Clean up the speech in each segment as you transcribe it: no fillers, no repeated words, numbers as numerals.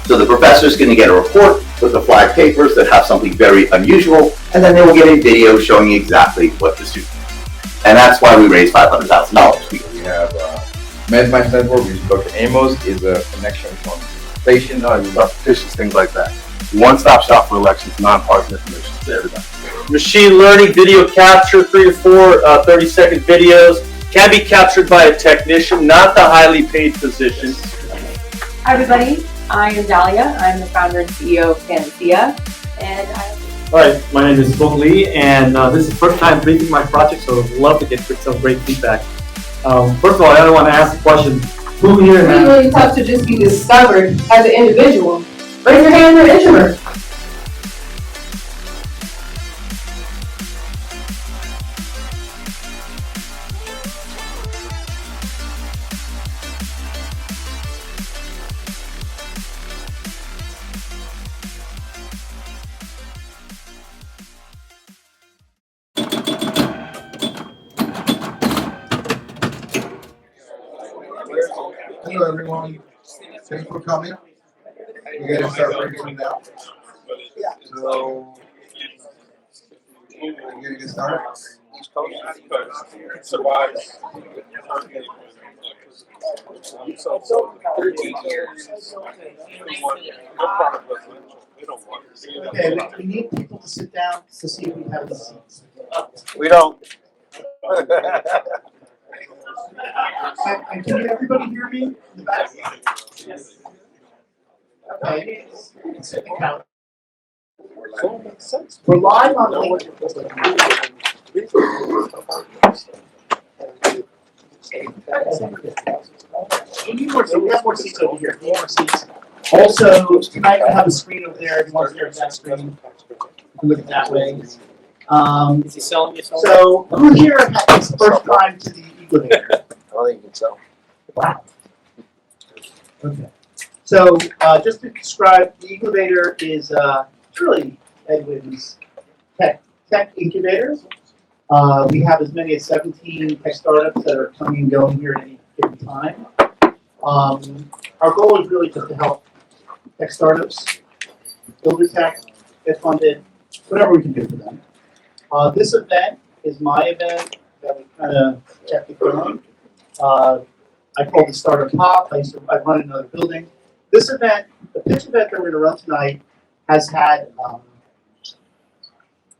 So the professor's going to get a report with the flag papers that have something very unusual, and then they will get a video showing exactly what the student did. And that's why we raised $500,000. We have MedMatch Network, which Dr. Amos is a connection from station, petitions, things like that. One-stop shop for elections, non-partisan information to everybody. Machine learning video capture, 3 to 4 30-second videos, can be captured by a technician, not the highly paid physician. Hi everybody, I am Dahlia. I'm the founder and CEO of Panacea, and Hi, my name is Bong Lee, and this is the first time briefing my project, so I'd love to get some great feedback. First of all, I want to ask the question, who here It's really tough to just be discovered as an individual. Raise your hand if you're introvert. Hello everyone, thanks for coming. We're gonna start breaking now. So, we're gonna get started. Okay, we need people to sit down to see if we have the seats. We don't. And can everybody hear me in the back? Yes. Okay. We're live on LinkedIn. We need more seats. We have more seats over here. We need more seats. Also, tonight I have a screen over there. If you want to stare at that screen, you can look at that way. Is he selling you something? So, who here is first time to the EGLAVATOR? I don't think you can tell. Wow. Okay. So, just to describe, the EGLAVATOR is really Edwin's tech incubator. We have as many as 17 tech startups that are coming and going here at any given time. Our goal is really just to help tech startups build their tech, get funded, whatever we can do for them. This event is my event that we kind of kept it going. I call it StartupPO. I run another building. This event, the pitch event that we're going to run tonight, has had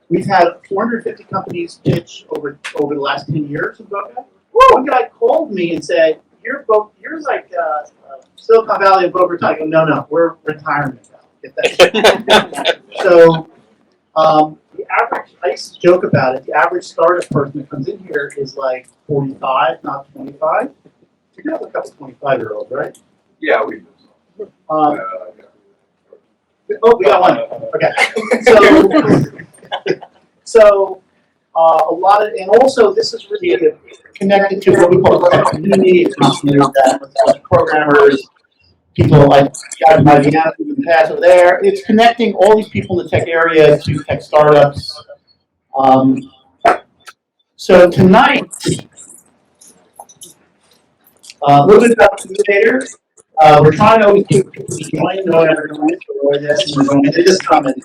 we've had 450 companies pitch over the last 10 years in Boca. One guy called me and said, "You're like Silicon Valley of Boca Raton." I go, "No, we're retirement now. Get that." So the average, I used to joke about it. The average startup person that comes in here is like 45, not 25. You do have a couple 25-year-olds, right? Yeah, we do. Oh, we got one. Okay. So a lot of, and also this is really connected to what we call the community. It's that programmers, people like guys might be out in the past over there. It's connecting all these people in the tech area to tech startups. So tonight, a little bit about the incubator. We're trying to always keep people to join, no one ever joins, or they just come in.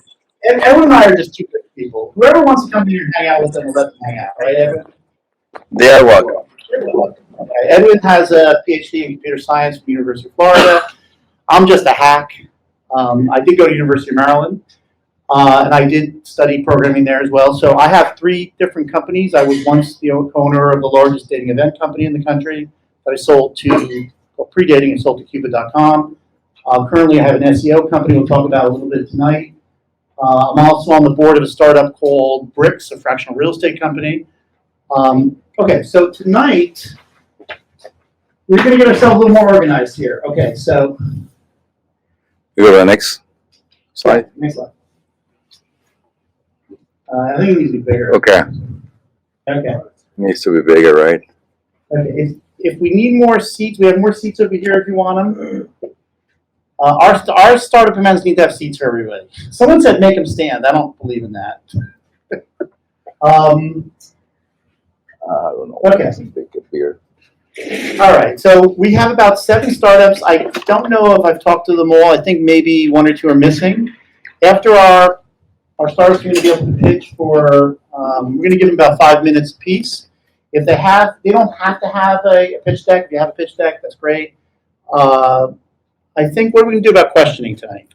And Edwin and I are just two good people. Whoever wants to come here and hang out with them, we'll let them hang out, right, Edwin? They are welcome. Okay. Edwin has a PhD in computer science from the University of Florida. I'm just a hack. I did go to University of Maryland, and I did study programming there as well. So I have 3 different companies. I was once the owner of the largest dating event company in the country that I sold to, pre-dating and sold to Cuba.com. Currently I have an SEO company we'll talk about a little bit tonight. I'm also on the board of a startup called Bricks, a fractional real estate company. Okay, so tonight, we're going to get ourselves a little more organized here. Okay, so. You go to the next slide. Next slide. I think it needs to be bigger. Okay. Okay. Needs to be bigger, right? Okay, if we need more seats, we have more seats over here if you want them. Our startup events need to have seats for everybody. Someone said make them stand. I don't believe in that. I don't know. Okay. Big beer. All right, so we have about 7 startups. I don't know if I've talked to them all. I think maybe 1 or 2 are missing. After our startups are going to be able to pitch for, we're going to give them about 5 minutes apiece. If they don't have to have a pitch deck. If you have a pitch deck, that's great. I think, what are we going to do about questioning tonight?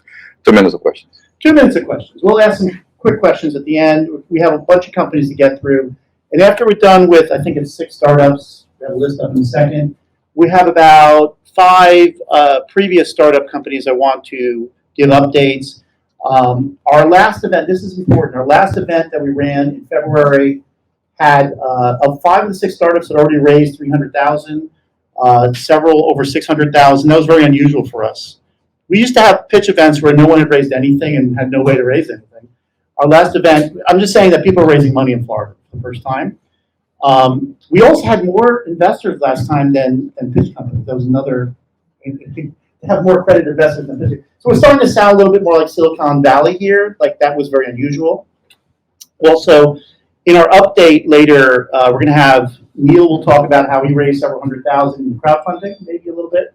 2 minutes of questions. 2 minutes of questions. We'll ask some quick questions at the end. We have a bunch of companies to get through. And after we're done with, I think it's 6 startups, we have a list of them in a second, we have about 5 previous startup companies I want to give updates. Our last event, this is important, our last event that we ran in February had, of 5 of the 6 startups that already raised $300,000, several over $600,000. That was very unusual for us. We used to have pitch events where no one had raised anything and had no way to raise anything. Our last event, I'm just saying that people are raising money in Florida for the first time. We also had more investors last time than pitch companies. That was another, to have more accredited investors than pitch. So we're starting to sound a little bit more like Silicon Valley here. Like that was very unusual. Also, in our update later, we're going to have Neil will talk about how he raised several $100,000 in crowdfunding, maybe a little bit.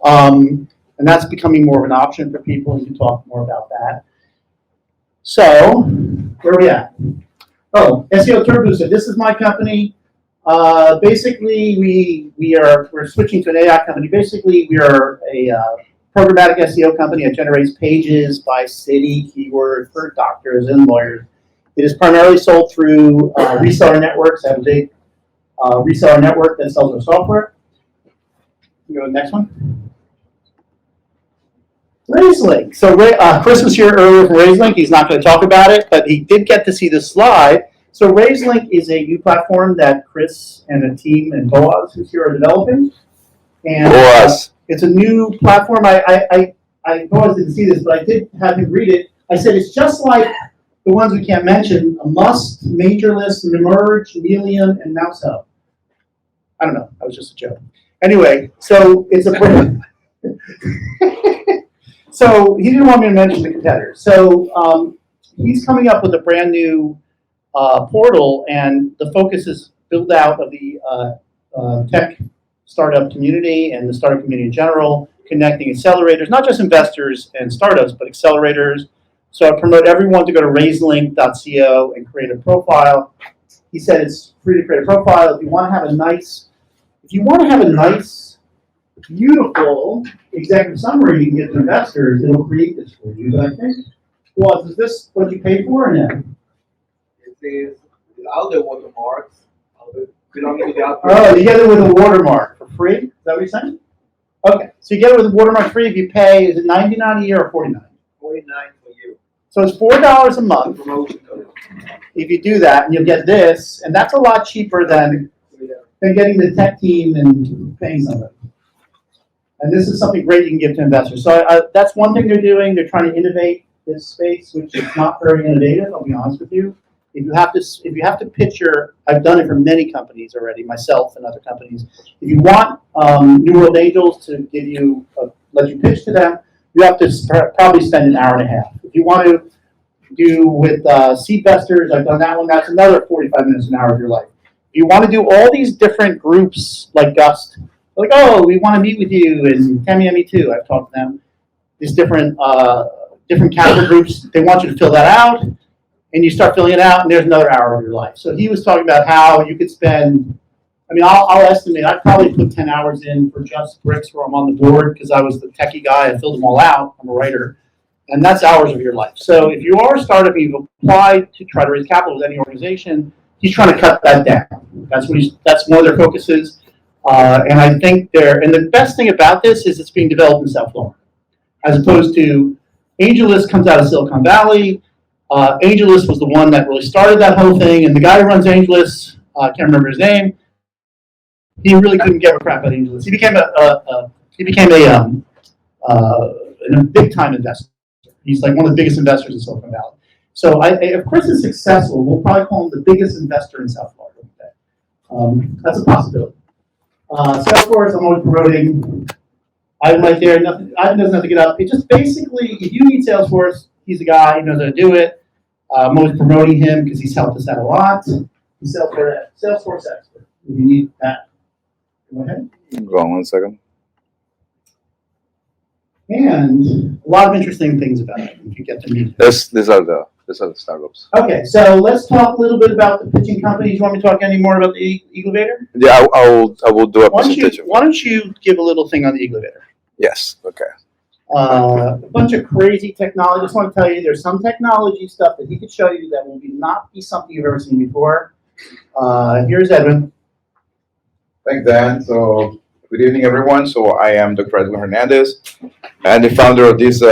And that's becoming more of an option for people. We can talk more about that. So, where are we at? Oh, SEO Turbo Booster. This is my company. Basically, we're switching to an AI company. Basically, we are a programmatic SEO company that generates pages by city, keyword for doctors and lawyers. It is primarily sold through reseller networks. I have a big reseller network that sells our software. You go to the next one. RaiseLink. So Chris was here earlier from RaiseLink. He's not going to talk about it, but he did get to see the slide. So RaiseLink is a new platform that Chris and the team and Boaz, who's here, are developing. And it's a new platform. I Boaz didn't see this, but I did have him read it. I said it's just like the ones we can't mention: a Must, Majorlist, Emerge, Melium, and Mouse Hub. I don't know. That was just a joke. Anyway, so it's a brand. So he didn't want me to mention the competitors. So he's coming up with a brand new portal, and the focus is build out of the tech startup community and the startup community in general, connecting accelerators, not just investors and startups, but accelerators. So I promote everyone to go to raiselink.co and create a profile. He said it's free to create a profile. If you want to have a nice, beautiful executive summary you can get to investors, it'll create this for you. But I think, well, is this what you paid for or no? It is all the watermarks. Belonging to the Oh, you get it with a watermark for free? Is that what you're saying? Okay, so you get it with a watermark free if you pay, is it $99 a year or $49? $49 for you. So it's $4 a month Promotion code. if you do that, and you'll get this, and that's a lot cheaper than getting the tech team and paying somebody. And this is something great you can give to investors. So that's one thing they're doing. They're trying to innovate this space, which is not very innovative, I'll be honest with you. If you have to pitch I've done it for many companies already, myself and other companies. If you want New World Angels to give you, let you pitch to them, you have to probably spend an hour and a half. If you want to do with Seedvestors, I've done that one, that's another 45 minutes, an hour of your life. If you want to do all these different groups like Gust, like, oh, we want to meet with you, and Tamiami too, I've talked to them, these different capital groups, they want you to fill that out, and you start filling it out, and there's another hour of your life. So he was talking about how you could spend, I mean, I'll estimate, I probably put 10 hours in for just Bricks where I'm on the board, because I was the techie guy, I filled them all out, I'm a writer, and that's hours of your life. So if you are a startup and you've applied to try to raise capital with any organization, he's trying to cut that down. That's one of their focuses. And I think and the best thing about this is it's being developed in South Florida, as opposed to AngelList comes out of Silicon Valley. AngelList was the one that really started that whole thing, and the guy who runs AngelList, I can't remember his name, he really couldn't give a crap about AngelList. He became a big time investor. He's like one of the biggest investors in Silicon Valley. So if Chris is successful, we'll probably call him the biggest investor in South Florida. That's a possibility. Salesforce, I'm always promoting. I'm right there. Ivan doesn't have to get up. It just basically, if you need Salesforce, he's a guy who knows how to do it. I'm always promoting him because he's helped us out a lot. He's Salesforce expert. If you need that. Go ahead. Go on 1 second. And a lot of interesting things about it. If you get to meet. These are the startups. Okay, so let's talk a little bit about the pitching companies. You want me to talk any more about the EGLAVATOR? Yeah, I will do a presentation. Why don't you give a little thing on the EGLAVATOR? Yes. Okay. A bunch of crazy technology. I just want to tell you, there's some technology stuff that he could show you that will not be something you've ever seen before. Here's Edwin. Thanks, Dan. So, good evening, everyone. So, I am Dr. Edwin Hernandez. I'm the founder of this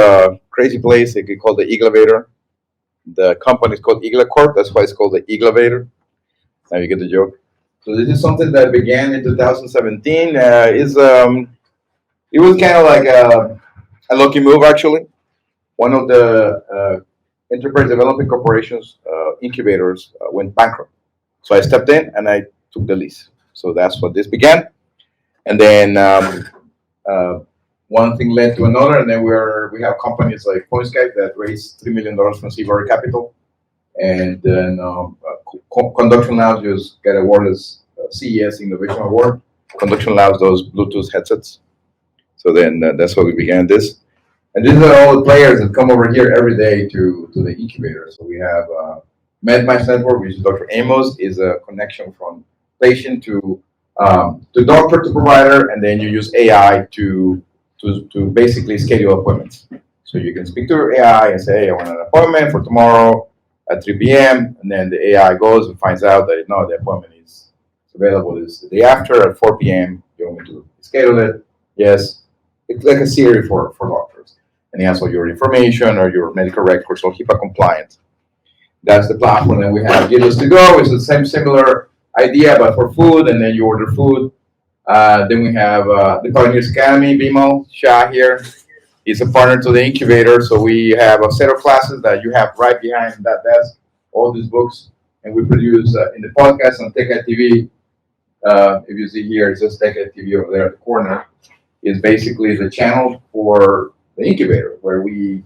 crazy place they call the EGLAVATOR. The company is called EGLACorp. That's why it's called the EGLAVATOR. Now you get the joke. So, this is something that began in 2017. It was kind of like a lucky move, actually. One of the enterprise development corporations incubators went bankrupt. So I stepped in and I took the lease. So that's what this began. And then one thing led to another, and then we have companies like PointSkype that raised $3 million from Seabury Capital. And then Conduction Labs just got awarded CES Innovation Award. Conduction Labs does Bluetooth headsets. So then that's how we began this. And these are all the players that come over here every day to the incubator. So we have MedMatch Network, which is Dr. Amos, is a connection from patient to doctor to provider, and then you use AI to basically schedule appointments. So you can speak to your AI and say, hey, I want an appointment for tomorrow at 3 p.m. And then the AI goes and finds out that no, the appointment is available is the day after at 4 p.m. You want me to schedule it? Yes. It's like a Siri for doctors. And he has all your information or your medical records, all HIPAA compliant. That's the platform. And we have Give Us to Go. It's the same similar idea, but for food, and then you order food. Then we have the Pioneers Academy, BMO, Shah here. He's a partner to the incubator. So we have a set of classes that you have right behind that desk, all these books. And we produce in the podcast on TechEDTV. If you see here, it's just TechEDTV over there at the corner. Is basically the channel for the incubator, where we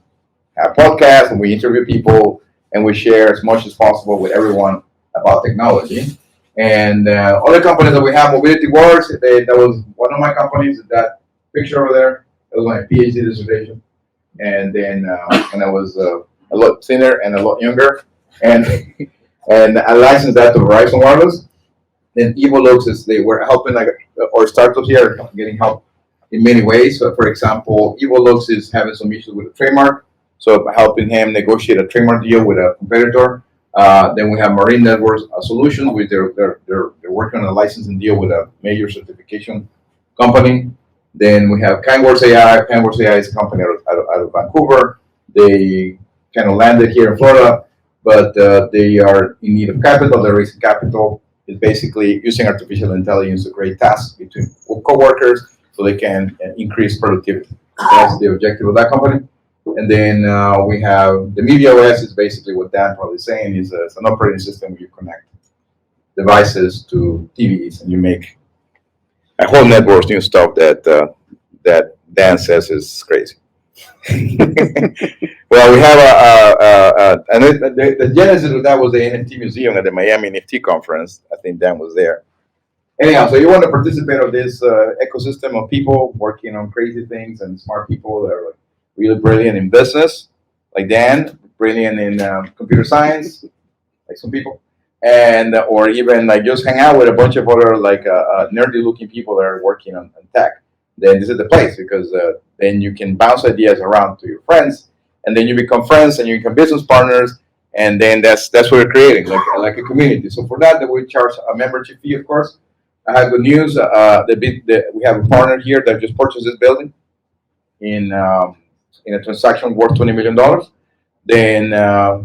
have podcasts and we interview people and we share as much as possible with everyone about technology. And other companies that we have, Mobility Wars, that was one of my companies, that picture over there. That was my PhD dissertation. And then when I was a lot thinner and a lot younger, and I licensed that to Verizon Wireless. Then Evolux is they were helping or startups here getting help in many ways. So, for example, Evolux is having some issues with a trademark, so helping him negotiate a trademark deal with a competitor. Then we have Marine Networks Solutions, which they're working on a licensing deal with a major certification company. Then we have Canworks AI. Canworks AI is a company out of Vancouver. They kind of landed here in Florida, but they are in need of capital. They're raising capital. It's basically using artificial intelligence to create tasks between co-workers so they can increase productivity. That's the objective of that company. And then we have the Media OS is basically what Dan probably is saying is it's an operating system where you connect devices to TVs and you make a whole network of new stuff that Dan says is crazy. Well, we have and the genesis of that was the NFT museum at the Miami NFT conference. I think Dan was there. Anyhow, so you want to participate in this ecosystem of people working on crazy things and smart people that are like really brilliant in business, like Dan, brilliant in computer science, like some people, and or even like just hang out with a bunch of other like nerdy-looking people that are working on tech. Then this is the place because then you can bounce ideas around to your friends, and then you become friends and you become business partners, and then that's what we're creating, like a community. So for that we charge a membership fee, of course. I have good news. We have a partner here that just purchased this building in a transaction worth $20 million. Then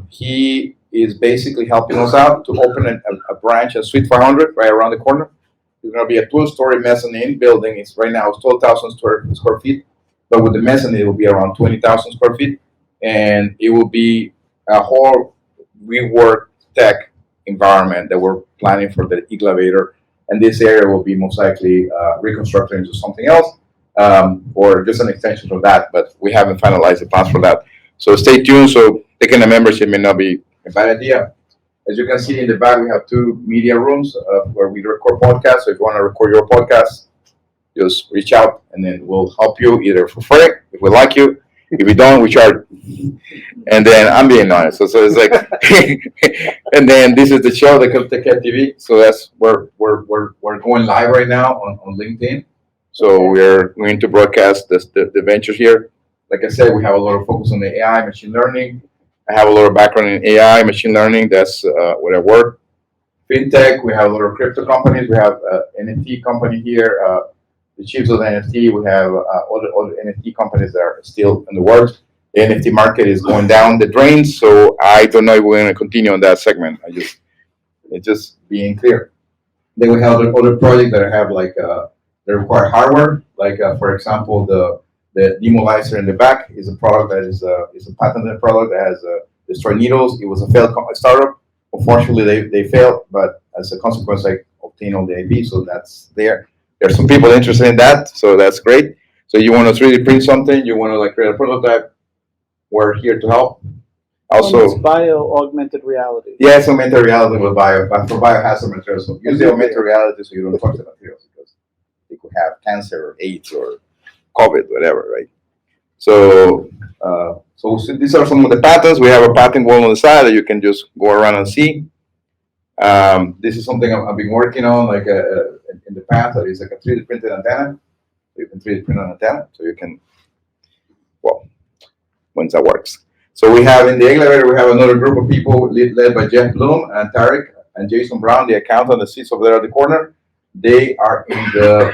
he is basically helping us out to open a branch at Suite 500 right around the corner. It's going to be a 2-story mezzanine building. It's right now it's 12,000 square feet, but with the mezzanine it will be around 20,000 square feet, and it will be a whole rework tech environment that we're planning for the EGLAVATOR. And this area will be most likely reconstructed into something else, or just an extension of that. But we haven't finalized the plans for that. So stay tuned. So taking a membership may not be a bad idea. As you can see in the back, we have 2 media rooms where we record podcasts. So if you want to record your podcast, just reach out, and then we'll help you either for free if we like you. If we don't, we charge. And then I'm being honest. So it's like, and then this is the show that comes to TechEDTV. So that's we're going live right now on LinkedIn. So we're going to broadcast the ventures here. Like I said, we have a lot of focus on the AI, machine learning. I have a lot of background in AI, machine learning. That's where I work. FinTech, we have a lot of crypto companies. We have NFT company here. The chiefs of the NFT, we have other NFT companies that are still in the works. The NFT market is going down the drain, so I don't know if we're going to continue on that segment. It's just being clear. Then we have other projects that have like that require hardware, like for example, the demolizer in the back is a product that is a patented product that has destroyed needles. It was a failed startup. Unfortunately, they failed, but as a consequence, I obtained all the IP, so that's there. There's some people interested in that, so that's great. So you want to 3D print something, you want to like create a prototype, we're here to help. Also, bio-augmented reality. Yes, augmented reality with bio, but for biohazard materials. So use the augmented reality so you don't touch the materials because they could have cancer or AIDS or COVID, whatever, right? So, so these are some of the patents. We have a patent wall on the side that you can just go around and see. This is something I've been working on, like in the past. That is like a 3D printed antenna. So you can 3D print an antenna, so you can, well, once that works. So we have in the EGLAVATOR, we have another group of people led by Jeff Bloom and Tarek and Jason Brown, the accountant that sits over there at the corner. They are in the,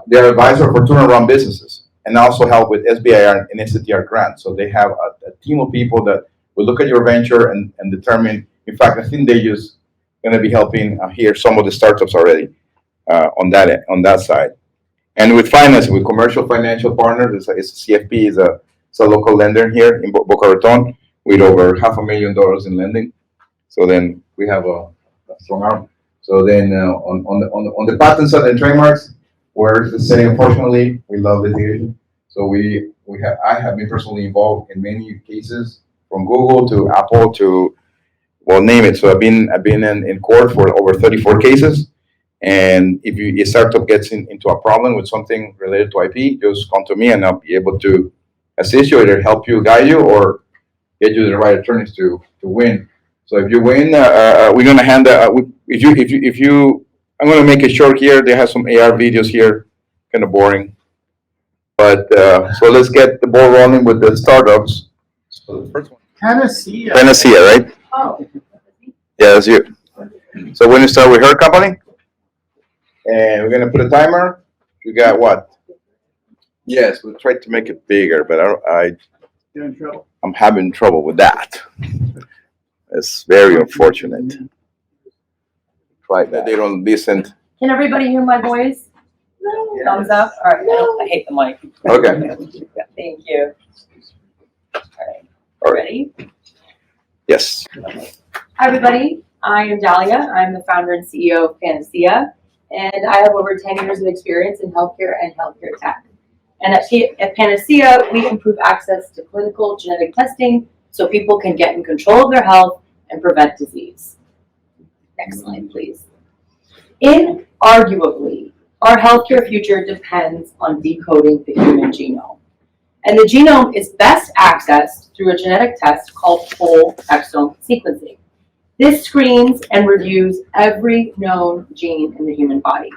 they're advisor for turnaround businesses and also help with SBIR and STR grants. So they have a team of people that will look at your venture and determine. In fact, I think they just going to be helping here some of the startups already on that side. And with finance, with commercial financial partners, it's a CFP is a local lender here in Boca Raton with over $500,000 in lending. So then we have a strong arm. So then on the patent side and trademarks, we're the same. Unfortunately, we love litigation. So I have been personally involved in many cases from Google to Apple to, well, name it. So I've been in court for over 34 cases. And if a startup gets into a problem with something related to IP, just come to me and I'll be able to assist you, either help you, guide you, or get you the right attorneys to win. So if you win, we're gonna hand if you I'm gonna make it short here. They have some AR videos here, kind of boring, but so let's get the ball rolling with the startups. So the first one, Panacea, right? Oh. Yeah, that's you. So we're gonna start with her company, and we're gonna put a timer. You got what? Yes, we tried to make it bigger, but You're in trouble. I'm having trouble with that. It's very unfortunate. Try that. They don't listen. Can everybody hear my voice? Thumbs up? All right. I hate the mic. Okay. Thank you. All right. Ready? Yes. Hi, everybody. I am Dahlia. I'm the founder and CEO of Panacea, and I have over 10 years of experience in healthcare and healthcare tech. And at Panacea, we improve access to clinical genetic testing so people can get in control of their health and prevent disease. Next slide, please. Inarguably, our healthcare future depends on decoding the human genome. And the genome is best accessed through a genetic test called whole exome sequencing. This screens and reviews every known gene in the human body.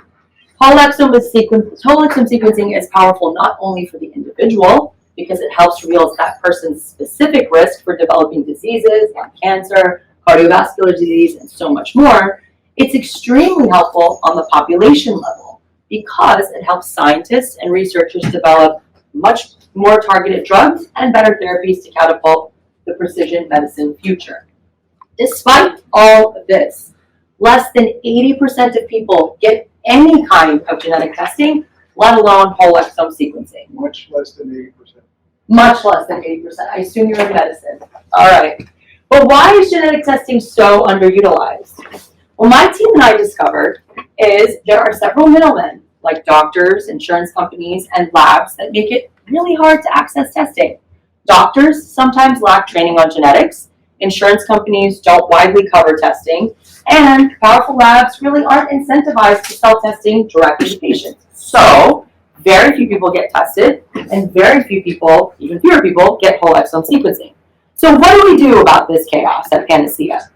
Whole exome sequencing is powerful not only for the individual, because it helps reveal that person's specific risk for developing diseases like cancer, cardiovascular disease, and so much more. It's extremely helpful on the population level because it helps scientists and researchers develop much more targeted drugs and better therapies to catapult the precision medicine future. Despite all of this, less than 80% of people get any kind of genetic testing, let alone whole exome sequencing. Much less than 80%. Much less than 80%. I assume you're in medicine. All right. But why is genetic testing so underutilized? Well, my team and I discovered is there are several middlemen, like doctors, insurance companies, and labs that make it really hard to access testing. Doctors sometimes lack training on genetics. Insurance companies don't widely cover testing, and powerful labs really aren't incentivized to sell testing directly to patients. So very few people get tested, and very few people, even fewer people, get whole exome sequencing. So what do we do about this chaos at Panacea?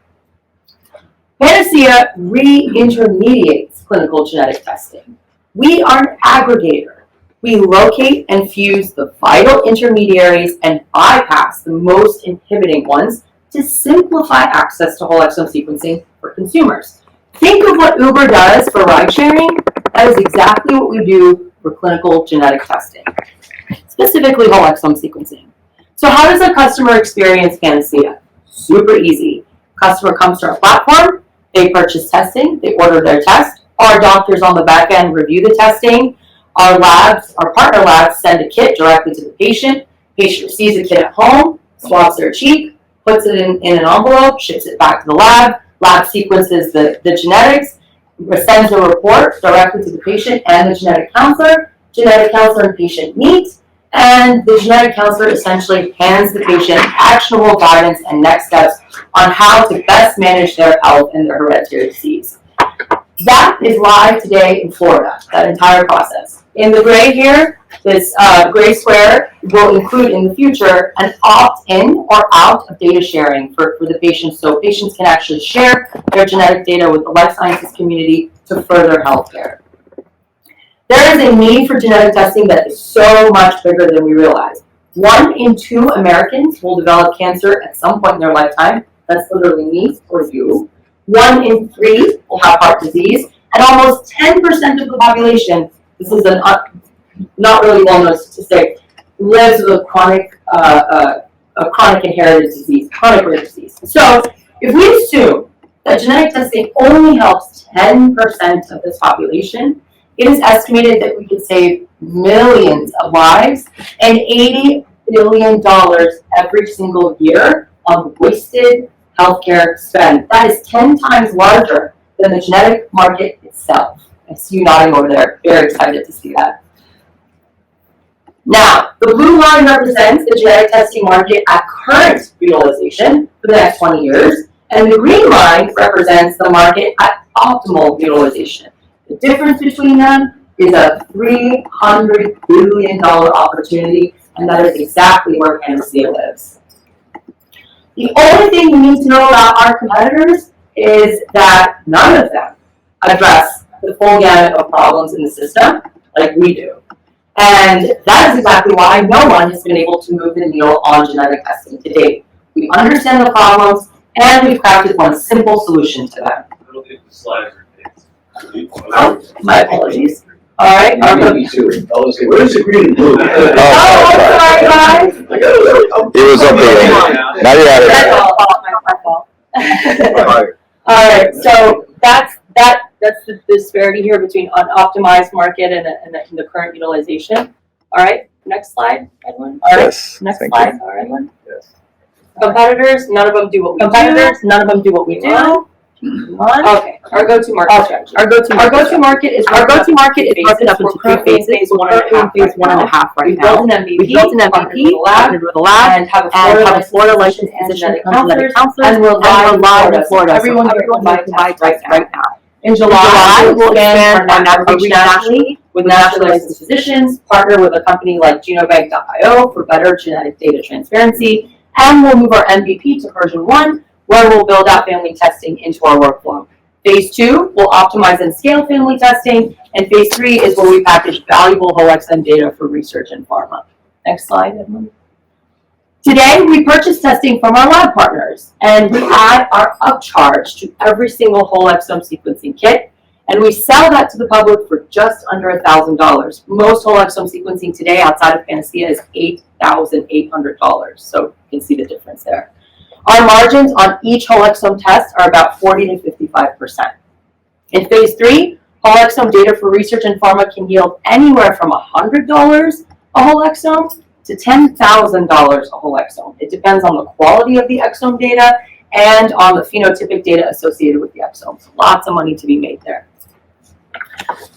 Panacea re-intermediates clinical genetic testing. We are an aggregator. We locate and fuse the vital intermediaries and bypass the most inhibiting ones to simplify access to whole exome sequencing for consumers. Think of what Uber does for ride sharing. That is exactly what we do for clinical genetic testing, specifically whole exome sequencing. So how does a customer experience Panacea? Super easy. Customer comes to our platform, they purchase testing, they order their test, our doctors on the back end review the testing, our labs, our partner labs send a kit directly to the patient, patient receives a kit at home, swabs their cheek, puts it in an envelope, ships it back to the lab sequences the genetics, sends a report directly to the patient and the genetic counselor and patient meet, and the genetic counselor essentially hands the patient actionable guidance and next steps on how to best manage their health and their hereditary disease. That is live today in Florida, that entire process. In the gray here, this gray square will include in the future an opt-in or out of data sharing for the patients, so patients can actually share their genetic data with the life sciences community to further healthcare. There is a need for genetic testing that is so much bigger than we realize. 1 in 2 Americans will develop cancer at some point in their lifetime. That's literally me or you. 1 in 3 will have heart disease, and almost 10% of the population, this is not really well known statistic, lives with a chronic inherited disease, chronic rare disease. So if we assume that genetic testing only helps 10% of this population, it is estimated that we could save millions of lives and $80 billion every single year on wasted healthcare spend. That is 10 times larger than the genetic market itself. I see you nodding over there. Very excited to see that. Now, the blue line represents the genetic testing market at current utilization for the next 20 years, and the green line represents the market at optimal utilization. The difference between them is a $300 billion opportunity, and that is exactly where Panacea lives. The only thing you need to know about our competitors is that none of them address the full gamut of problems in the system like we do. And that is exactly why no one has been able to move the needle on genetic testing to date. We understand the problems, and we've crafted one simple solution to them. I don't think the slides are fixed. Oh, my apologies. All right. Where's the green and blue? Oh, sorry, guys. It was updated. Now you have That's it. my fault. All right, so that's the disparity here between an optimized market and the current utilization. All right, next slide, Edwin. All right, Yes, next thank slide. you. All right, Edwin. Yes. Competitors, none of them do what we do. None of them do what we do. Okay, our go-to market strategy. Our go-to market is broken up into 3 phases. Phase 1 and a half right now. We built an MVP, partnered with a lab, and have a Florida licensed physician and genetic counselors, and we're live in Florida. Everyone can buy tests right now. In July, we'll expand our reach nationally with nationally licensed physicians, partner with a company like Genobank.io for better genetic data transparency, and we'll move our MVP to version 1, where we'll build out family testing into our workflow. Phase 2 will optimize and scale family testing, and phase 3 is where we package valuable whole exome data for research and pharma. Next slide, Edmund. Today, we purchase testing from our lab partners, and we add our upcharge to every single whole exome sequencing kit, and we sell that to the public for just under $1,000. Most whole exome sequencing today outside of Panacea is $8,800, so you can see the difference there. Our margins on each whole exome test are about 40 to 55%. In phase 3, whole exome data for research and pharma can yield anywhere from $100 a whole exome to $10,000 a whole exome. It depends on the quality of the exome data and on the phenotypic data associated with the exomes. Lots of money to be made there.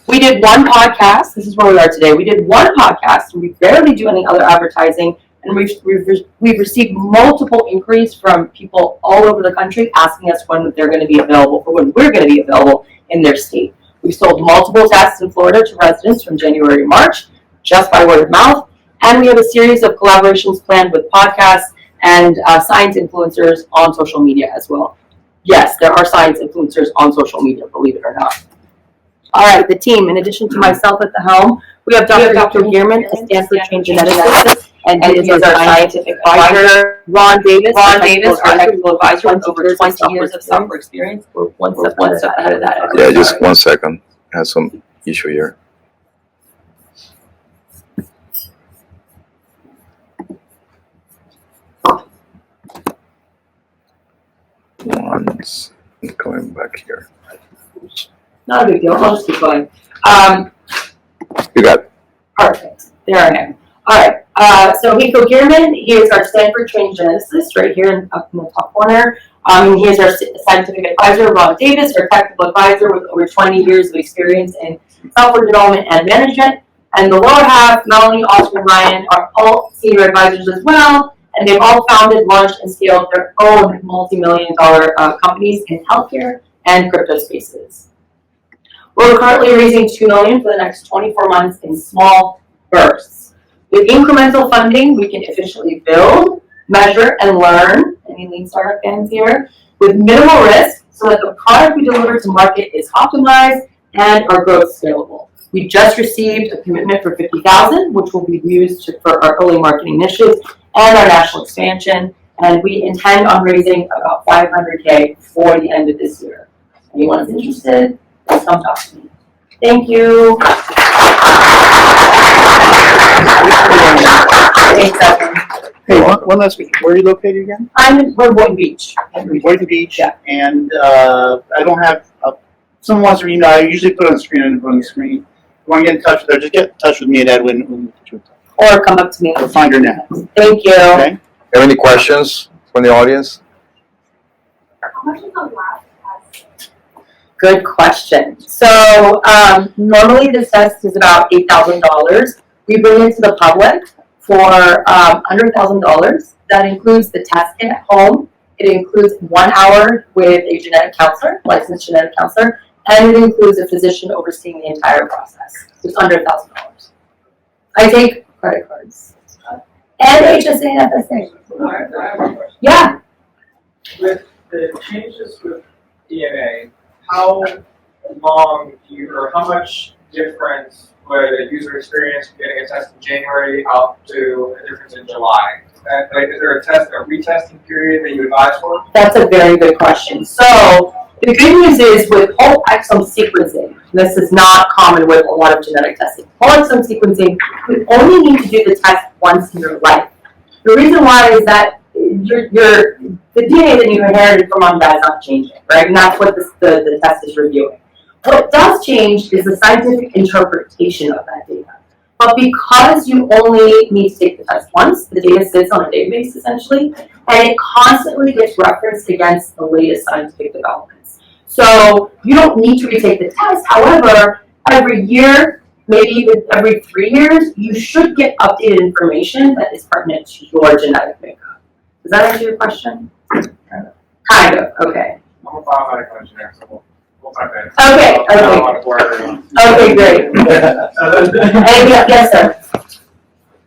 We did one podcast. This is where we are today. We did one podcast, and we barely do any other advertising. And we've received multiple inquiries from people all over the country asking us when they're going to be available or when we're going to be available in their state. We've sold multiple tests in Florida to residents from January to March, just by word of mouth. And we have a series of collaborations planned with podcasts and science influencers on social media as well. Yes, there are science influencers on social media, believe it or not. All right, the team, in addition to myself at the helm, we have Dr. Gearman, a Stanford trained geneticist, and he is our scientific advisor. Ron Davis, our technical advisor with over 20 years of software experience. We're one step ahead of that. Yeah, just 1 second. I have some issue here. Once going back here. Not a big deal, I'll just keep going. You got it. Perfect, there I am. All right, so Rico Gearman, he is our Stanford trained geneticist right here up in the top corner. He is our scientific advisor. Ron Davis, our technical advisor with over 20 years of experience in software development and management. And the lower half, Melanie, Oscar, and Ryan are all senior advisors as well. And they've all founded, launched, and scaled their own multi-million-dollar companies in healthcare and crypto spaces. We're currently raising $2 million for the next 24 months in small bursts. With incremental funding, we can efficiently build, measure, and learn, any lean startup fans here, with minimal risk so that the product we deliver to market is optimized and our growth scalable. We just received a commitment for $50,000, which will be used for our early marketing initiatives and our national expansion, and we intend on raising about $500K before the end of this year. Anyone is interested, please come talk to me. Thank you. Hey, one last week. Where are you located again? We're Boynton Beach. Boynton Beach. Yeah. And I don't have, someone wants to email, I usually put it on the screen and put on the screen. If you want to get in touch with her, just get in touch with me at Edwin. Or come up to me. We'll find her now. Thank you. Okay? Have any questions from the audience? Good question. So normally this test is about $8,000. We bring it to the public for under $1,000. That includes the test kit at home. It includes 1 hour with a genetic counselor, licensed genetic counselor, and it includes a physician overseeing the entire process. It's under $1,000. I take credit cards. And HSA and FSA. Yeah. With the changes with DNA, how long do you, or how much difference would a user experience from getting a test in January out to a difference in July? Like, is there a retesting period that you advise for? That's a very good question. So the good news is with whole exome sequencing, this is not common with a lot of genetic testing. Whole exome sequencing, you only need to do the test once in your life. The reason why is that the DNA that you inherited from mom and dad is not changing, right? And that's what the test is reviewing. What does change is the scientific interpretation of that data. But because you only need to take the test once, the data sits on a database essentially, and it constantly gets referenced against the latest scientific developments. So you don't need to retake the test. However, every year, maybe even every 3 years, you should get updated information that is pertinent to your genetic makeup. Does that answer your question? Kind of, okay. I'm a biomedical engineer, so we'll talk later. Okay, okay, great. Yes, sir.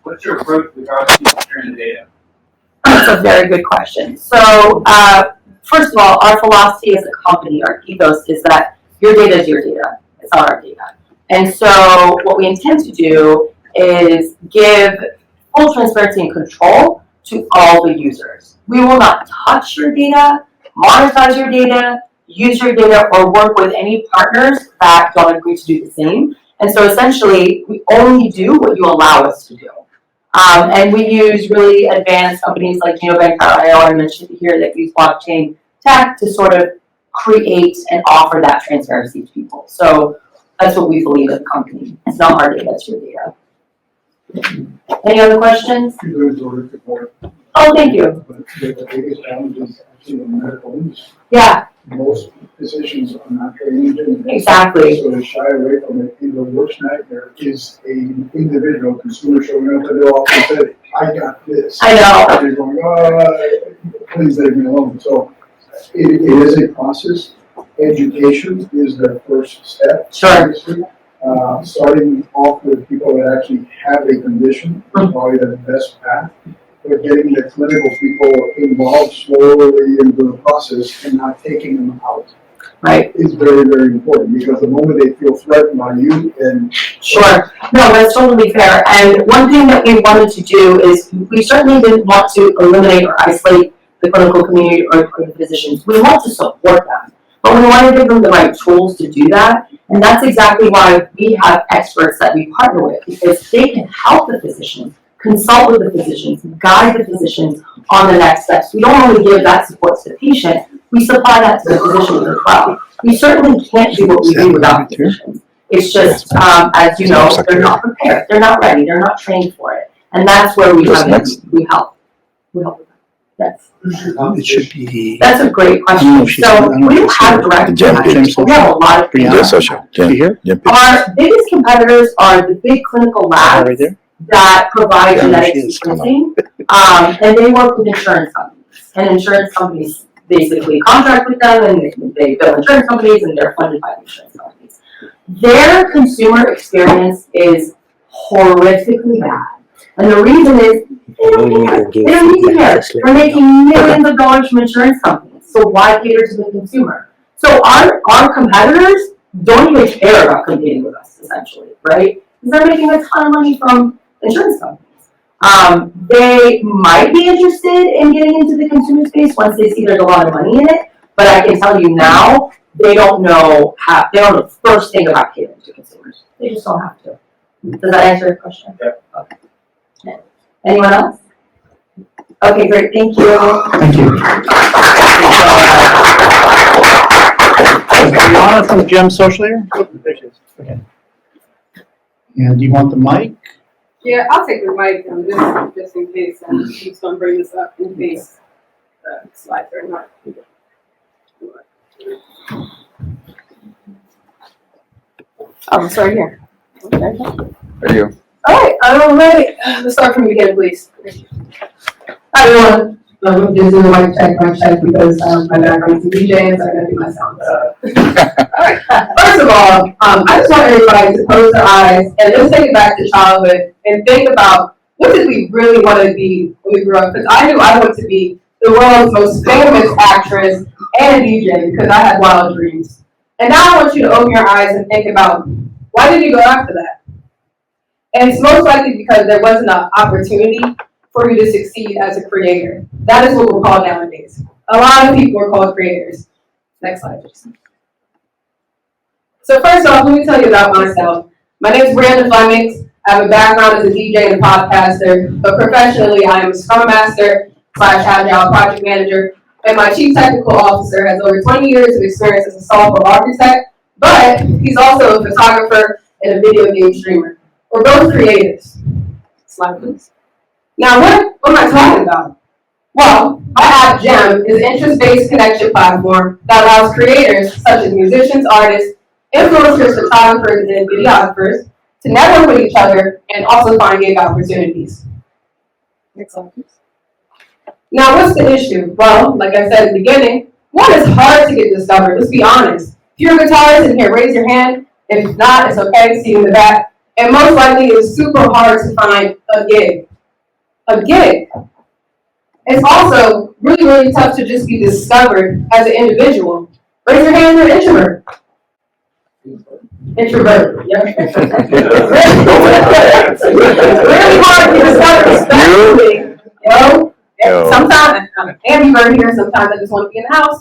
What's your approach with regards to sharing the data? That's a very good question. So, first of all, our philosophy as a company, our ethos is that your data is your data. It's not our data. And so what we intend to do is give full transparency and control to all the users. We will not touch your data, monetize your data, use your data, or work with any partners that don't agree to do the same. And so essentially, we only do what you allow us to do. And we use really advanced companies like Geobank.io, I mentioned here, that use blockchain tech to sort of create and offer that transparency to people. So that's what we believe as a company. It's not our data, it's your data. Any other questions? Oh, thank you. But the biggest challenge is actually in the medical industry. Yeah. Most physicians are not trained in it. Exactly. So they shy away from it. And the worst nightmare is an individual consumer showing up at their office and saying, I got this. I know. And they're going, please leave me alone. So it is a process. education is their first step. Sure. Obviously. Starting off with people that actually have a condition is probably the best path. But getting the clinical people involved slowly into the process and not taking them out. Right. Is very, very important, because the moment they feel threatened by you, and Sure. No, that's totally fair. And one thing that we wanted to do is we certainly didn't want to eliminate or isolate the clinical community or the physicians. We want to support them, but we want to give them the right tools to do that. And that's exactly why we have experts that we partner with, because they can help the physicians, consult with the physicians, guide the physicians on the next steps. We don't only give that support to the patient, we supply that to the physicians as well. We certainly can't do what we do without physicians. It's just, as you know, they're not prepared, they're not ready, they're not trained for it. And that's where we come in, we help. We help with that. Yes. It should be. That's a great question. So we don't have direct competitors, but we have a lot of Yes, social. Our biggest competitors are the big clinical labs that provide genetic sequencing, and they work with insurance companies. And insurance companies basically contract with them, and they bill insurance companies, and they're funded by the insurance companies. Their consumer experience is horrifically bad. And the reason is, they don't need to care. They're making millions of dollars from insurance companies, so why cater to the consumer? So our competitors don't even care about competing with us, essentially, right? Because they're making a ton of money from insurance companies. They might be interested in getting into the consumer space once they see there's a lot of money in it, but I can tell you now, they don't know the first thing about catering to consumers. They just don't have to. Does that answer your question? Yeah. Okay. Anyone else? Okay, great, thank you. Thank you. Brianna from Gem Social here? There she is. Okay. And do you want the mic? Yeah, I'll take the mic just in case. I'm just gonna bring this up in case the slides are not. Oh, sorry, here. There you go. All right, I'm ready. Let's start from the beginning, please. Hi, everyone. I'm just doing my check, because my background is a DJ, so I gotta do my sound. All right. First of all, I just want everybody to close their eyes and just take it back to childhood and think about what did we really want to be when we grew up? Because I knew I wanted to be the world's most famous actress and DJ because I had wild dreams. And now I want you to open your eyes and think about, why did you go after that? And it's most likely because there wasn't an opportunity for you to succeed as a creator. That is what we're called nowadays. A lot of people are called creators. Next slide, please. So first off, let me tell you about myself. My name is Brandon Flemings. I have a background as a DJ and podcaster, but professionally I am a Scrum Master / Agile Project Manager, and my Chief Technical Officer has over 20 years of experience as a software architect, but he's also a photographer and a video game streamer. We're both creatives. Slide, please. Now, what am I talking about? Well, my app, Gem, is an interest-based connection platform that allows creators, such as musicians, artists, influencers, photographers, and videographers, to network with each other and also find gig opportunities. Next slide, please. Now, what's the issue? Well, like I said at the beginning, one is hard to get discovered, let's be honest. If you're a guitarist in here, raise your hand. If not, it's okay, see you in the back. And most likely, it's super hard to find a gig. A gig. It's also really, really tough to just be discovered as an individual. Raise your hand if you're an introvert. Introvert, yeah. It's really hard to discover, especially, you know? Sometimes, I'm ambivert here, sometimes I just want to be in the house.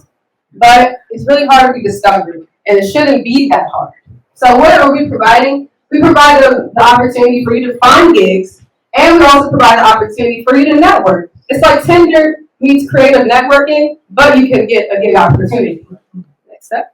But it's really hard to be discovered, and it shouldn't be that hard. So what are we providing? We provide the opportunity for you to find gigs, and we also provide the opportunity for you to network. It's like Tinder meets creative networking, but you can get a gig opportunity. Next step.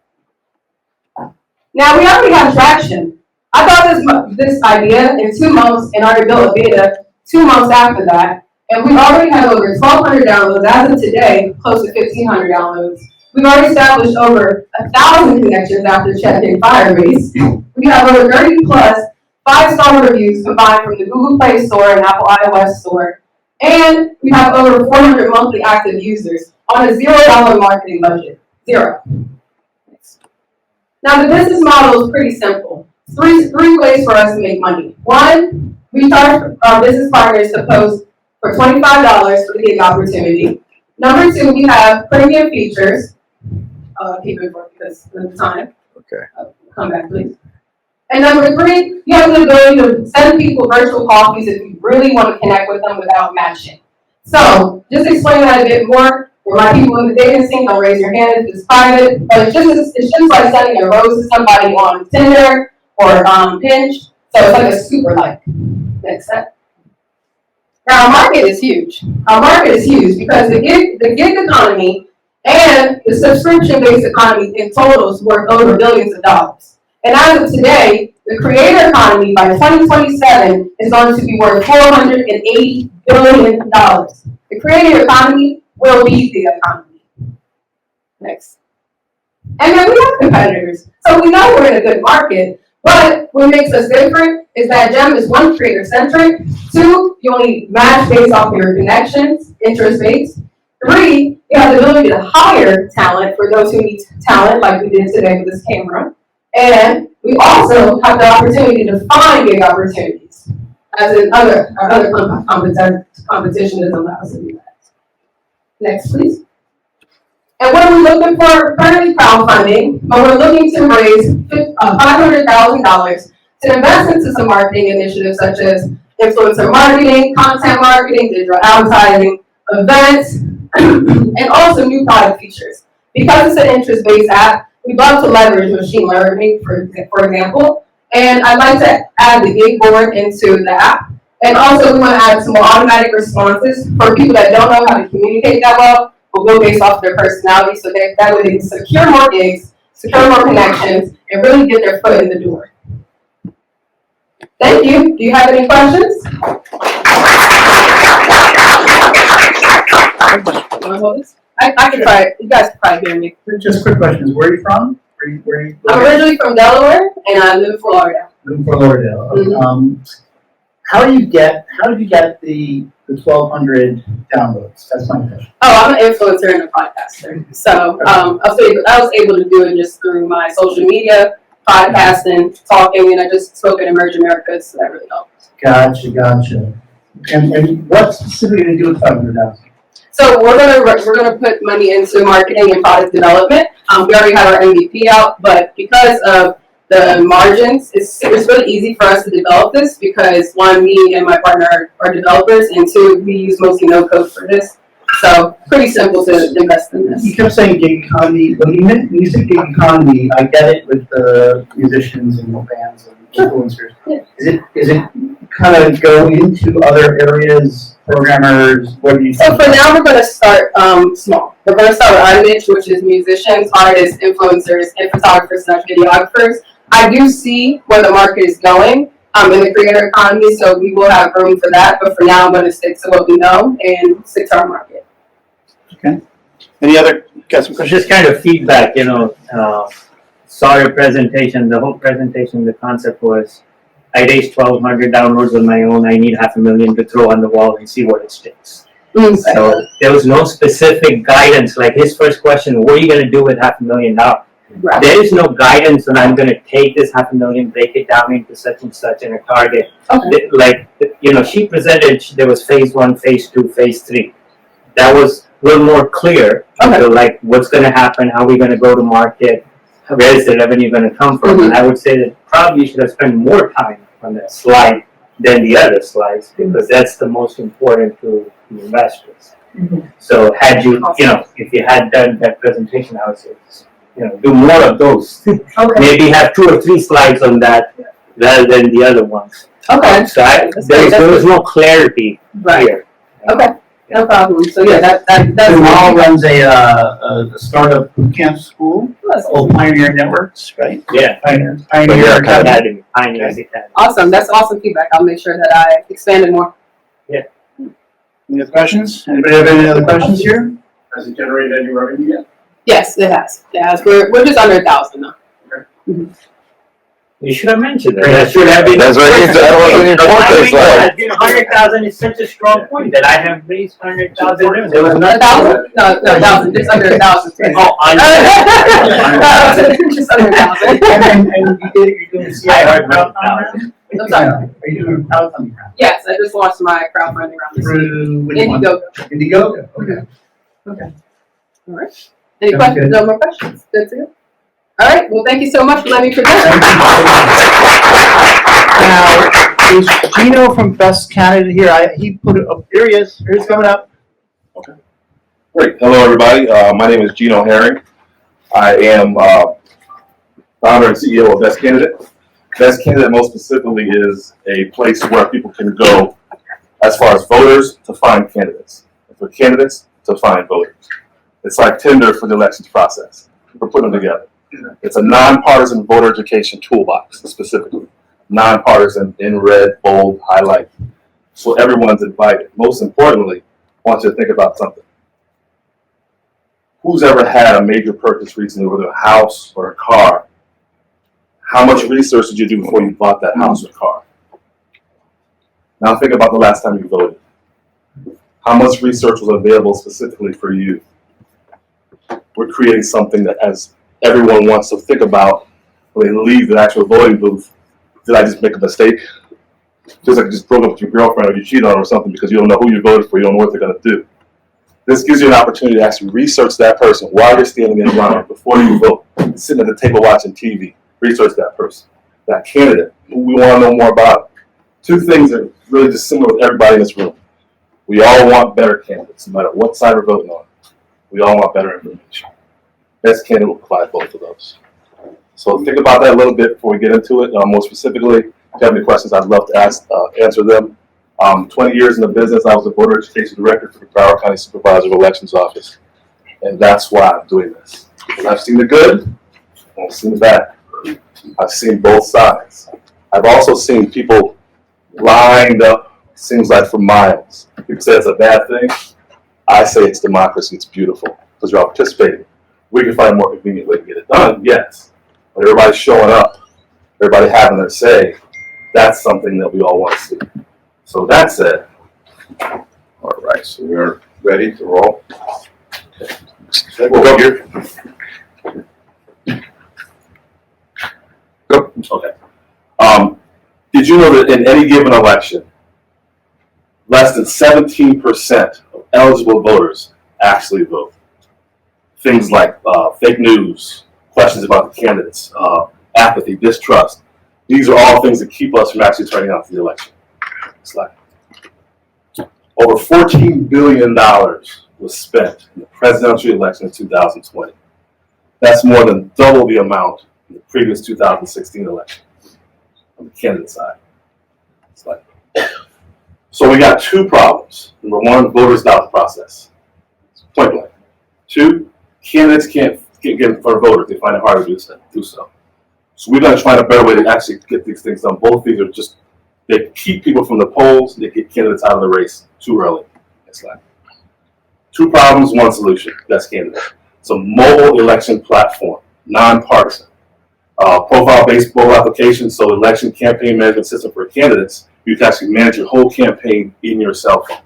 Now, we already have traction. I thought this idea in 2 months and already built a beta 2 months after that, and we already have over 1,200 downloads. As of today, close to 1,500 downloads. We've already established over 1,000 connections after checking Firebase. We have over 30 plus 5-star reviews combined from the Google Play Store and Apple iOS Store. And we have over 400 monthly active users on a $0 marketing budget. Zero. Next. Now, the business model is pretty simple. Three ways for us to make money. One, we charge our business partners to post for $25 for the gig opportunity. Number two, we have premium features. Keep it for because of the time. Okay. Come back, please. And number three, you have the ability to send people virtual coffees if you really want to connect with them without matching. So, just explain that a bit more. For my people in the dating scene, don't raise your hand if it's private. But it's just like sending a rose to somebody on Tinder or Pinch. So it's like a super like. Next step. Now our market is huge. Our market is huge because the gig economy and the subscription-based economy in total is worth over billions of dollars. And as of today, the creator economy by 2027 is going to be worth $480 billion. The creator economy will be the economy. Next. And then we have competitors. So we know we're in a good market, but what makes us different is that GEM is one, creator-centric. Two, you only match based off your connections, interest-based. Three, you have the ability to hire talent for those who need talent, like we did today with this camera. And we also have the opportunity to find gig opportunities, as in our other competition doesn't allow us to do that. Next, please. And what are we looking for? Currently crowdfunding, but we're looking to raise $500,000 to invest into some marketing initiatives such as influencer marketing, content marketing, digital advertising, events, and also new product features. Because it's an interest-based app, we'd love to leverage machine learning, for example, and I'd like to add the gig board into the app. And also we want to add some more automatic responses for people that don't know how to communicate that well, but go based off their personality, so that way they can secure more gigs, secure more connections, and really get their foot in the door. Thank you. Do you have any questions? I can try it. You guys can probably hear me. Just quick questions. Where are you from? I'm originally from Delaware, and I live in Florida. From Lauderdale. Mm-hmm. How did you get the 1,200 downloads? That's my question. Oh, I'm an influencer and a podcaster. So I was able to do it just through my social media, podcasting, talking, and I just spoke at Emerge Americas, so that really helped. Gotcha. And what specifically to do with 500,000? So we're gonna put money into marketing and product development. We already have our MVP out, but because of the margins, it's really easy for us to develop this because one, me and my partner are developers, and two, we use mostly no code for this. So pretty simple to invest in this. You kept saying gig economy. When you said gig economy, I get it with the musicians and the bands and influencers. Yeah. Is it kind of go into other areas, programmers? What do you think? So for now, we're going to start small. We're going to start with our niche, which is musicians, artists, influencers, and photographers / videographers. I do see where the market is going in the creator economy, so we will have room for that. But for now, I'm going to stick to what we know and stick to our market. Okay. Any other, got some questions? Just kind of feedback, saw your presentation, the whole presentation, the concept was, I raised 1,200 downloads on my own, I need $500,000 to throw on the wall and see what it sticks. So there was no specific guidance, like his first question, what are you going to do with $500,000? Right. There is no guidance on I'm going to take this $500,000, break it down into such and such and a target. Okay. Like, she presented, there was phase 1, phase 2, phase 3. That was a little more clear. Okay. So like what's going to happen, how are we going to go to market, where is the revenue going to come from? Mm-hmm. And I would say that probably you should have spent more time on that slide than the other slides because that's the most important to investors. Mm-hmm. So had you, if you had done that presentation, I would say, do more of those. Okay. Maybe have 2 or 3 slides on that rather than the other ones. Okay. So there was no clarity here. Okay. No problem. So yeah, that's Jamal runs a startup bootcamp school, called Pioneer Networks, right? Yeah. Pioneer Academy. Pioneers Academy. awesome. That's awesome feedback. I'll make sure that I expand it more. Any other questions? Anybody have any other questions here? Has it generated any revenue yet? Yes, it has. We're just under 1,000 now. Okay. Mm-hmm. You should have mentioned it. That should have been. That's what he said. That wasn't important. 100,000 is such a strong point that I have raised 100,000. There was 1,000? No, 1,000, just under 1,000. Oh, Just under 1,000. And you're doing I I'm sorry. Are you doing crowdfunding round? Yes, I just launched my crowdfunding round this week. Through which one? Indiegogo. Indiegogo, okay. Okay. All right. Any Sounds questions? good. No more questions? Good to go. All right, well, thank you so much for letting me present. Now, is Gino from Best Candidate here? He put it up, here he is, here's coming up. Great. Hello, everybody. My name is Gino Herring. I am founder and CEO of Best Candidate. Best Candidate, most specifically, is a place where people can go as far as voters to find candidates, and for candidates to find voters. It's like Tinder for the elections process. We're putting them together. It's a nonpartisan voter education toolbox, specifically. Nonpartisan, in red, bold, highlight. So everyone's invited. Most importantly, I want you to think about something. Who's ever had a major purchase recently, whether a house or a car? How much research did you do before you bought that house or car? Now think about the last time you voted. How much research was available specifically for you? We're creating something that as everyone wants to think about when they leave the actual voting booth. Did I just make a mistake? Just like you just broke up with your girlfriend or you cheated on her or something because you don't know who you voted for, you don't know what they're going to do. This gives you an opportunity to actually research that person while you're standing in line before you vote, sitting at the table watching TV. Research that person, that candidate, who we want to know more about. Two things that are really just similar with everybody in this room. We all want better candidates, no matter what side we're voting on. We all want better information. Best Candidate will provide both of those. So think about that a little bit before we get into it. More specifically, if you have any questions, I'd love to answer them. 20 years in the business, I was the voter education director for the Broward County Supervisor of Elections Office. And that's why I'm doing this. Because I've seen the good, and I've seen the bad. I've seen both sides. I've also seen people lined up, seems like for miles. People say it's a bad thing. I say it's democracy, it's beautiful, because you're all participating. We can find a more convenient way to get it done, yes. But everybody's showing up, everybody having their say, that's something that we all want to see. So that said, all right, so we're ready to roll. Okay. We'll go here. Go. Okay. Did you know that in any given election, less than 17% of eligible voters actually vote? Things like fake news, questions about the candidates, apathy, distrust. These are all things that keep us from actually turning out for the election. Slide. Over $14 billion was spent in the presidential election in 2020. That's more than double the amount in the previous 2016 election on the candidate side. Slide. So we got two problems. Number one, voters doubt the process. Point blank. Two, candidates can't get in front of voters. They find it hard to do so. So we're going to find a better way to actually get these things done. Both these are just, they keep people from the polls, they get candidates out of the race too early. Next slide. Two problems, one solution. Best Candidate. It's a mobile election platform, nonpartisan. Profile-based mobile application, so election campaign management system for candidates. You can actually manage your whole campaign in your cell phone.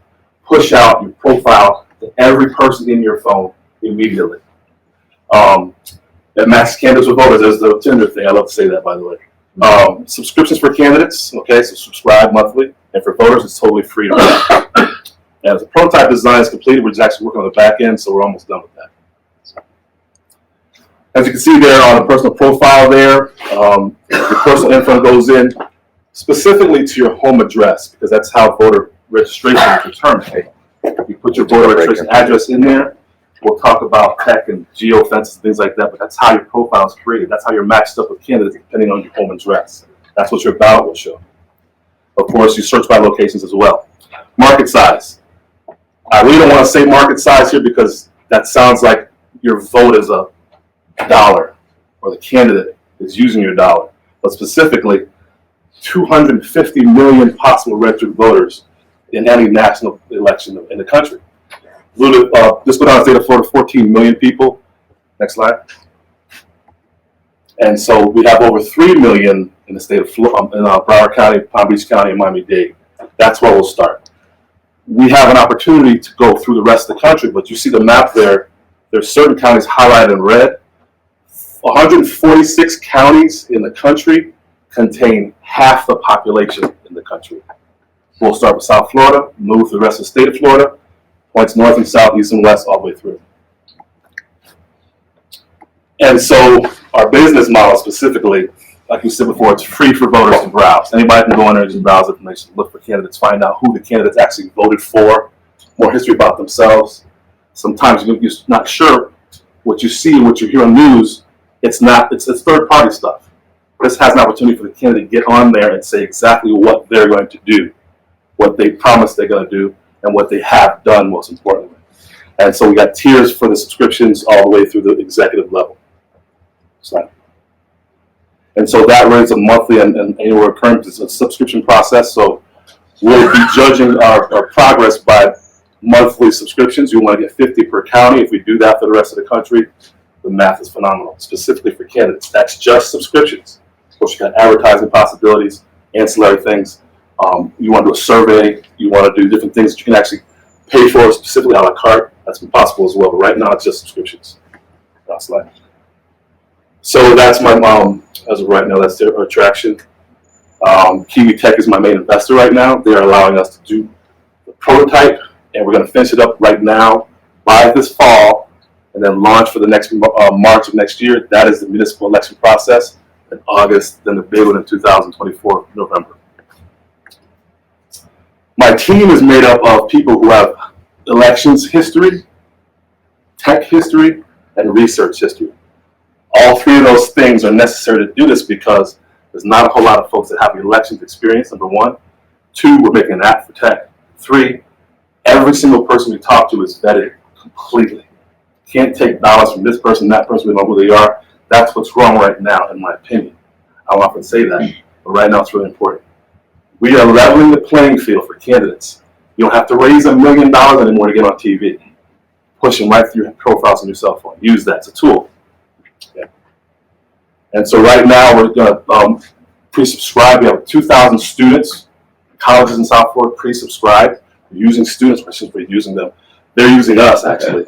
Push out your profile to every person in your phone immediately. That matches candidates with voters. There's the Tinder thing. I love to say that, by the way. Subscriptions for candidates, okay, so subscribe monthly. And for voters, it's totally free to run. And the prototype design is completed. We're just actually working on the back end, so we're almost done with that. As you can see there on the personal profile there, your personal info goes in specifically to your home address, because that's how voter registration is determined. You put your voter registration address in there. We'll talk about tech and geofences and things like that, but that's how your profile is created. That's how you're matched up with candidates depending on your home address. That's what your ballot will show. Of course, you search by locations as well. Market size. I really don't want to say market size here because that sounds like your vote is a dollar or the candidate is using your dollar. But specifically, 250 million possible registered voters in any national election in the country. Just go down to the state of Florida, 14 million people. Next slide. And so we have over 3 million in the state of Broward County, Palm Beach County, and Miami-Dade. That's where we'll start. We have an opportunity to go through the rest of the country, but you see the map there. There's certain counties highlighted in red. 146 counties in the country contain half the population in the country. We'll start with South Florida, move to the rest of the state of Florida, points north and south, east and west, all the way through. And so our business model specifically, like you said before, it's free for voters to browse. Anybody can go in there and browse information, look for candidates, find out who the candidates actually voted for, more history about themselves. Sometimes you're not sure what you see and what you hear on news. It's third-party stuff. This has an opportunity for the candidate to get on there and say exactly what they're going to do, what they promise they're going to do, and what they have done, most importantly. And so we got tiers for the subscriptions all the way through the executive level. And so that runs a monthly and annual recurring subscription process. So we'll be judging our progress by monthly subscriptions. You want to get 50 per county. If we do that for the rest of the country, the math is phenomenal, specifically for candidates. That's just subscriptions. Of course, you got advertising possibilities, ancillary things. You want to do a survey. You want to do different things that you can actually pay for specifically a la carte. That's possible as well. But right now, it's just subscriptions. So that's my as of right now, that's their attraction. Kiwi Tech is my main investor right now. They are allowing us to do the prototype, and we're going to finish it up right now by this fall, and then launch for the next March of next year. That is the municipal election process. In August, then the big one in 2024, November. My team is made up of people who have elections history, tech history, and research history. All three of those things are necessary to do this because there's not a whole lot of folks that have the elections experience, number one. Two, we're making an app for tech. Three, every single person we talk to is vetted completely. Can't take dollars from this person, that person, we know who they are. That's what's wrong right now, in my opinion. I often say that, but right now it's really important. We are leveling the playing field for candidates. You don't have to raise $1 million anymore to get on TV. Push them right through your profiles on your cell phone. Use that, it's a tool. Okay. And so right now we're going to pre-subscribe. We have 2,000 students, colleges in South Florida pre-subscribed. We're using students, we're using them. They're using us, actually.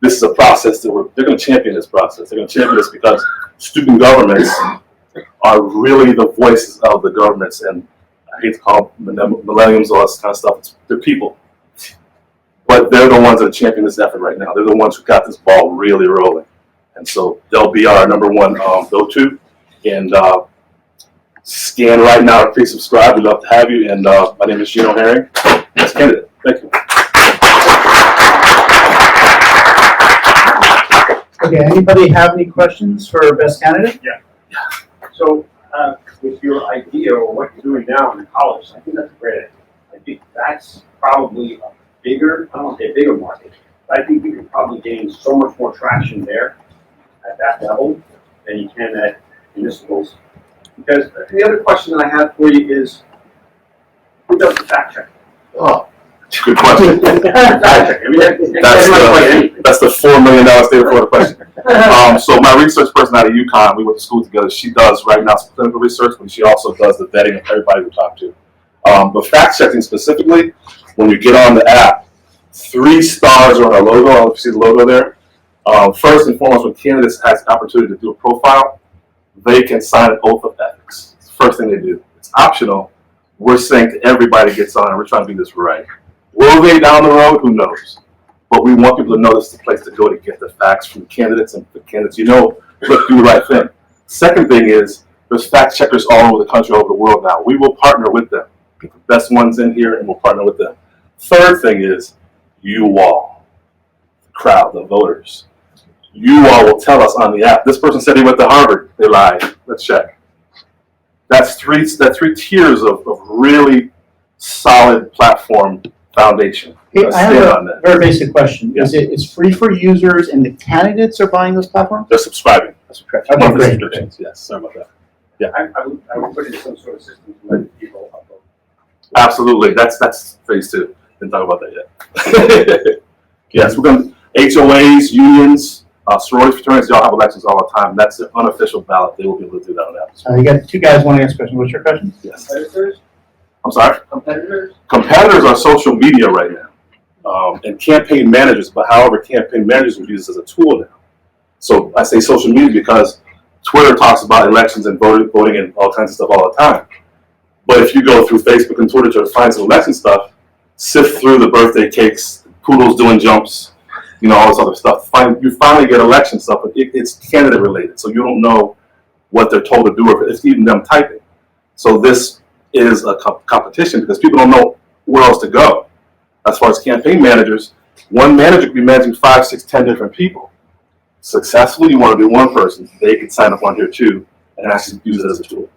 This is a process that they're going to champion this process. They're going to champion this because student governments are really the voices of the governments, and I hate to call them millennials, all this kind of stuff. They're people. But they're the ones that are championing this effort right now. They're the ones who got this ball really rolling. And so they'll be our number one go-to. And scan right now to pre-subscribe. We'd love to have you. And my name is Gino Herring. Best candidate. Thank you. Okay, anybody have any questions for best candidate? Yeah. So with your idea or what you're doing now in college, I think that's a great idea. I think that's probably a bigger, I don't want to say a bigger market, but I think you can probably gain so much more traction there at that level than you can at municipals. Because the other question that I have for you is, who does the fact check? Oh, good question. I mean, That's the $4 million state of Florida question. So my research person out of UConn, we went to school together. She does right now some clinical research, but she also does the vetting of everybody we talk to. But fact checking specifically, when you get on the app, 3 stars are on our logo. I don't know if you see the logo there. First and foremost, when candidates has the opportunity to do a profile, they can sign an oath of ethics. It's the first thing they do. It's optional. We're saying to everybody that gets on, and we're trying to do this right. Will they down the road? Who knows? But we want people to know this is the place to go to get the facts from candidates, and the candidates, look, do the right thing. Second thing is, there's fact checkers all over the country, all over the world now. We will partner with them. Get the best ones in here, and we'll partner with them. Third thing is, you all, the crowd, the voters. You all will tell us on the app, this person said he went to Harvard. They lied. Let's check. That's three tiers of really solid platform foundation. Okay, I have a very basic question. Yeah. It's free for users and the candidates are buying this platform? They're subscribing. Okay, great. Yes, sorry about that. Yeah. I would put in some sort of system to let people upload. Absolutely. That's phase 2. Didn't talk about that yet. Yes, we're going to HOAs, unions, Sorority fraternities, they all have elections all the time. That's an unofficial ballot. They will be able to do that on that. You got two guys wanting to ask a question. What's your question? Yes. Competitors? I'm sorry? Competitors? Competitors are social media right now, and campaign managers, but however, campaign managers will use this as a tool now. So I say social media because Twitter talks about elections and voting and all kinds of stuff all the time. But if you go through Facebook and Twitter to find some election stuff, sift through the birthday cakes, poodles doing jumps, you know, all this other stuff, you finally get election stuff, but it's candidate related. So you don't know what they're told to do or if it's even them typing. So this is a competition because people don't know where else to go. As far as campaign managers, one manager could be managing 5, 6, 10 different people. Successfully, you want to do one person, they can sign up on here too and actually use it as a tool.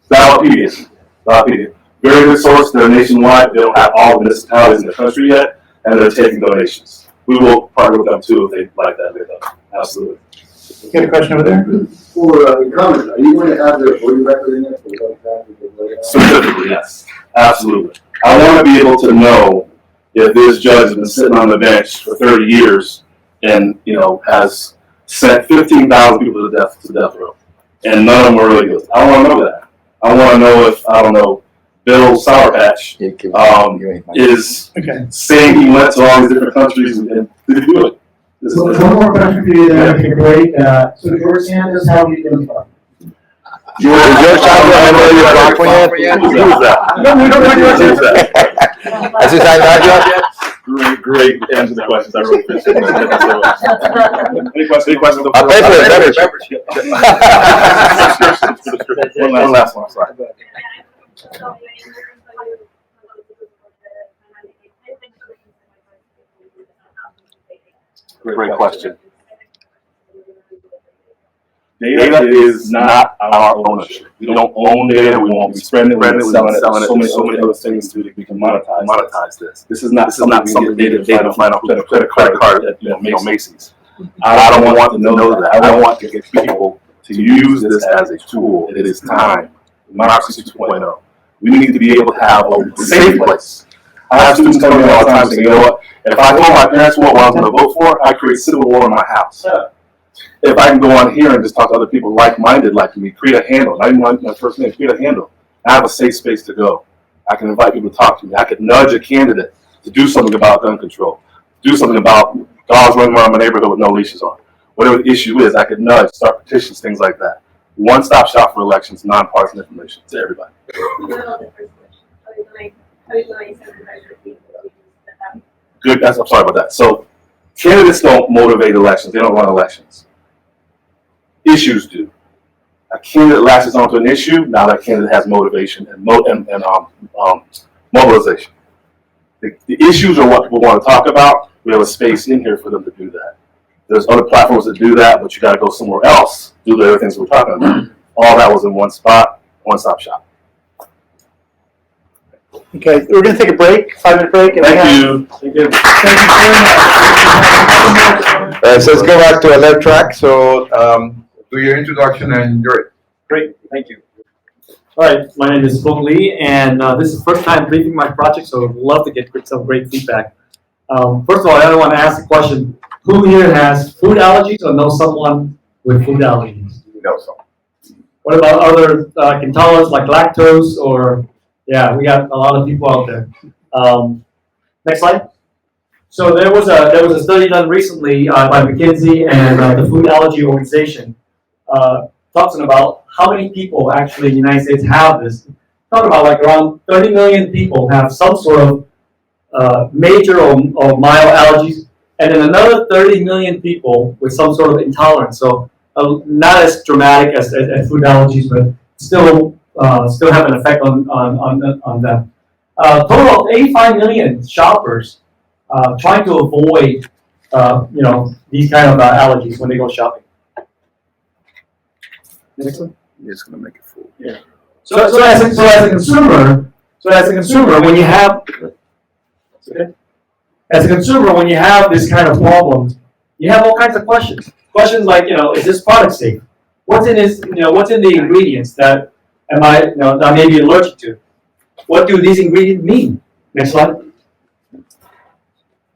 Ballotpedia. Very good source. They're nationwide. They don't have all the municipalities in the country yet, and they're taking donations. We will partner with them too if they like that. Absolutely. You got a question over there? For incumbents, are you going to have their voting record in there? Specifically, yes. Absolutely. I want to be able to know if this judge has been sitting on the bench for 30 years and, you know, has sent 15,000 people to death row, and none of them were really good. I want to know that. I want to know if, I don't know, Bill Sour Patch is saying he went to all these different countries and did he do it? One more question for you then, okay, great. So George Sanders, how do you do it? George Sanders, Who's that? Has he signed that yet? Great answer to the questions. I really appreciate it. Any questions? I'll pay for the membership. One last one, sorry. Great question. Data is not our ownership. We don't own data. We won't be spreading it. We're selling it. So many other things to we can monetize this. This is not something data to find out a credit card at Macy's. I don't want to know that. I want to get people to use this as a tool. It is time. Democracy 2.0. We need to be able to have a safe place. I have students coming in all the time saying, you know what, if I told my parents what I was going to vote for, I create civil war in my house. If I can go on here and just talk to other people like-minded like me, create a handle, not even my first name, create a handle. I have a safe space to go. I can invite people to talk to me. I could nudge a candidate to do something about gun control, do something about dogs running around my neighborhood with no leashes on. Whatever the issue is, I could nudge, start petitions, things like that. One-stop shop for elections, nonpartisan information to everybody. Good. I'm sorry about that. So candidates don't motivate elections. They don't run elections. Issues do. A candidate latches onto an issue. Now that candidate has motivation and mobilization. The issues are what people want to talk about. We have a space in here for them to do that. There's other platforms that do that, but you got to go somewhere else, do the other things we're talking about. All that was in one spot, one-stop shop. Okay, we're going to take a break, 5-minute break. And Thank you. Thank you very much. So let's go back to Alertrak. So do your introduction and you're Great, thank you. All right, my name is Fong Lee, and this is the first time briefing my project, so I'd love to get some great feedback. First of all, I want to ask the question, who here has food allergies or knows someone with food allergies? No, so. What about other intolerance like lactose or, yeah, we got a lot of people out there. Next slide. So there was a study done recently by McKinsey and the Food Allergy Organization talking about how many people actually in the United States have this. Talking about like around 30 million people have some sort of major or mild allergies, and then another 30 million people with some sort of intolerance. So not as dramatic as food allergies, but still have an effect on them. Total of 85 million shoppers trying to avoid these kind of allergies when they go shopping. Next one. You're just gonna make it full. Yeah. So as a consumer, when you have this kind of problem, you have all kinds of questions. Questions like, is this product safe? What's in this? What's in the ingredients that that I may be allergic to? What do these ingredients mean? Next slide.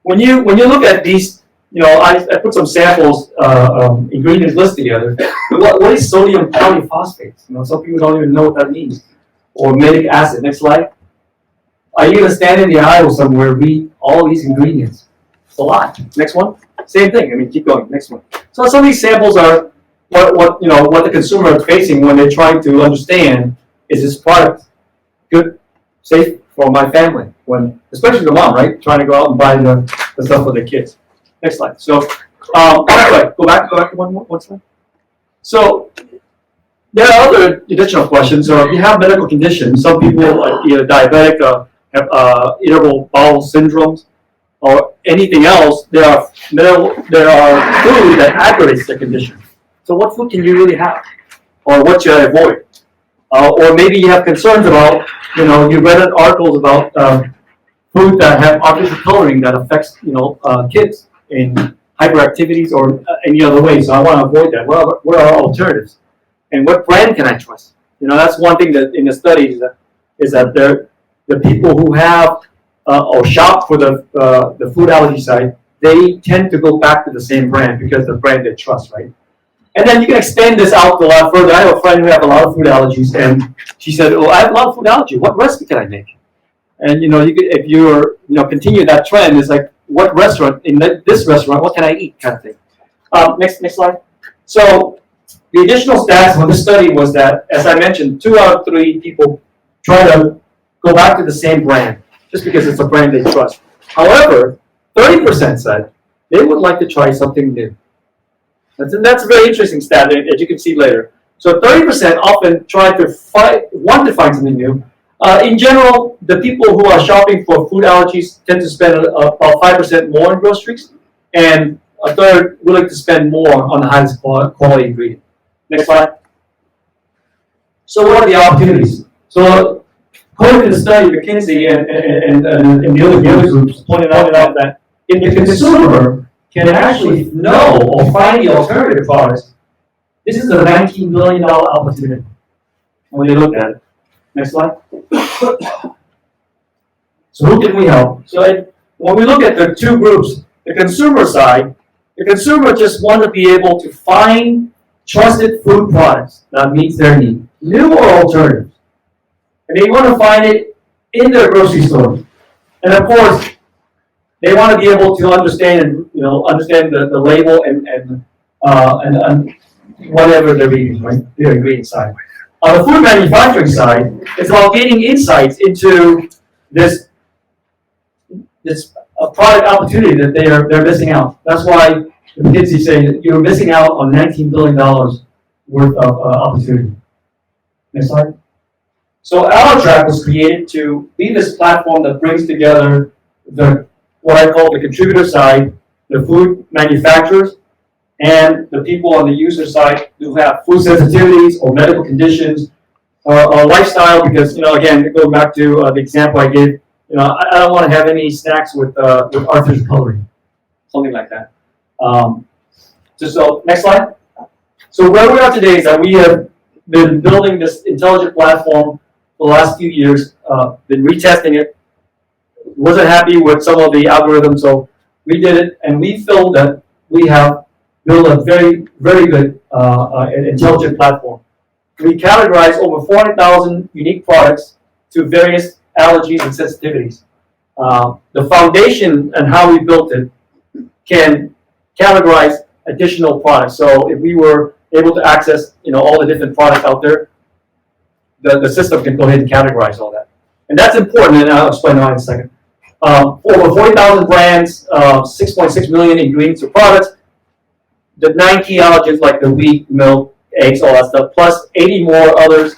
When you look at these I put some samples, ingredients list together. What is sodium polyphosphate? Some people don't even know what that means. Or malic acid. Next slide. Are you gonna stand in the aisle somewhere, read all these ingredients? It's a lot. Next one. Same thing. I mean, keep going. Next one. So some of these samples are what the consumer is facing when they're trying to understand, is this product good, safe for my family? When, especially the mom, right, trying to go out and buy the stuff for the kids. Next slide. So, go back one slide. So, there are other additional questions. So, if you have medical conditions, some people are either diabetic, have irritable bowel syndromes, or anything else. There are food that aggravates the condition. So, what food can you really have, or what should I avoid? Or maybe you have concerns about, you read articles about food that have artificial coloring that affects, kids in hyperactivities or any other way. So I want to avoid that. What are alternatives? And what brand can I trust? That's one thing that in the studies is that the people who have or shop for the food allergy side, they tend to go back to the same brand because the brand they trust, right? And then you can extend this out a lot further. I have a friend who has a lot of food allergies, and she said, "Oh, I have a lot of food allergy. What recipe can I make?" And if you're continue that trend, it's like, what restaurant in this restaurant? What can I eat? Kind of thing. Next slide. So the additional stats from this study was that, as I mentioned, 2 out of 3 people try to go back to the same brand just because it's a brand they trust. However, 30% said they would like to try something new. That's a very interesting stat, as you can see later. So 30% often want to find something new. In general, the people who are shopping for food allergies tend to spend about 5% more in groceries, and a third willing to spend more on the highest quality ingredient. Next slide. So what are the opportunities? So according to the study, McKinsey and the other groups pointed out that if the consumer can actually know or find the alternative products, this is a $19 billion opportunity when they look at it. Next slide. So who can we help? So when we look at the two groups, the consumer side, the consumer just want to be able to find trusted food products that meets their need, new or alternatives. And they want to find it in their grocery store. And of course, they want to be able to understand the label and whatever they're reading, right? Their ingredient side. On the food manufacturing side, it's about gaining insights into this product opportunity that they're missing out. That's why McKinsey saying that you're missing out on $19 billion worth of opportunity. Next slide. So Alertrak was created to be this platform that brings together what I call the contributor side, the food manufacturers, and the people on the user side who have food sensitivities or medical conditions or lifestyle, because, again, going back to the example I gave, I don't want to have any snacks with artificial coloring, something like that. So next slide. So where we are today is that we have been building this intelligent platform for the last few years, been retesting it, wasn't happy with some of the algorithms, so we did it, and we feel that we have built a very, very good intelligent platform. We categorize over 400,000 unique products to various allergies and sensitivities. The foundation and how we built it can categorize additional products. So if we were able to access, all the different products out there, the system can go ahead and categorize all that. And that's important, and I'll explain why in a second. Over 40,000 brands, 6.6 million ingredients or products, the 9 key allergens like the wheat, milk, eggs, all that stuff, plus 80 more others,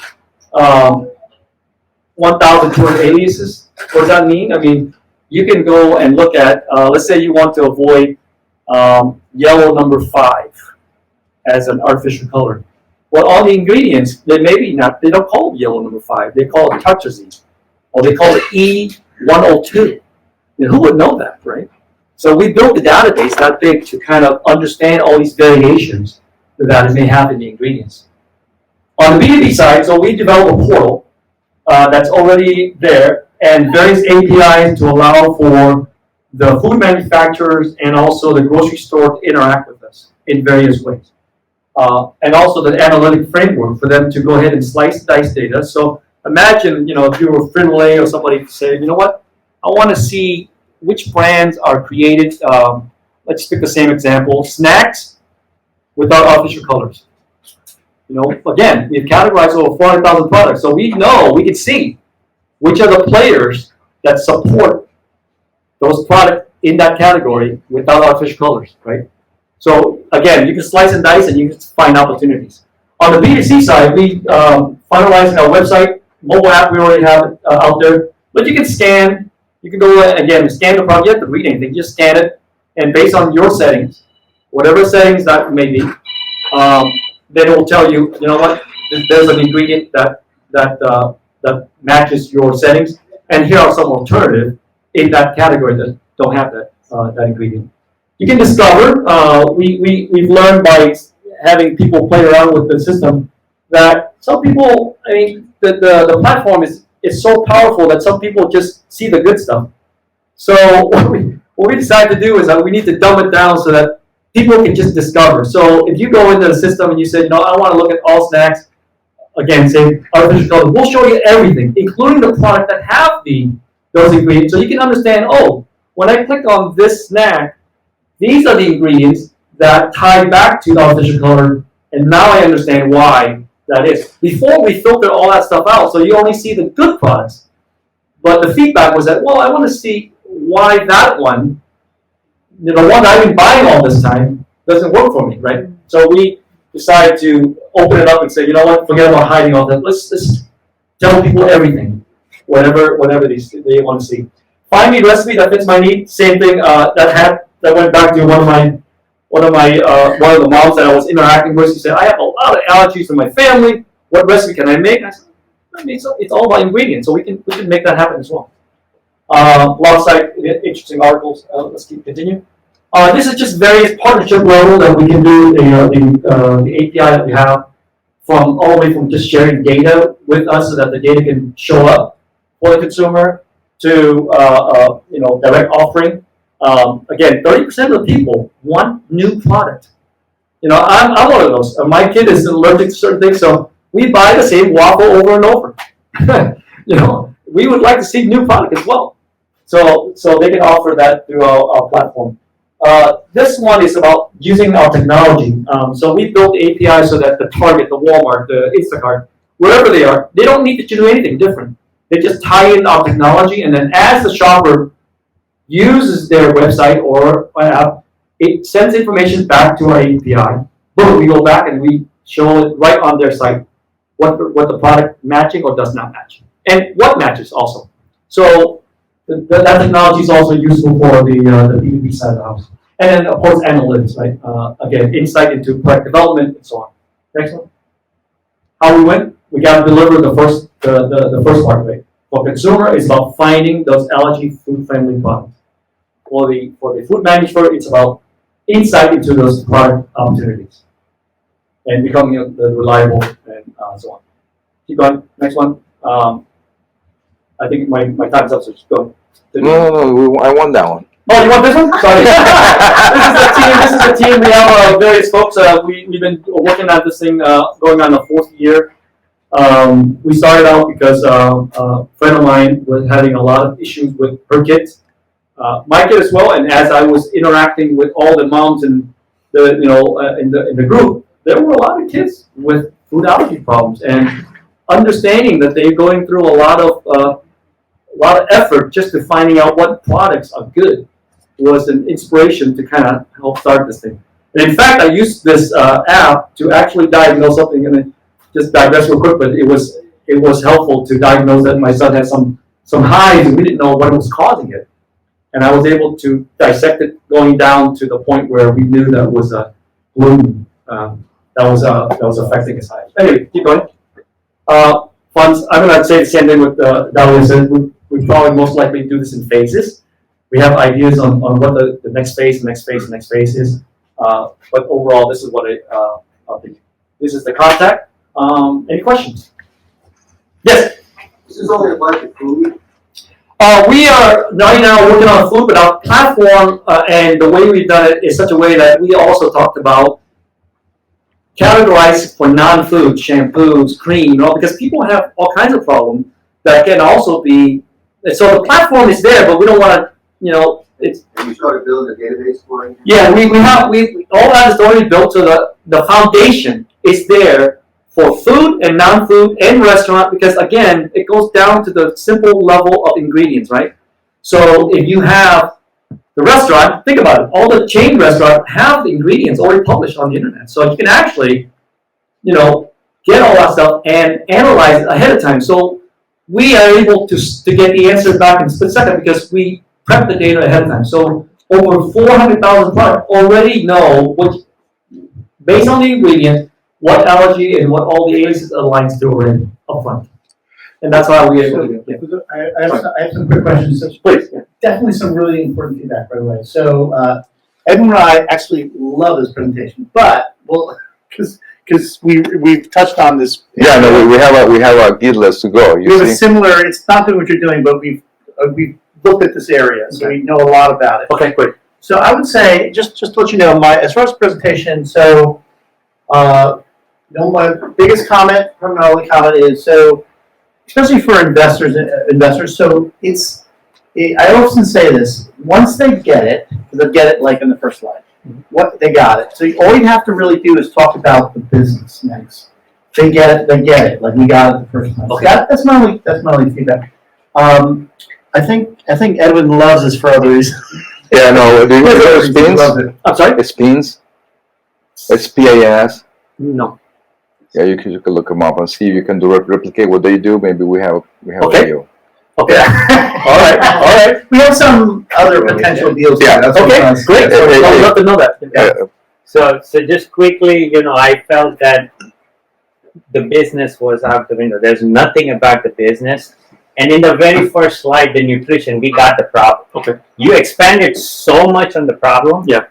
1,200 aliases. What does that mean? I mean, you can go and look at, let's say you want to avoid yellow number 5 as an artificial color. Well, all the ingredients, they don't call it yellow number 5, they call it tartrazine, or they call it E102. Who would know that, right? So we built the database that big to kind of understand all these variations that it may have in the ingredients. On the B2B side, so we developed a portal that's already there and various APIs to allow for the food manufacturers and also the grocery store to interact with us in various ways. And also the analytic framework for them to go ahead and slice and dice data. So imagine, if you were Frito-Lay or somebody said, you know what, I want to see which brands are created. Let's pick the same example: snacks without artificial colors. Again, we've categorized over 400,000 products, so we can see which are the players that support those products in that category without artificial colors, right? So again, you can slice and dice and you can find opportunities. On the B2C side, we finalizing our website, mobile app, we already have it out there, but you can scan, you can go again, scan the product, you don't have to read anything, just scan it, and based on your settings, whatever settings that may be, then it will tell you, you know what, there's an ingredient that matches your settings, and here are some alternatives in that category that don't have that ingredient. You can discover, we've learned by having people play around with the system that some people, the platform is so powerful that some people just see the good stuff. So what we decided to do is that we need to dumb it down so that people can just discover. So if you go into the system and you say, I want to look at all snacks, again, say artificial colors, we'll show you everything, including the product that have those ingredients, so you can understand, when I click on this snack, these are the ingredients that tie back to the artificial color, and now I understand why that is. Before, we filtered all that stuff out, so you only see the good products. But the feedback was that, I want to see why that one, the one that I've been buying all this time, doesn't work for me, right? So we decided to open it up and say, forget about hiding all that. Let's tell people everything, whatever they want to see. Find me a recipe that fits my need. Same thing. That went back to one of the moms that I was interacting with. She said, I have a lot of allergies in my family. What recipe can I make? I said, it's all about ingredients, so we can make that happen as well. Alongside interesting articles. Let's continue. This is just various partnership level that we can do. The API that we have from all the way from just sharing data with us so that the data can show up for the consumer to direct offering. Again, 30% of the people want new product. I'm one of those. My kid is allergic to certain things, so we buy the same waffle over and over. We would like to see new product as well. So they can offer that through our platform. This one is about using our technology. So we built the API so that the Target, the Walmart, the Instacart, wherever they are, they don't need to do anything different. They just tie in our technology, and then as the shopper uses their website or app, it sends information back to our API. Boom, we go back and we show it right on their site what the product matching or does not match, and what matches also. So that technology is also useful for the B2B side of the house. And then, of course, analytics, right? Again, insight into product development and so on. Next one. How we went? We got to deliver the first part of it. For consumer, it's about finding those allergy food-friendly products. For the food manufacturer, it's about insight into those product opportunities and becoming reliable and so on. Keep going. Next one. I think my time's up, so just go. No, I won that one. Oh, you want this one? Sorry. This is the team. We have various folks. We've been working on this thing going on the 4th year. We started out because a friend of mine was having a lot of issues with her kids, my kid as well. And as I was interacting with all the moms in the group, there were a lot of kids with food allergy problems, and understanding that they're going through a lot of effort just to finding out what products are good was an inspiration to kind of help start this thing. And in fact, I used this app to actually diagnose something, and just digress real quick, but it was helpful to diagnose that my son had some hives and we didn't know what was causing it. And I was able to dissect it going down to the point where we knew that was a gluten that was affecting his hives. Anyway, keep going. Funds, I'm going to say the same thing with Dalia said. We probably most likely do this in phases. We have ideas on what the next phase is. But overall, this is what I'll think. This is the contact. Any questions? Yes? This is only about the food. We are right now working on food, but our platform and the way we've done it is such a way that we also talked about categorized for non-food, shampoos, cream, because people have all kinds of problems that can also be. So the platform is there, but we don't want to, it's. And you started building a database for it? Yeah, we all that is already built, so the foundation is there for food and non-food and restaurant, because again, it goes down to the simple level of ingredients, right? So if you have the restaurant, think about it, all the chain restaurants have the ingredients already published on the internet. So you can actually, get all that stuff and analyze it ahead of time. So we are able to get the answer back in a split second because we prep the data ahead of time. So over 400,000 products already know based on the ingredients, what allergy and what all the aliases aligns to already up front. And that's how we are able to do it. I have some quick questions. Please. Definitely some really important feedback, by the way. So, Edwin and I actually love this presentation, but, because we've touched on this. Yeah, no, we have a guide list to go. We have a similar, it's not doing what you're doing, but we've looked at this area, so we know a lot about it. Okay, great. So I would say, just to let you know, as far as the presentation, so, my biggest comment, only comment is, so, especially for investors, so I often say this, once they get it, they'll get it like in the first slide. What they got it. So all you have to really do is talk about the business next. They get it, like we got it the first time. Okay. That's my only feedback. I think Edwin loves this for other reasons. Yeah, no, do you know what it means? I'm sorry? It means. It's PAS. No. Yeah, you can look them up and see if you can replicate what they do. Maybe we have Okay. video. Okay. all right. We have some other potential deals. Yeah. That's what Okay. I'm saying. Great. I'd love to know that. Yeah. So just quickly, I felt that the business was out the window. There's nothing about the business. And in the very first slide, the nutrition, we got the problem. Okay. You expanded so much on the problem. Yeah.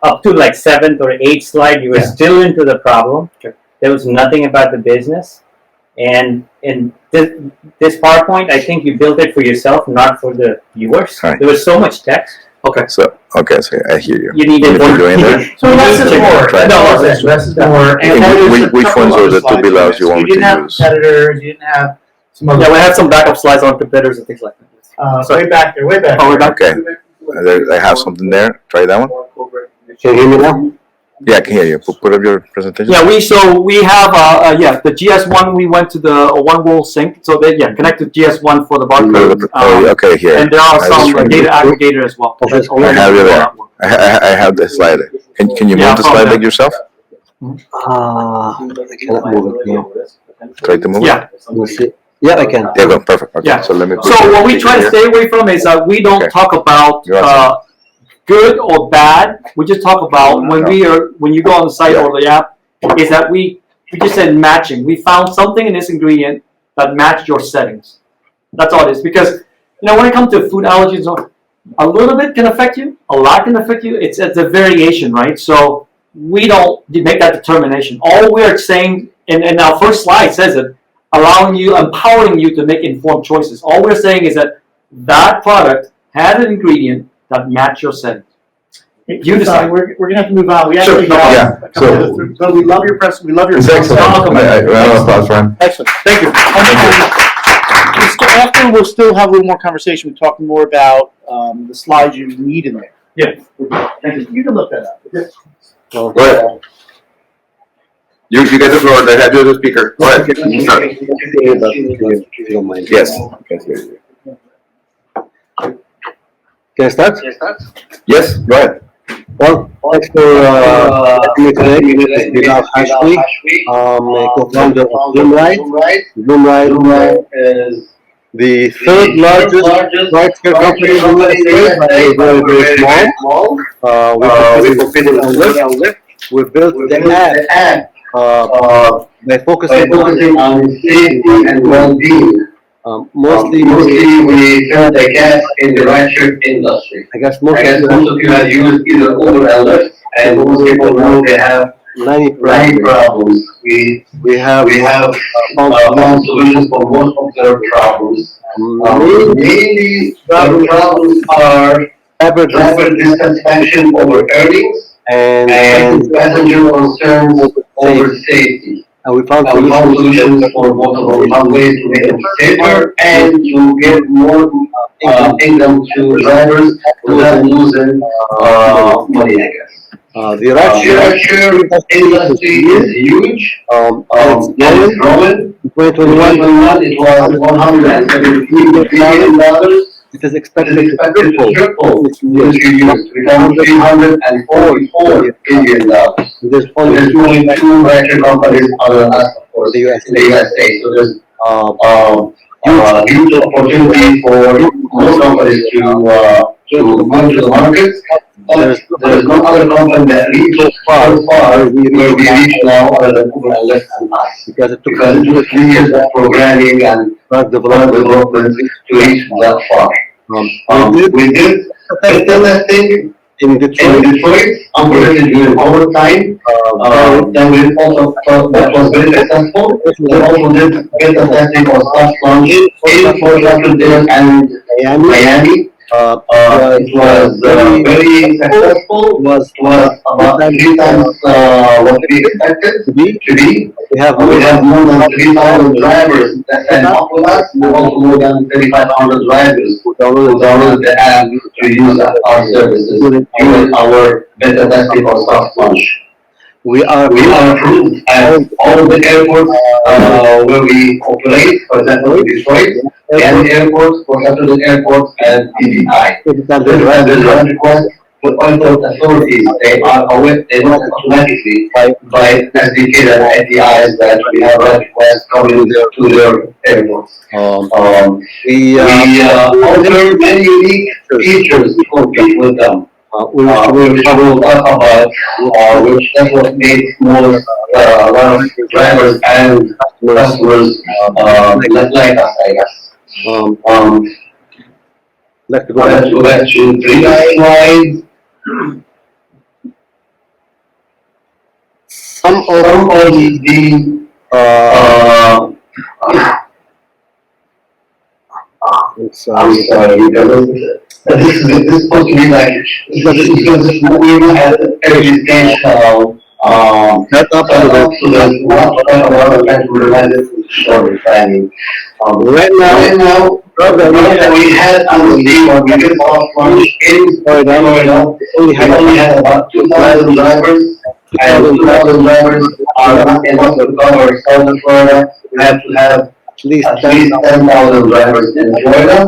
Up to like 7th or 8th slide, you were still into the problem. Okay. There was nothing about the business. And in this PowerPoint, I think you built it for yourself, not for the viewers. Right. There was so much text. Okay. So I hear you. You needed What more. you're doing there? So less is more. Try No, to- less is more. Which ones are the two belows you want You me didn't to have use? competitors, you didn't have some other. Yeah, we have some backup slides on competitors and things like that. Way back there, way back. Oh, we're back. Okay. I have something there. Try that one. Can you hear me now? Yeah, I can hear you. Put up your presentation. Yeah, we have the GS1. We went to the one world sync, so they connect to GS1 for the barcode. Okay, here. And there are I some just data aggregator as well. I have you there. I have the slide. Can you move the slide deck yourself? I cannot move it now. Try to move Yeah. it. Yeah, I can. Yeah, go. Perfect. Okay. Yeah. So let me. Put So your what we try to here. stay away from is that we don't Okay. talk about You're awesome. good or bad. We just talk about when you go on the site Yeah. or the app, is that we just said matching. We found something in this ingredient that matched your settings. That's all it is. Because when it comes to food allergies, a little bit can affect you, a lot can affect you. It's a variation, right? So we don't make that determination. All we're saying, and our first slide says it, empowering you to make informed choices. All we're saying is that product had an ingredient that match your settings. You decide. We're gonna have to move on. We Sure, actually no problem. got. So we love your press. We love your. It's excellent. Welcome. Round of applause for him. Excellent. Thank you. After we'll still have a little more conversation. We're talking more about the slides you need in there. Yeah. Thank you. You can look that up. Go ahead. You get the floor. I have you as a speaker. Go ahead. If you don't mind. Yes. Can I start? Yes. Go ahead. Well, thanks for having me today. Without Hashmi, co-founder of Bloomride. Bloomride is the third largest ride-share company in the United States, but we're very small. We compete on Lyft. We built the app by focusing on safety and well-being. Mostly we fill the gap in the ride-share industry. I guess most of you have used either Uber or Lyft, and most people know they have many many problems. problems. We have Found solutions for most of their problems. Mainly, the problems are driver dissatisfaction over earnings and passenger concerns over safety. and we found And we found solutions solutions for both of them, one way to make them safer and to get more income to drivers without losing money, I guess. the rideshare industry is huge. And it's growing. In 2021, it was $117 billion. it is expected It is expected to triple in 2 years, become $344 billion. There's only There's only two rideshare companies other than us, of course, the US. in the USA. So there's huge opportunity for most companies to go to the market. There's no other company that reached so far where we reach now other than Uber and Lyft and us. Because it took 3 years of programming and product development to reach that far. We did testing in Detroit, unfortunately during overtime. Then we also thought that was very successful. We also did beta testing or soft launch in Fort Lauderdale and Miami. It was very successful. Was about 3 times what we expected to be. We have more than 3,000 drivers that sign up with us. We also more than 3,500 drivers who download the app to use our services during our beta testing or soft launch. We are approved at all the airports where we operate, for example, in Detroit, and airports, for example, airports and PBI. There's a request for airport authorities. They are aware, they know automatically by SDK and APIs that we have a request coming to their airports. We offer many unique features to compete with them. Which we will talk about, which that's what makes most a lot of drivers and customers like us, I guess. Let's go back to 3 slides. Some of the I'm sorry, because this is supposed to be like we had every stage set up so that short planning. Right now, we had honestly when we did soft launch in Florida, we only had about 2,000 drivers, and 2,000 drivers are not enough to cover Southern Florida. We have to have at least 10,000 drivers in Florida,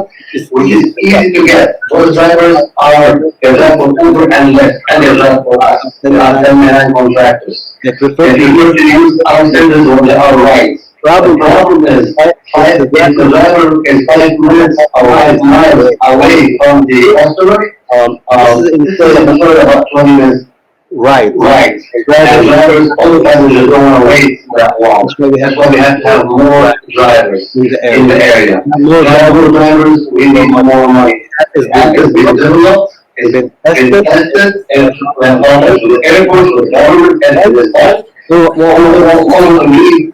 which is easy to get. Those drivers are, for example, Uber and Lyft, and they're not for us. They're not 1099 contractors. They prefer to use our services when they are right. The problem is, if the driver is 5 minutes or 5 miles away from the customer, this is about 20 minutes. Right. And drivers, all the passengers don't want to wait that long. That's why we have to have more drivers in the area. More drivers, we need more money. The app has been developed, it's been tested, and partners with airports, with government, and with us. So all need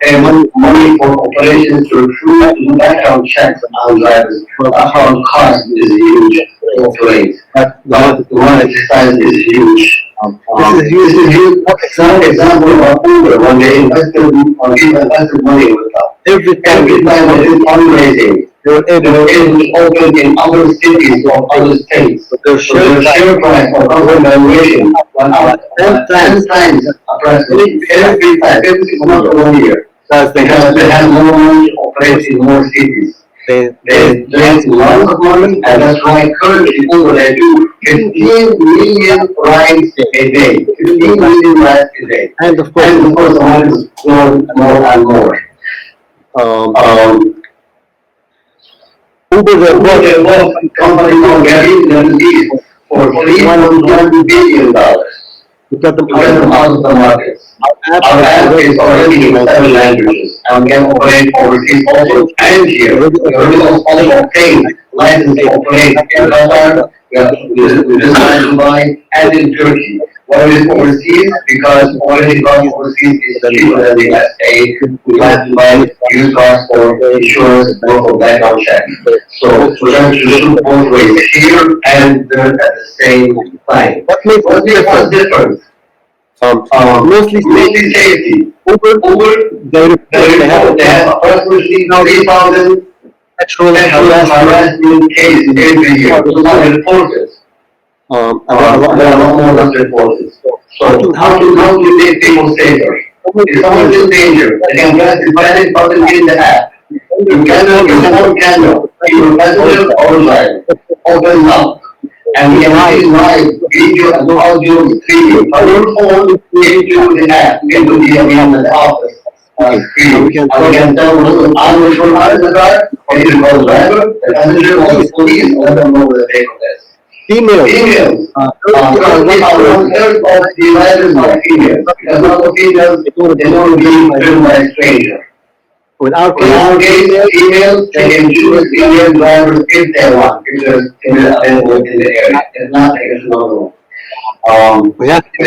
money for operations to recruit, to do background checks on drivers. Background cost is huge to operate. The money size is huge. This is huge. It's not an example of Uber when they invested money with us. Every time they did fundraising, they were able to open in other cities or other states. So their share price or other valuation went up 10 times approximately every 6 months or 1 year. Because they have more money to operate in more cities. They raise lots of money, and that's why currently Uber they do 15 million rides a day. 15 million rides a day. And of course the money is growing more and more. Uber the company called Gary for $3.1 billion. To get them out of the markets. Our app is already in 7 languages, and we can operate overseas also and here. We already also obtained license to operate in Qatar, we just in Dubai, and in Turkey. what is overseas, because what is overseas is cheaper than the USA. We have to buy used cars for insurance, local background check. So we're going to do both ways, here and there at the same time. What's the difference? Mostly safety. Uber, they have approximately 3,000 sexual harassment cases every year. Those are reported. There are a lot more than reported. So how to make people safer? If someone's in danger, they can press the panic button in the app. You cannot, your phone cannot, your passenger or driver, open up. And we can use live video and audio streaming. Our phone into the app, into the office screen. And we can tell them, I'm the driver, or you can call the driver, the passenger, or the police, let them know where the vehicle is. Females. Currently, one-third of the drivers are females. Because not the females, they don't be driven by a stranger. In our case, females can choose female drivers if they want, if there's available in the area. If not, there's another one. We have to in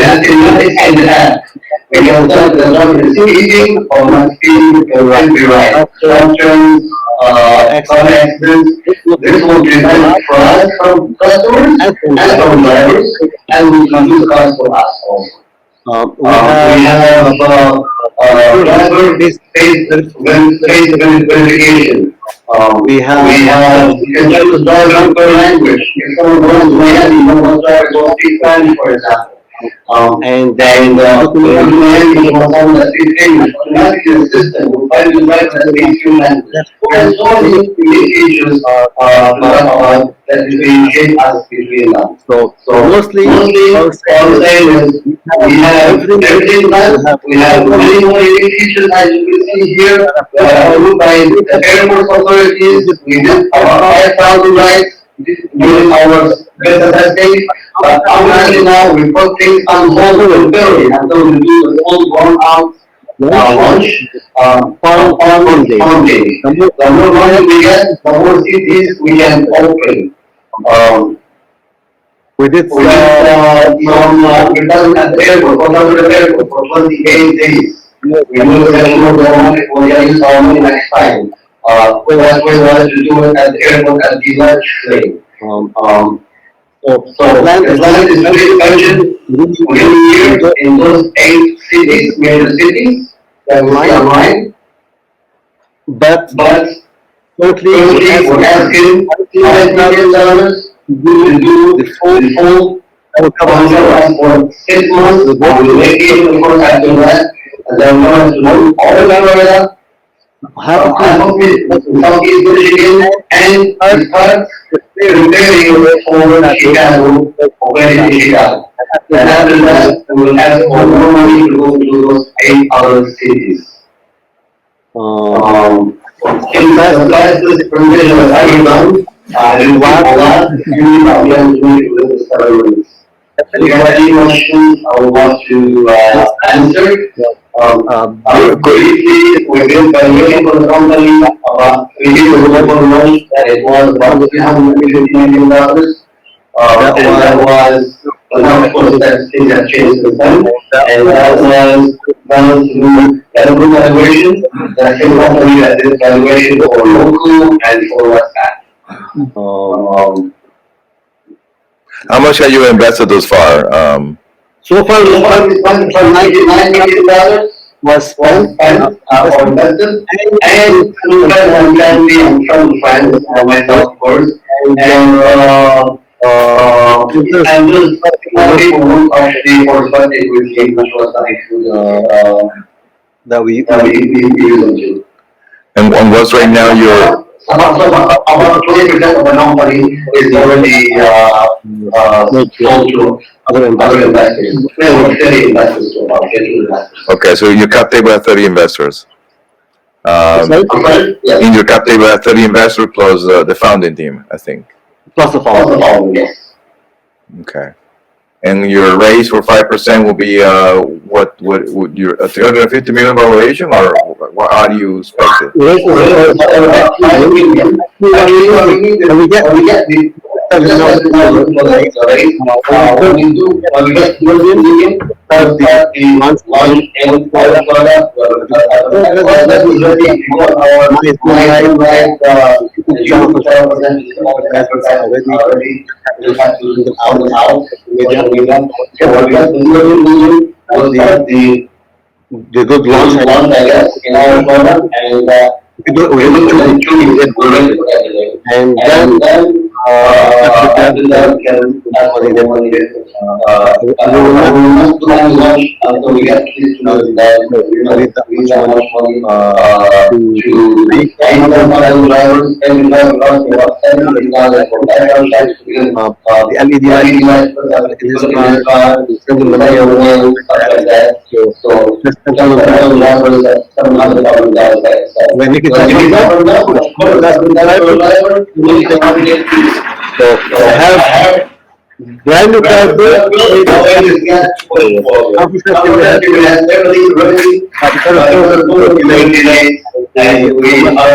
the app. We can tell the driver is speeding or not speeding, or right. Turns, car accidents. This will prevent fraud from customers and from drivers, and we can use cars for us also. We have driver face verification. We have you can choose driver language. If someone runs Miami, no one driver will speak Spanish, for example. And then Miami, someone that speaks English, automatically the system will find the driver that speaks your language. And so many features that differentiate us between them. So mostly all I'm saying is we have everything done. We have many more features as you can see here. By the airport authorities, we did about 5,000 rides during our beta testing. But now we put things on hold temporarily until we do the full blown out launch on Monday. The more money we get, the more cities we can open. We did from at the airport, from the airport for 28 days. We knew that we're going to use our money next time. That's why we wanted to do it at the airport at the large plane. So Atlanta is very expansion within a year in those 8 cities, major cities that we see online. But currently we're asking $5 million to do the full for 6 months. We'll make it, of course, after that. And then we're going to do all of Florida, Southeast Michigan, and start preparing for Chicago, already in Chicago. And after that, we will ask for more money to go to those 8 other cities. In the last presentation was already done. There's a lot of problems with the salaries. If you have any questions, I would want to answer. Briefly, we did valuation for the company about 3 years ago, that it was about $350 million. That was the number of things that changed since then, and that was done through Edwin valuation. That same company that did valuation for local and for WhatsApp. How much have you invested thus far? So far, we spent $99 million was spent or invested, and through friends and family and from friends and myself, of course, and just people who actually participated with him, which was something that we use into. And what's right now your About 20% of the company is already sold to other investors. We have 30 investors so far, 30 investors. okay? So your cap table has 30 investors. In your cap table has 30 investors plus the founding team, I think. Plus the following, yes. Okay. And your raise for 5% will be what would your $350 million valuation, or how do you expect it? We get When we do, when we get million, start the launch and product, that is already already just have to out media. So when we get the million, we'll start the good launch, I guess, in our product, and and then after that, we can ask for the money. We will not do any launch until we get this to we have much money to make drivers and drivers about 70,000 for background checks because the LED lights in his car, sending money away, stuff like that. So just drivers at $700,000. When you can so I have brand new car built, and we are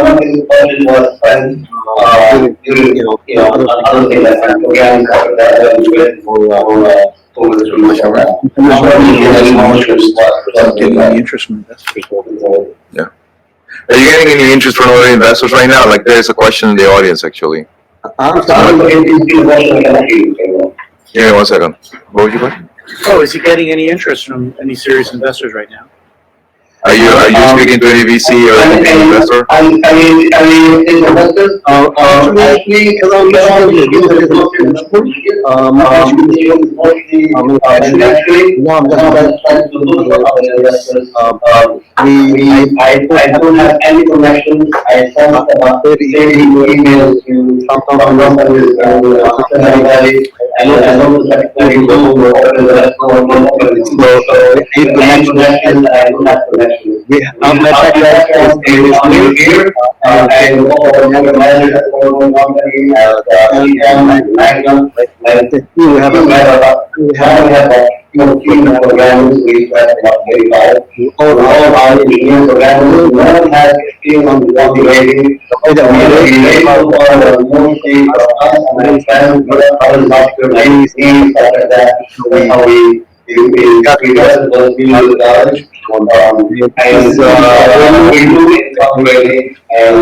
working budget was spent other things like again Yeah. Are you getting any interest from other investors right now? Like there's a question in the audience actually. Give me 1 second. What was your question? Oh, is he getting any interest from any serious investors right now? Are you speaking to any VC or any investor? Investors, I don't have any connections. I sent about 30 emails to some companies and I don't have any we have my background is here, and also another manager for one company, we have a team of programmers, we spent about 35. All our engineers programmers, no one has experience on the rating. We able for mostly us, and then spend other software, things stuff like that. That's how we got those millions of dollars. And we do it already, and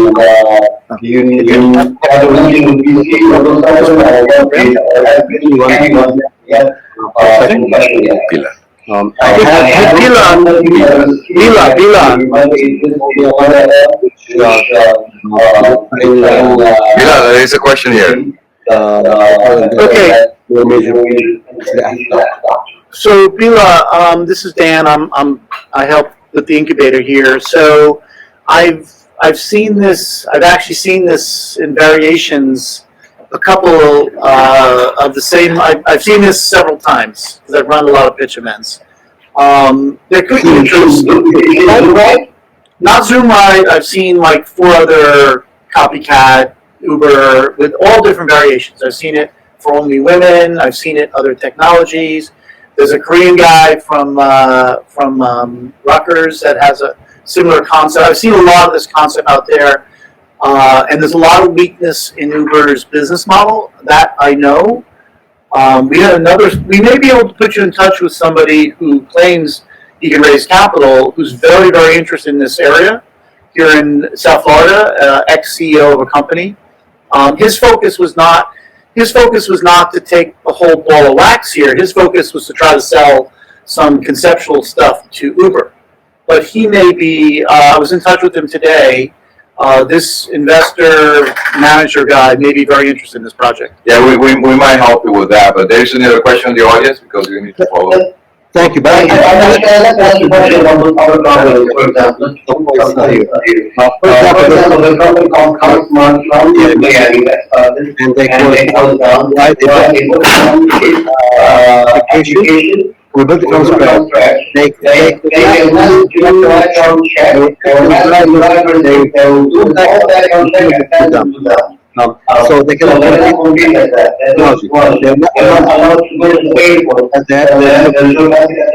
you have to mention PC or those anyone yet. There is a question here. Okay. So Bila, this is Dan. I help with the incubator here. So I've seen this. I've actually seen this in variations. A couple of the same. I've seen this several times because I've run a lot of pitch events. There could be interest. Not Zoom Ride. I've seen like 4 other copycat Uber with all different variations. I've seen it for only women. I've seen it other technologies. There's a Korean guy from Rutgers that has a similar concept. I've seen a lot of this concept out there, and there's a lot of weakness in Uber's business model. That I know. We may be able to put you in touch with somebody who claims he can raise capital, who's very, very interested in this area here in South Florida, ex-CEO of a company. His focus was not to take a whole ball of wax here. His focus was to try to sell some conceptual stuff to Uber. But he may be, I was in touch with him today. This investor manager guy may be very interested in this project. Yeah, we might help you with that, but there's another question in the audience because we need to follow. Thank you. But I ask you question about our company, for example. For example, the company called Smart from Miami that started, and they closed down. Right? They put application. We built it from scratch. They can do background check. They will do all background check and send it to them. So they can compete at that technology. They're not allowed to go to the airport, and then the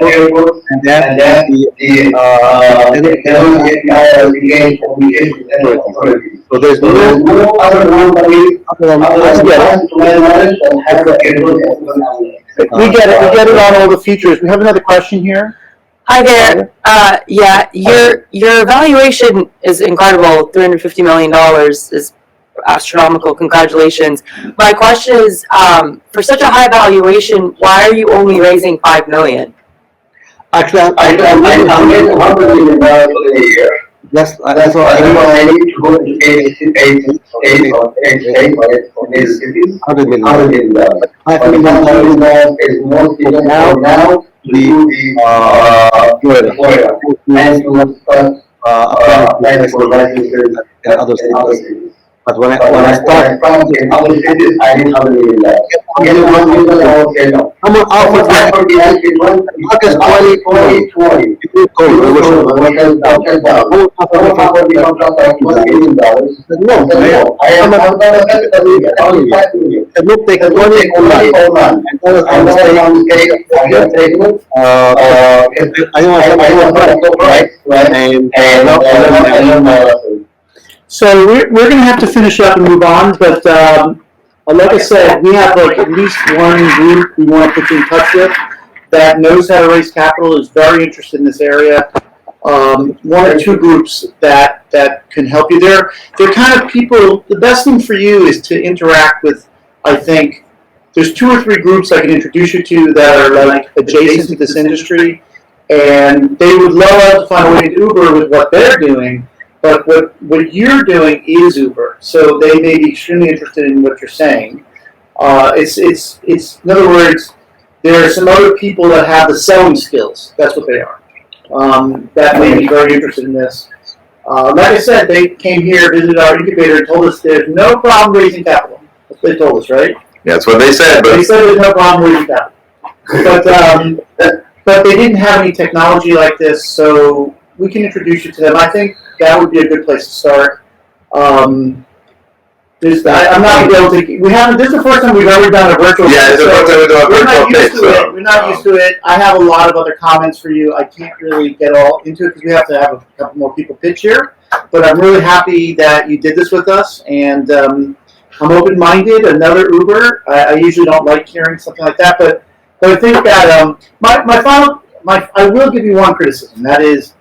airport, and then so there's no other company other than us to manage and have the capability. We get it on all the features. We have another question here. Hi there. Yeah, your valuation is incredible. $350 million is astronomical. Congratulations. My question is, for such a high valuation, why are you only raising $5 million? Actually, I'm getting $100 million a year. That's what I need to go to eight cities. $100 million. $5 million is mostly now Florida. And to start applying for licenses and other cities. But when I start in other cities, I need $100 million. Get $1 million, I will say no. I'm going to offer August 2020. You call no, I am not going to take $20 million. And look, take $20 million. I want So we're going to have to finish up and move on, but like I said, we have like at least one group we want to put you in touch with that knows how to raise capital, is very interested in this area. One or two groups that can help you there. They're kind of people, the best thing for you is to interact with, I think, there's 2 or 3 groups I can introduce you to that are like adjacent to this industry, and they would love to find a way to Uber with what they're doing. But what you're doing is Uber, so they may be extremely interested in what you're saying. It's in other words, there are some other people that have the selling skills. That's what they are. That may be very interested in this. Like I said, they came here, visited our incubator, and told us there's no problem raising capital. That's what they told us, right? Yeah, that's what they said. But they said there's no problem raising capital. But they didn't have any technology like this, so we can introduce you to them. I think that would be a good place to start. I'm not able to. We haven't. This is the first time we've ever done a virtual. Yeah, it's the first time we do a virtual pitch. We're not used to it. I have a lot of other comments for you. I can't really get all into it because we have to have a couple more people pitch here. But I'm really happy that you did this with us, and I'm open-minded. Another Uber. I usually don't like hearing something like that, but I think that I will give you one criticism. That is,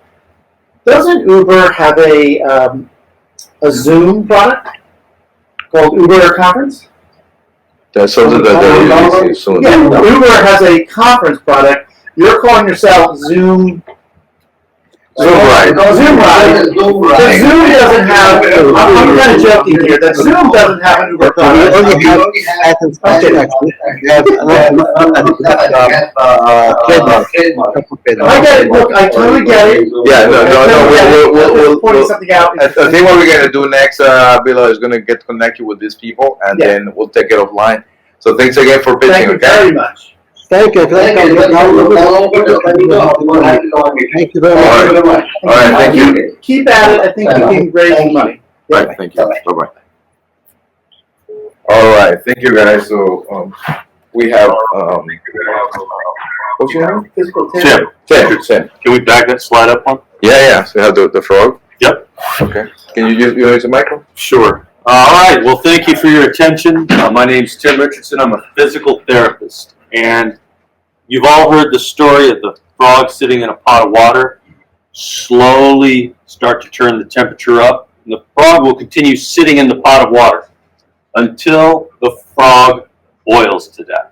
doesn't Uber have a Zoom product called Uber Conference? that's something that they're releasing soon. Yeah, Uber has a conference product. You're calling yourself Zoom. Zoom Ride. Zoom Ride. But Zoom doesn't have. I'm kind of joking here. That Zoom doesn't have an Uber product. We only have Athens actually. We have trademark. I get it. Look, I totally get it. Yeah, no. We'll pointing something out. I think what we're gonna do next, Bila, is gonna get connected with these people, and then we'll take it offline. So thanks again for pitching. Thank you very much. Thank you. Thank you very much. All right, thank you. Keep at it. I think you can raise some money. All right, thank you. Bye-bye. All right, thank you guys. So we have what's your name? Tim. Can we back that slide up one? Yeah. So you have the frog. Yep. Okay. Can you use the microphone? Sure. All right. Well, thank you for your attention. My name's Tim Richardson. I'm a physical therapist, and you've all heard the story of the frog sitting in a pot of water, slowly start to turn the temperature up, and the frog will continue sitting in the pot of water until the frog boils to death.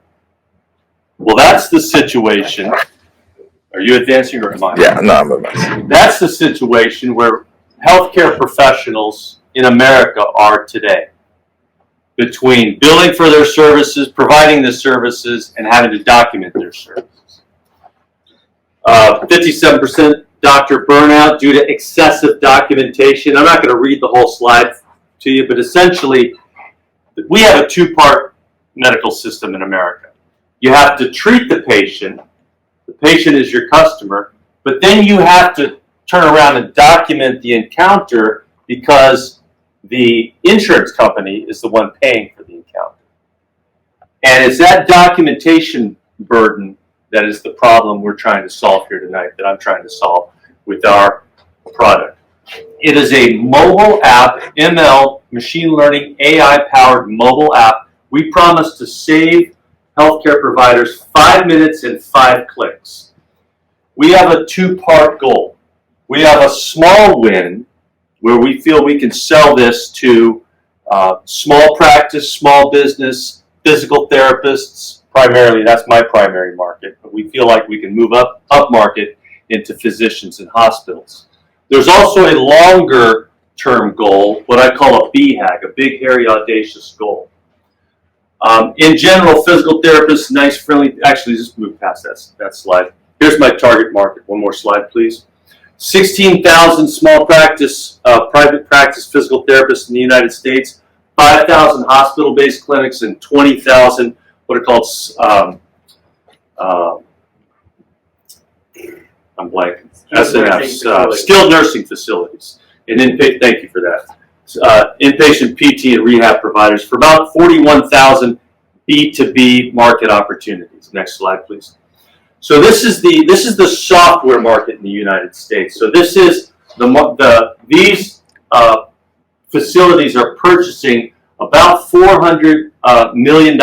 Well, that's the situation. Are you advancing or am I? Yeah, no, I'm advancing. That's the situation where healthcare professionals in America are today. Between billing for their services, providing the services, and having to document their services. 57% doctor burnout due to excessive documentation. I'm not going to read the whole slide to you, but essentially, we have a 2-part medical system in America. You have to treat the patient is your customer, but then you have to turn around and document the encounter because the insurance company is the one paying for the encounter. And it's that documentation burden that is the problem we're trying to solve here tonight, that I'm trying to solve with our product. It is a mobile app, ML, machine learning, AI-powered mobile app. We promise to save healthcare providers 5 minutes and 5 clicks. We have a 2-part goal. We have a small win where we feel we can sell this to small practice, small business, physical therapists, primarily. That's my primary market, but we feel like we can move up market into physicians and hospitals. There's also a longer term goal, what I call a BHAG, a big, hairy, audacious goal. In general, physical therapists, nice, friendly, actually just move past that slide. Here's my target market. One more slide, please. 16,000 small practice, private practice physical therapists in the United States, 5,000 hospital-based clinics, and 20,000 what are called, I'm blanking, SNFs, skilled nursing facilities. And thank you for that. Inpatient PT and rehab providers for about 41,000 B2B market opportunities. Next slide, please. So this is the software market in the United States. So this is these facilities are purchasing about $400 million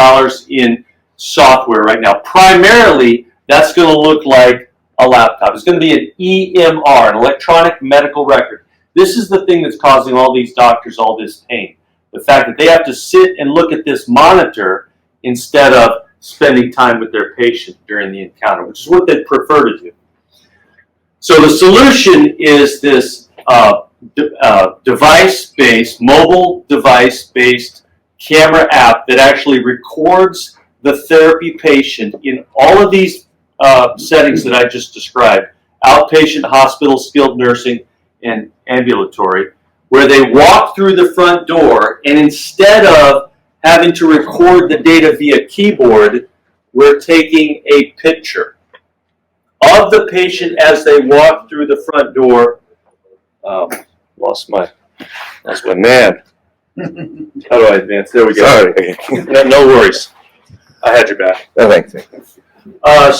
in software right now. Primarily, that's going to look like a laptop. It's going to be an EMR, an electronic medical record. This is the thing that's causing all these doctors all this pain. The fact that they have to sit and look at this monitor instead of spending time with their patient during the encounter, which is what they'd prefer to do. So the solution is this device-based, mobile device-based camera app that actually records the therapy patient in all of these settings that I just described: outpatient, hospital, skilled nursing, and ambulatory, where they walk through the front door, and instead of having to record the data via keyboard, we're taking a picture of the patient as they walk through the front door. Lost my man. How do I advance? There we go. Sorry. No worries. I had your back. No, thanks.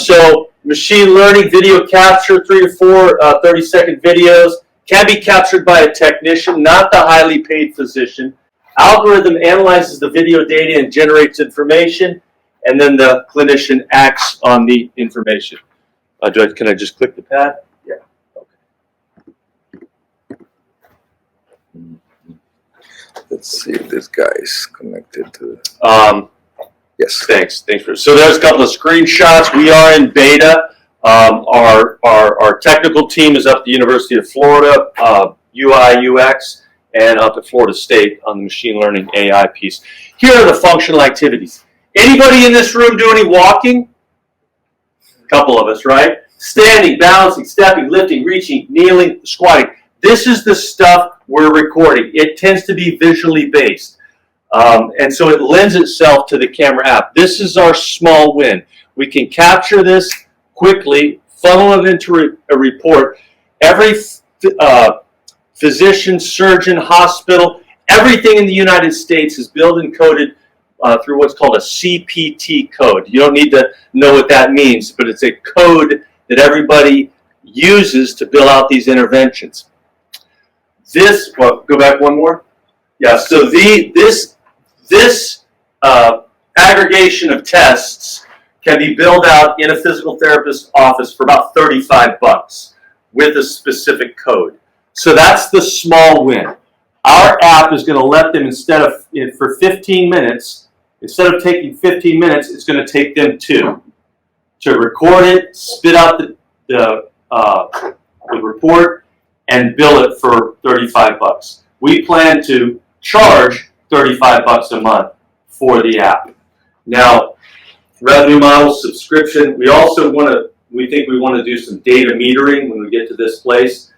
So machine learning, video capture, 3 to 4 30-second videos, can be captured by a technician, not the highly paid physician. Algorithm analyzes the video data and generates information, and then the clinician acts on the information. Can I just click the pad? Yeah. Okay. Let's see if this guy is connected to. Yes. Thanks. So there's a couple of screenshots. We are in beta. Our technical team is up at the University of Florida, UI, UX, and up at Florida State on the machine learning AI piece. Here are the functional activities. Anybody in this room do any walking? A couple of us, right? Standing, balancing, stepping, lifting, reaching, kneeling, squatting. This is the stuff we're recording. It tends to be visually based. And so it lends itself to the camera app. This is our small win. We can capture this quickly, funnel it into a report. Every physician, surgeon, hospital, everything in the United States is billed and coded through what's called a CPT code. You don't need to know what that means, but it's a code that everybody uses to bill out these interventions. Go back one more. Yeah, so this aggregation of tests can be billed out in a physical therapist's office for about $35 with a specific code. So that's the small win. Our app is going to let them, for 15 minutes, instead of taking 15 minutes, it's going to take them 2 to record it, spit out the report, and bill it for $35. We plan to charge $35 a month for the app. Now, revenue model, subscription. We think we want to do some data metering when we get to this place.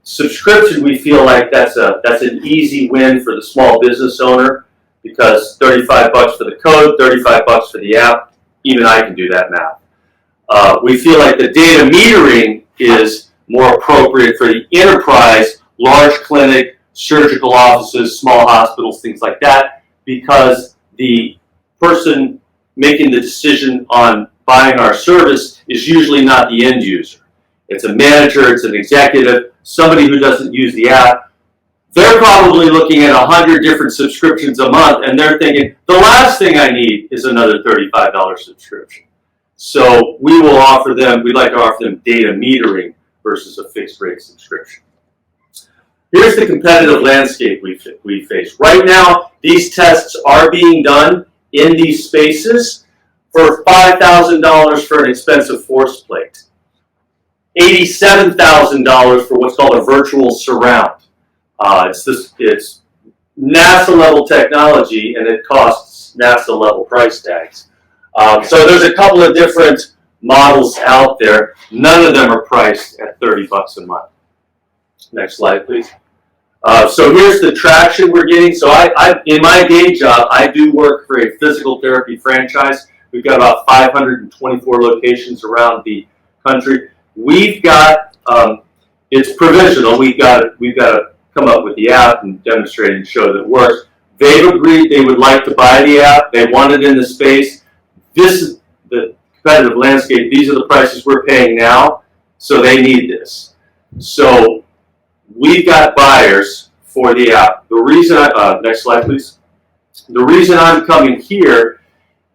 Subscription, we feel like that's an easy win for the small business owner, because $35 for the code, $35 for the app. Even I can do that math. We feel like the data metering is more appropriate for the enterprise, large clinic, surgical offices, small hospitals, things like that, because the person making the decision on buying our service is usually not the end user. It's a manager, it's an executive, somebody who doesn't use the app. They're probably looking at 100 different subscriptions a month, and they're thinking, the last thing I need is another $35 subscription. So we will offer them, we'd like to offer them data metering versus a fixed rate subscription. Here's the competitive landscape we face. Right now, these tests are being done in these spaces for $5,000 for an expensive force plate, $87,000 for what's called a virtual surround. It's NASA level technology, and it costs NASA level price tags. So there's a couple of different models out there. None of them are priced at $30 a month. Next slide, please. So here's the traction we're getting. So I in my day job, I do work for a physical therapy franchise. We've got about 524 locations around the country. We've got, it's provisional. We've got to come up with the app and demonstrate and show that it works. They've agreed they would like to buy the app. They want it in the space. This is the competitive landscape. These are the prices we're paying now, so they need this. So we've got buyers for the app. The reason next slide, please. The reason I'm coming here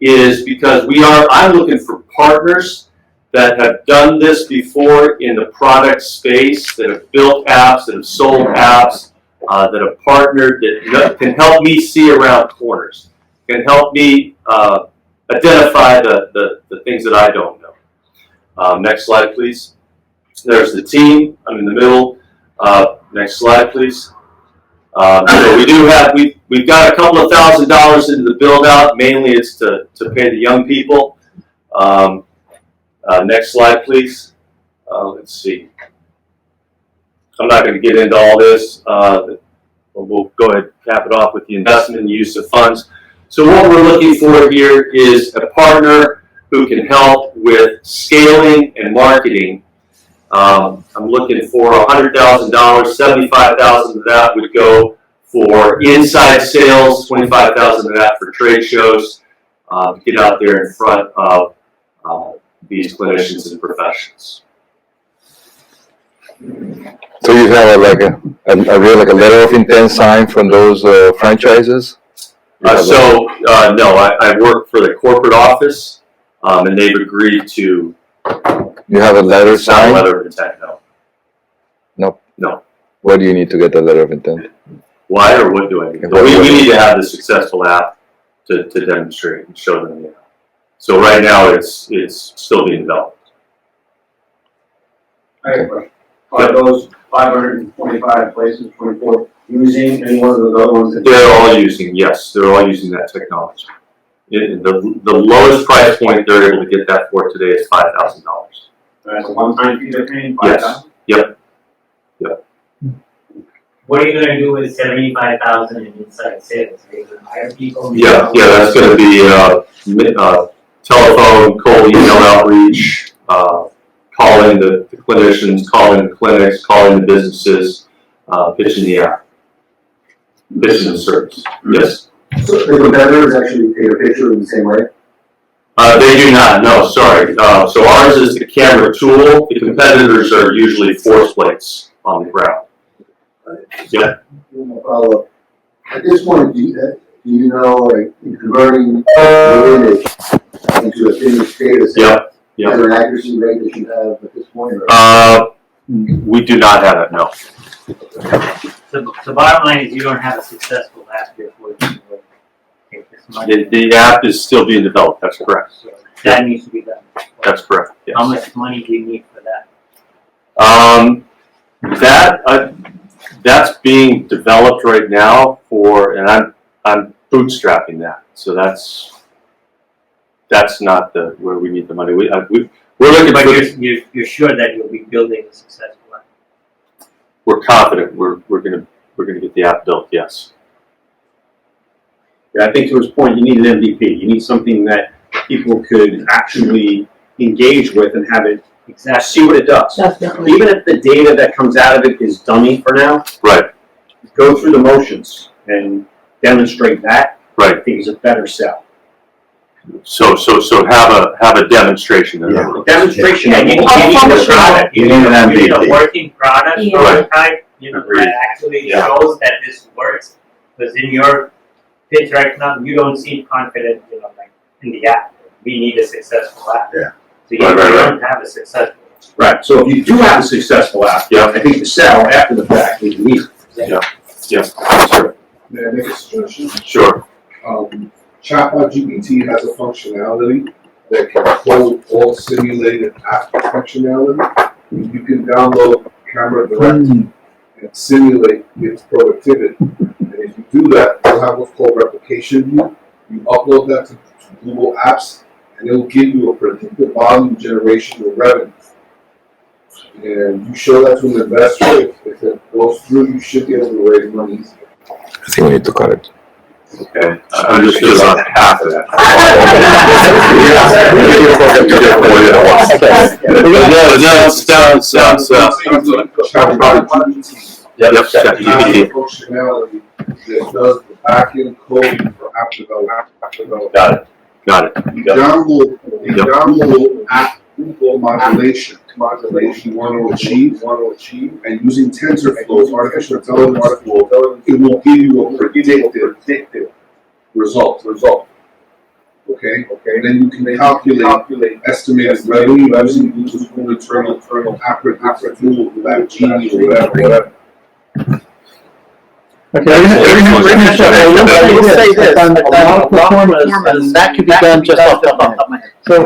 is because I'm looking for partners that have done this before in the product space, that have built apps, that have sold apps, that have partnered, that can help me see around corners, can help me identify the things that I don't know. Next slide, please. There's the team. I'm in the middle. Next slide, please. So we've got a couple of $1,000s into the build out. Mainly it's to pay the young people. Next slide, please. Let's see. I'm not going to get into all this. We'll go ahead and cap it off with the investment and use of funds. So what we're looking for here is a partner who can help with scaling and marketing. I'm looking for $100,000, $75,000 of that would go for inside sales, $25,000 of that for trade shows, get out there in front of these clinicians and professionals. So you have a letter of intent signed from those franchises? No, I work for the corporate office, and they've agreed to. You have a letter signed? Not a letter of intent, no. Nope. No. What do you need to get the letter of intent? Why or what do I need? We need to have the successful app to demonstrate and show them the app. So right now it's still being developed. Are those 525 places, 24, using any one of those other ones? They're all using, yes, they're all using that technology. The lowest price point they're able to get that for today is $5,000. That's a one-time fee they're paying, Yes. Yep. What are you gonna do with 75,000 in inside sales? Are you gonna hire people? Yeah, that's gonna be telephone, cold email outreach, calling the clinicians, calling the clinics, calling the businesses, pitching the app, pitching the service. Yes. So the competitors actually take a picture in the same way? They do not, no, sorry. So ours is the camera tool. The competitors are usually force plates on the ground. Yeah. Follow-up. At this point, do you know, like, in converting the image into a finished data set? Yep. Is there an accuracy rate that you have at this point? Or? We do not have it, no. So bottom line is you don't have a successful app before you can take this money. The app is still being developed, that's correct. So that needs to be done. That's correct, yes. How much money do you need for that? That's being developed right now and I'm bootstrapping that. So that's not where we need the money. We're looking But for. you're sure that you'll be building a successful app? We're confident we're gonna get the app built. Yes. Yeah, I think to his point, you need an MVP. You need something that people could actually engage with and have it see what it does. Definitely. Even if the data that comes out of it is dummy for now, Right. go through the motions and demonstrate that, Right. I think is a better sell. So have a demonstration. In other words. Demonstration, and you need Functional. the product, you You need an need a MVP. working product Yeah. prototype, you know, Agreed. that actually Yeah. shows that this works. Because in your pitch right now, you don't seem confident, you know, like in the app. We need a successful app. Yeah. So you Right. don't have a successful. Right, so if you do have a successful app, Yeah. I think the sell after the fact is easy. Yeah, sure. May I make a suggestion? Sure. ChatGPT has a functionality that can pull all simulated app functionality. You can download Camera Direct and simulate its productivity. And if you do that, you'll have what's called replication view. You upload that to Google Apps, and it will give you a predictive volume generation of revenue. And you show that to an investor, if it goes through, you should be able to raise money easily. I think we need to cut it. Okay. I understood about half of that. Yep, Has ChatGPT. a functionality that does the back-end coding for app development. Got it. You download app modulation you want to achieve, and using TensorFlow, artificial intelligence tool, it will give you a predictive result. Okay, and then you can calculate estimated revenue using Google internal app tool, like Genie or whatever. Okay, we're gonna show, I will say this, a lot of performance, that could be done just off the top of my head. So,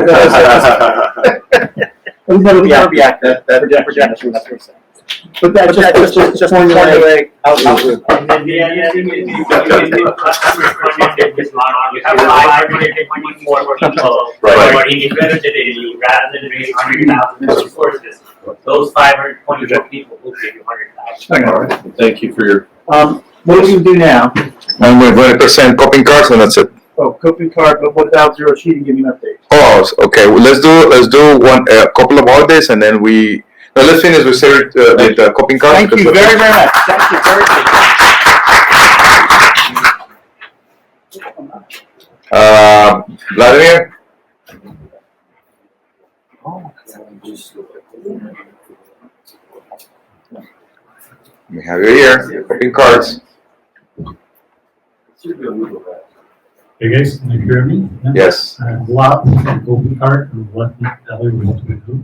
but that's just formulaic output. And then the other thing is, you have 524 people who are interested in you, rather than raise 100,000 resources. Those 524 people will give you 100,000. Thank you for your. What do you do now? And we're 20% copying cards, and that's it. Oh, coping card, but without zero sheeting, give me an update. Oh, okay. Well, let's do one a couple of holidays, and then let's finish with the copying cards. Thank you very, very much. Thank you very much. Vladimir. We have you here, copying cards. Hey guys, can you hear me? Yeah? Yes. Vlad from Coping Card, and let me tell you what we do.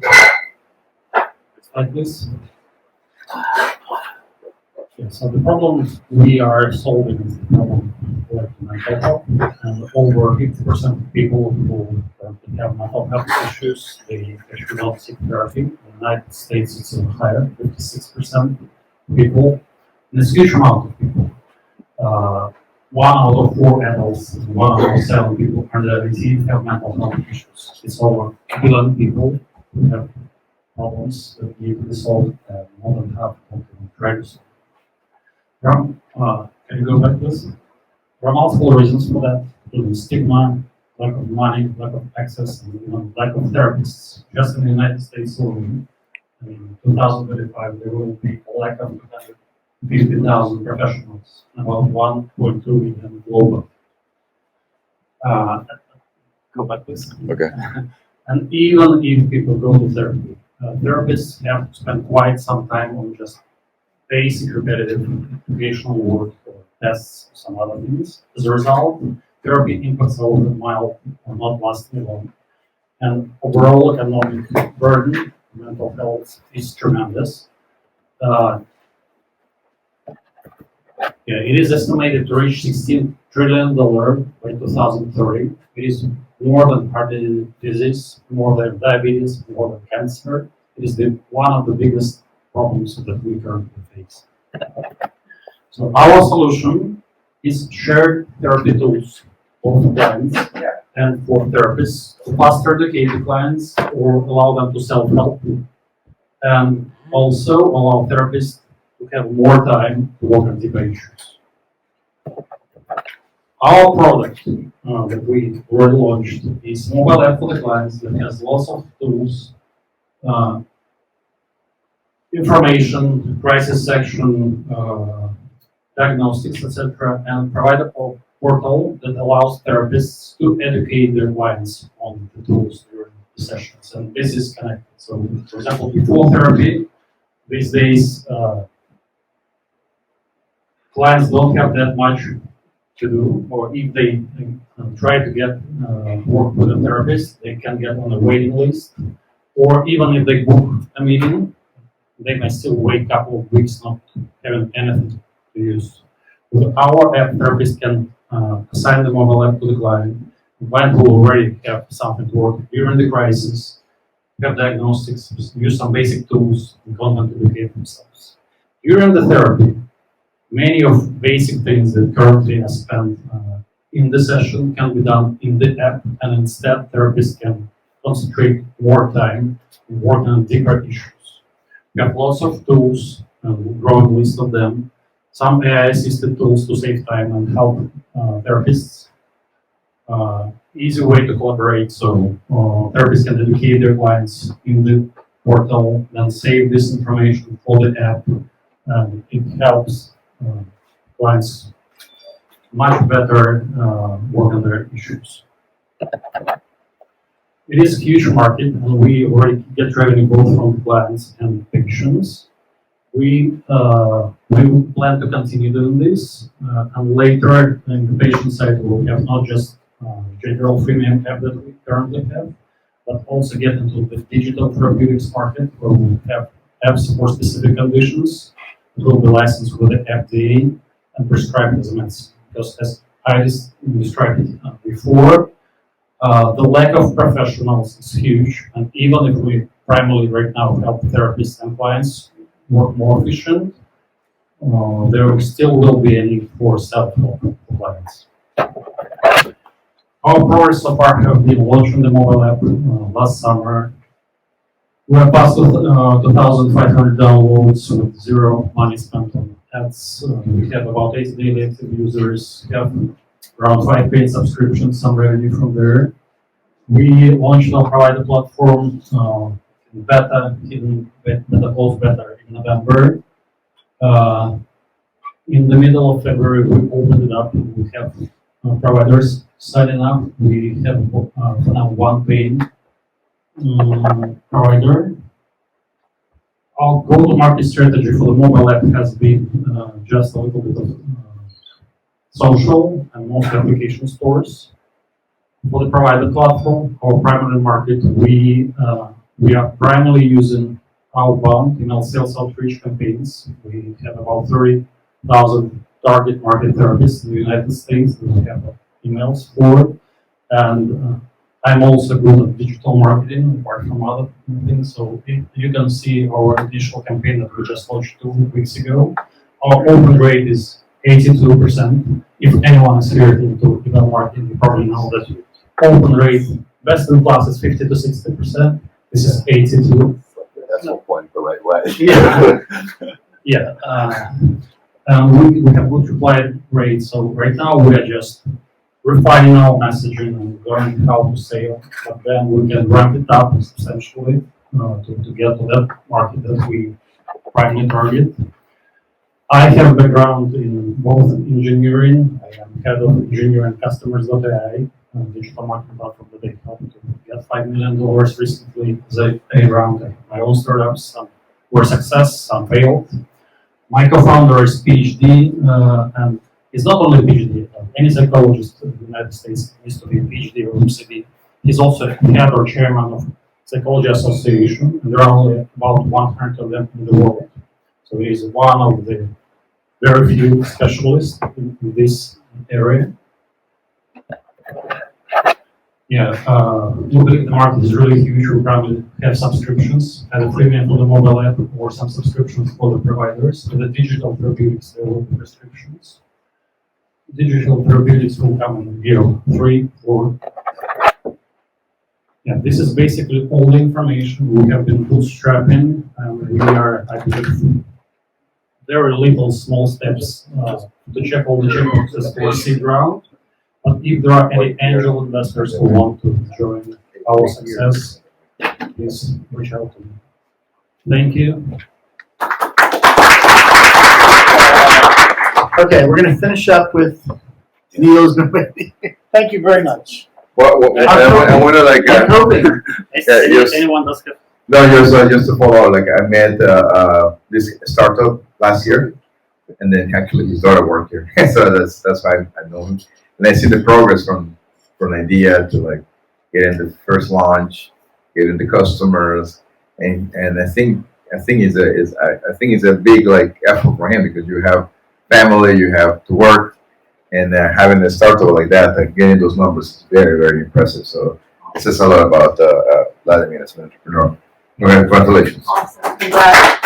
It's like this. Okay, so the problem we are solving is the problem of mental health, and over 50% of people who currently have mental health issues, they should not seek therapy. In the United States, it's even higher, 56% people, and it's a huge amount of people. 1 out of 4 adults, 1 out of 7 people under 18 have mental health issues. It's over 1 billion people who have problems that need to be solved, and more than half of them try to solve. Can you go back to this? There are multiple reasons for that, including stigma, lack of money, lack of access, and lack of therapists. Just in the United States alone, in 2025, there will be a lack of 50,000 professionals, about 1.2 million global. Go back this. Okay. And even if people go to therapy, therapists have to spend quite some time on just basic repetitive occupational work or tests or some other things. As a result, therapy impacts are often mild or not lasting long. And overall economic burden, mental health is tremendous. It is estimated to reach $16 trillion by 2030. It is more than heart disease, more than diabetes, more than cancer. It is one of the biggest problems that we currently face. So our solution is shared therapy tools for clients and for therapists to faster educate the clients or allow them to self-help, and also allow therapists to have more time to work on deeper issues. Our product that we launched is mobile app for the clients that has lots of tools, information, crisis section, diagnostics, etc., and provide a portal that allows therapists to educate their clients on the tools during the sessions. And this is connected. So, for example, before therapy, these days, clients don't have that much to do, or if they try to get work with a therapist, they can get on a waiting list, or even if they book a meeting, they may still wait a couple of weeks not having anything to use. With our app, therapists can assign the mobile app to the client. The client will already have something to work during the crisis, have diagnostics, use some basic tools, and content to educate themselves. During the therapy, many of basic things that currently are spent in the session can be done in the app, and instead therapists can concentrate more time and work on deeper issues. We have lots of tools, a growing list of them, some AI-assisted tools to save time and help therapists. Easy way to collaborate, so therapists can educate their clients in the portal, then save this information for the app, and it helps clients much better work on their issues. It is a huge market, and we already get revenue both from clients and patients. We plan to continue doing this, and later in the patient side we'll have not just general freemium app that we currently have, but also get into the digital therapeutics market where we have apps for specific conditions. It will be licensed with the FDA and prescribed as a medicine. Because as I described it before, the lack of professionals is huge, and even if we primarily right now help therapists and clients work more efficient, there still will be a need for self-help for clients. Our progress so far have been launching the mobile app last summer. We have passed 2,500 downloads with zero money spent on ads. We have about 8 daily active users, have around 5 paid subscriptions, some revenue from there. We launched our provider platform in beta, closed beta in November. In the middle of February, we opened it up. We have providers signing up. We have for now one paying provider. Our go-to-market strategy for the mobile app has been just a little bit of social and most application stores. For the provider platform, our primary market, we are primarily using outbound email sales outreach campaigns. We have about 30,000 target market therapists in the United States that we have emails for. And I'm also good at digital marketing, apart from other things. So you can see our initial campaign that we just launched 2 weeks ago. Our open rate is 82%. If anyone is here into email marketing, you probably know that open rate, best in class is 50 to 60%. This is 82. That's no point the right way. Yeah. Yeah. We have good reply rate. So right now we are just refining our messaging and learning how to sell, but then we can ramp it up substantially to get to that market that we primarily target. I have a background in both engineering. I am head of engineering customers.ai, digital marketing platform that they helped to get $5 million recently as a round of my own startups. Some were success, some failed. My co-founder is PhD, and he's not only a PhD. Any psychologist in the United States needs to be a PhD or MCD. He's also head or chairman of Psychology Association, and there are only about 100 of them in the world. So he is one of the very few specialists in this area. Yeah, we believe the market is really huge. We probably have subscriptions, either freemium for the mobile app or some subscriptions for the providers. For the digital therapeutics, there will be restrictions. Digital therapeutics will come in year 3, 4. Yeah, this is basically all the information. We have been bootstrapping, and we are, I believe, very little small steps to check all the checkboxes for seed round. But if there are any angel investors who want to join our success, please reach out to me. Thank you. Okay, we're gonna finish up with Neil's. Thank you very much. I want to like, I'm hoping. Anyone does get. No, just to follow, like I met this startup last year, and then actually he started work here, so that's why I know him, and I see the progress from idea to like getting the first launch, getting the customers, and I think it's a big like effort for him because you have family, you have to work, and having a startup like that, like getting those numbers is very, very impressive. So it says a lot about Vladimir as an entrepreneur. Congratulations. Awesome. Congrats.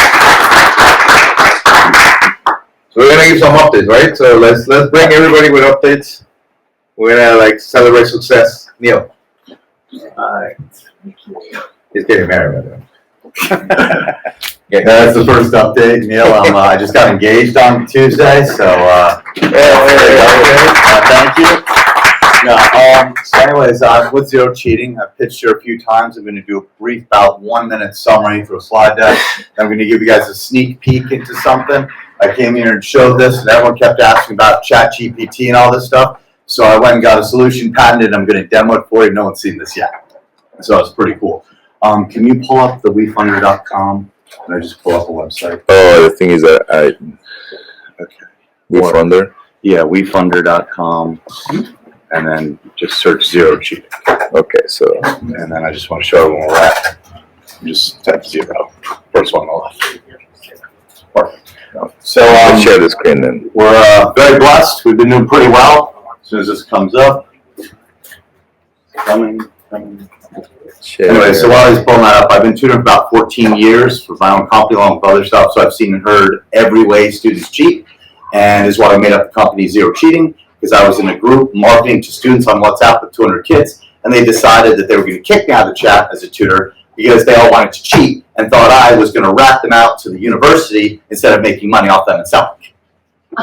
So we're gonna give some updates, right? So let's bring everybody with updates. We're gonna like celebrate success. Neil. Alright. He's getting married, by the way. That's the first update, Neil. I just got engaged on Tuesday, so thank you. So anyways, with Zero Cheating, I've pitched here a few times. I'm going to do a brief, about 1 minute summary through a slide deck. I'm going to give you guys a sneak peek into something. I came here and showed this, and everyone kept asking about ChatGPT and all this stuff. So I went and got a solution patented. I'm going to demo it for you. No one's seen this yet. So it's pretty cool. Can you pull up the WeFunder.com? Can I just pull up a website? oh, the thing is that Okay. WeFunder. Yeah, WeFunder.com. And then just search Zero Cheating. Okay, so And then I just want to show everyone where we're at. Just type 0. First one on the left. Perfect. So let's share the screen then. we're very blessed. We've been doing pretty well. As soon as this comes up. Coming. Share. Anyway, so while he's pulling that up, I've been tutoring for about 14 years for my own company along with other stuff. So I've seen and heard every way students cheat. And this is why I made up the company Zero Cheating. Because I was in a group marketing to students on WhatsApp with 200 kids, and they decided that they were going to kick me out of the chat as a tutor because they all wanted to cheat and thought I was going to rat them out to the university instead of making money off them and selling.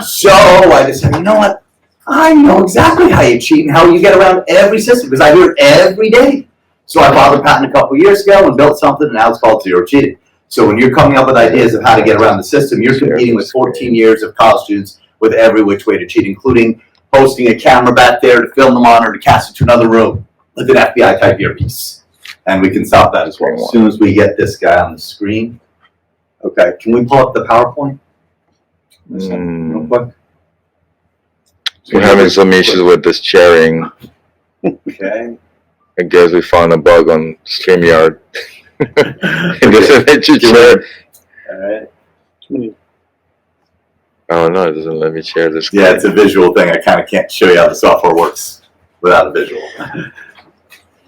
So I just said, you know what? I know exactly how you cheat and how you get around every system because I hear it every day. So I bought a patent a couple years ago and built something, and now it's called Zero Cheating. So when you're coming up with ideas of how to get around the system, you're competing with 14 years of college students with every which way to cheat, including posting a camera back there to film them on or to cast it to another room with an FBI type earpiece. And we can stop that as well. As soon as we get this guy on the screen. Okay, can we pull up the PowerPoint? Real quick. We're having some issues with this sharing. Okay. I guess we found a bug on StreamYard. It doesn't let you share. Alright. Oh no, it doesn't let me share this screen. Yeah, it's a visual thing. I kind of can't show you how the software works without a visual.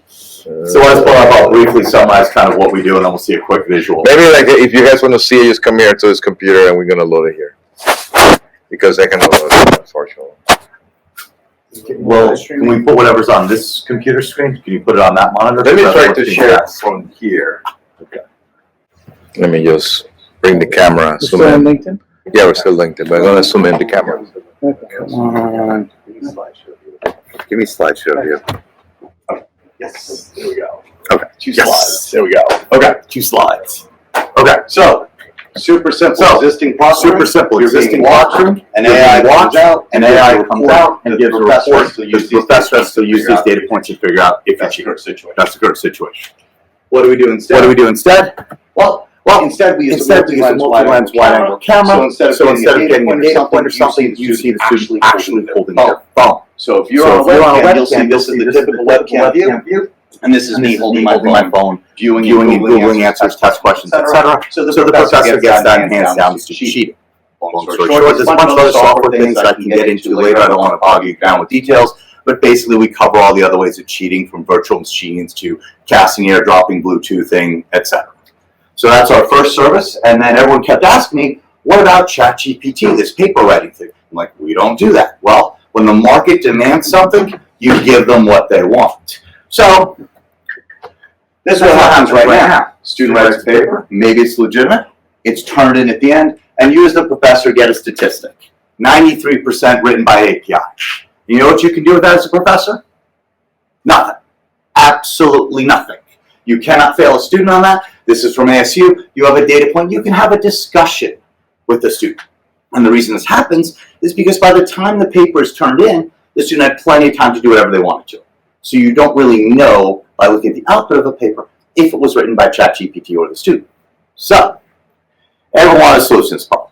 So let's pull up. I'll briefly summarize kind of what we do, and then we'll see a quick visual. Maybe like if you guys want to see it, just come here to this computer and we're gonna load it here. Because I cannot load it, unfortunately. Well, can we put whatever's on this computer screen? Can you put it on that monitor? Let me try to share it from here. Okay. Let me just bring the camera. Zoom in. LinkedIn? Yeah, we're still linked in, but I'm gonna zoom in the camera. Come on. Give me slideshow here. Okay. Yes. There we go. Okay. Two slides. There we go. Okay. 2 slides. Okay. So Super simple, existing classroom. super simple. You're Existing being watched, classroom. An AI comes out, An AI comes out and gives a professor report. has to The use these professor has to use these data points to figure out if That's you the current situation. That's the current situation. What do we do instead? What do we do instead? Well, instead we use a multi-lens wide-angle camera. So instead of getting a data point or something, you see the student actually holding their phone. So if you're on a webcam, you'll see this is the typical webcam view. And this is me holding my phone, viewing and Googling answers, test questions, etc. So the professor gets that and hands down to cheating. Long story short, there's a bunch of other software things that I can get into later. I don't want to bog you down with details, but basically we cover all the other ways of cheating, from virtual machines to casting, airdropping, Bluetoothing, etc. So that's our first service, and then everyone kept asking me, what about ChatGPT, this paper writing thing? I'm like, we don't do that. Well, when the market demands something, you give them what they want. So this is what happens right now. Student writes a paper, maybe it's legitimate, it's turned in at the end, and you as the professor get a statistic. 93% written by API. You know what you can do with that as a professor? Nothing. Absolutely nothing. You cannot fail a student on that. This is from ASU. You have a data point. You can have a discussion with the student. And the reason this happens is because by the time the paper is turned in, the student had plenty of time to do whatever they wanted to. So you don't really know by looking at the output of a paper if it was written by ChatGPT or the student. So, everyone want a solution to this problem.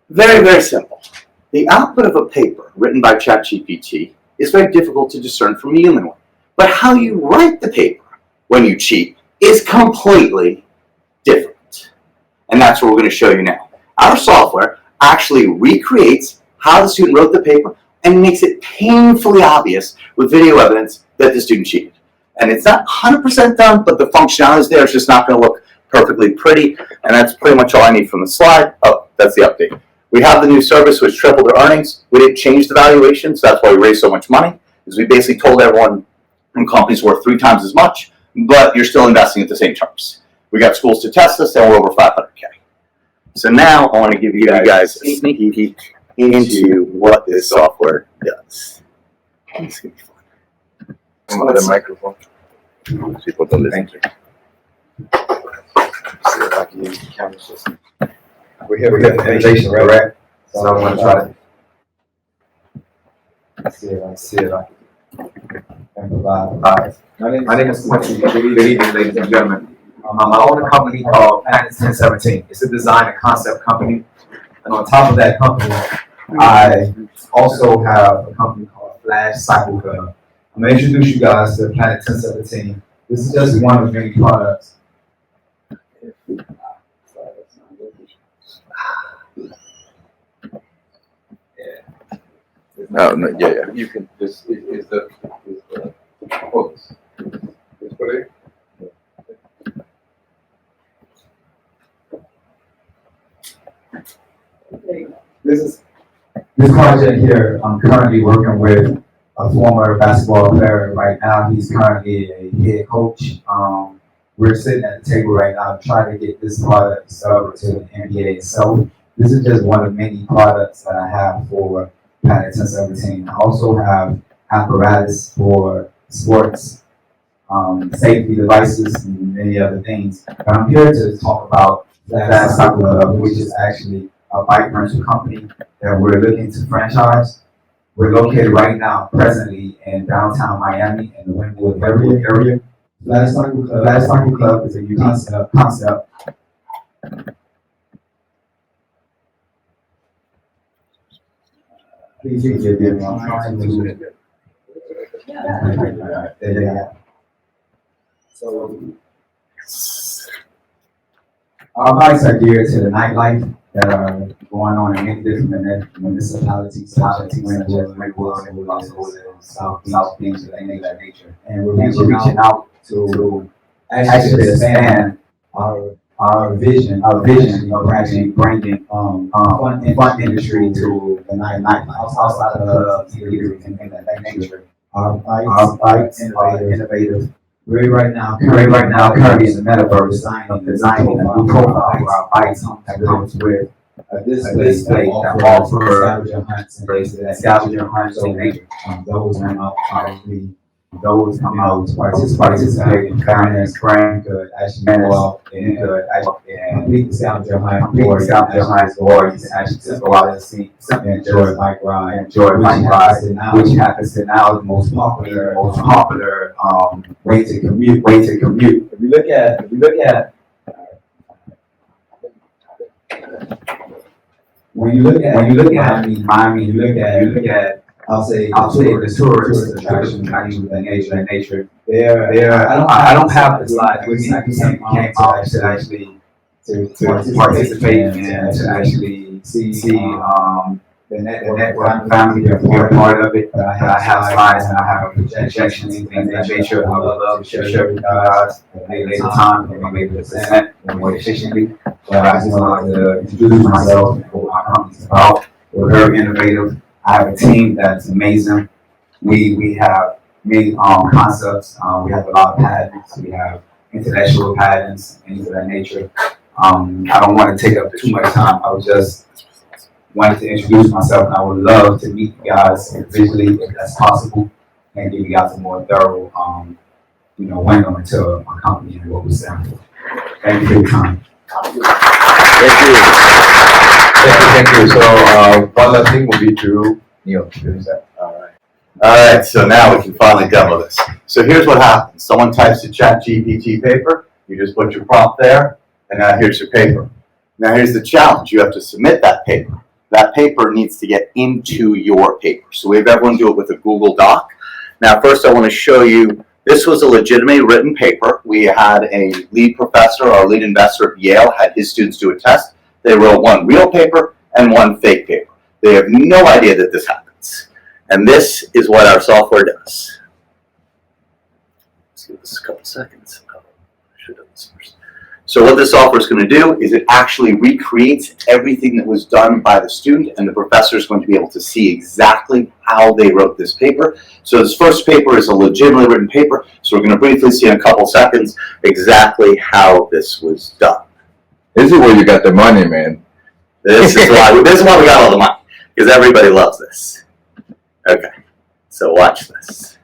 Very, very simple. The output of a paper written by ChatGPT is very difficult to discern from a human one. But how you write the paper when you cheat is completely different. And that's what we're going to show you now. Our software actually recreates how the student wrote the paper and makes it painfully obvious with video evidence that the student cheated. And it's not 100% done, but the functionality is there. It's just not going to look perfectly pretty. And that's pretty much all I need from the slide. Oh, that's the update. We have the new service which tripled their earnings. We didn't change the valuation, so that's why we raised so much money, is we basically told everyone company's worth 3 times as much, but you're still investing at the same terms. We got schools to test us, and we're over 500K. So now I want to give you guys a sneak peek into what this software does. It's going to be fun. The microphone. Thank you. We're here with innovation, right? So I'm going to try to see if I can provide. My name is Quincy. Good evening, ladies and gentlemen. I own a company called Panacea 1017. It's a design and concept company. And on top of that company, I also have a company called Flash Cycle Club. I'm going to introduce you guys to Planet 1017. This is just one of many products. No, no, yeah. You can, this is the focus. This put it. This project here, I'm currently working with a former basketball player right now. He's currently a head coach. We're sitting at the table right now trying to get this product discovered to the NBA. So this is just one of many products that I have for Planet 1017. I also have apparatus for sports, safety devices, and many other things. But I'm here to talk about Flash Cycle Club, which is actually a bike rental company that we're looking to franchise. We're located right now, presently, in downtown Miami in the Wynwood area. Flash Cycle Club is a unique concept. Please forgive me. I'm trying to. There you go. So, our bikes are geared to the nightlife that are going on in many different municipalities, South Beach, things of that nature. And we're reaching out to actually expand our vision of actually bringing fun industry to the nightlife outside of clubs, theaters, and things of that nature. Our bikes are innovative. We're right now currently in the metaverse designing a new profile for our bikes that comes with a display that offers scavenger hunts and nature. Those come out to participate in fairness, spraying could actually go out and complete the scavenger hunt, or you can actually just go out and see something, enjoy a bike ride, which happens to now the most popular way to commute. If you look at when you look at Miami, you look at I'll say the tourist attraction that nature. I don't have the slides with me. I came out to actually to participate and to actually see the network family being part of it. But I have slides and I have projections and things of that nature. I would love to share with you guys at a later time and maybe present more efficiently. But I just wanted to introduce myself and what my company's about. We're very innovative. I have a team that's amazing. We have many concepts. We have a lot of patents. We have intellectual patents, things of that nature. I don't want to take up too much time. I was just wanted to introduce myself, and I would love to meet you guys individually if that's possible, and give you guys a more thorough, window into my company and what we stand for. Thank you for your time. Thank you. Thank you. So, one last thing will be to Neil. Alright, so now we can finally demo this. So here's what happens. Someone types a ChatGPT paper, you just put your prompt there, and now here's your paper. Now here's the challenge. You have to submit that paper. That paper needs to get into your paper. So we have everyone do it with a Google Doc. Now first I want to show you, this was a legitimately written paper. We had a lead professor, our lead investor at Yale, had his students do a test. They wrote one real paper and one fake paper. They have no idea that this happens. And this is what our software does. Let's give this a couple seconds. Oh, I should have done this first. So what this software is going to do is it actually recreates everything that was done by the student, and the professor is going to be able to see exactly how they wrote this paper. So this first paper is a legitimately written paper, so we're going to briefly see in a couple seconds exactly how this was done. This is where you got the money, man. This is why we got all the money, because everybody loves this. Okay, so watch this.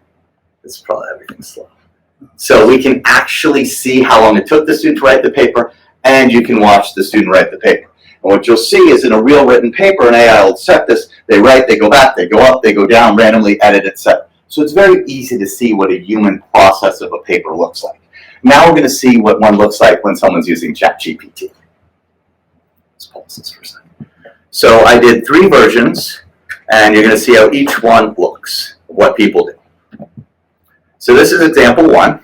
This is probably everything's slow. So we can actually see how long it took the student to write the paper, and you can watch the student write the paper. And what you'll see is in a real written paper, an AI will set this, they write, they go back, they go up, they go down, randomly edit, etc. So it's very easy to see what a human process of a paper looks like. Now we're going to see what one looks like when someone's using ChatGPT. Let's pause this for a second. So I did 3 versions, and you're going to see how each one looks, what people do. So this is example 1,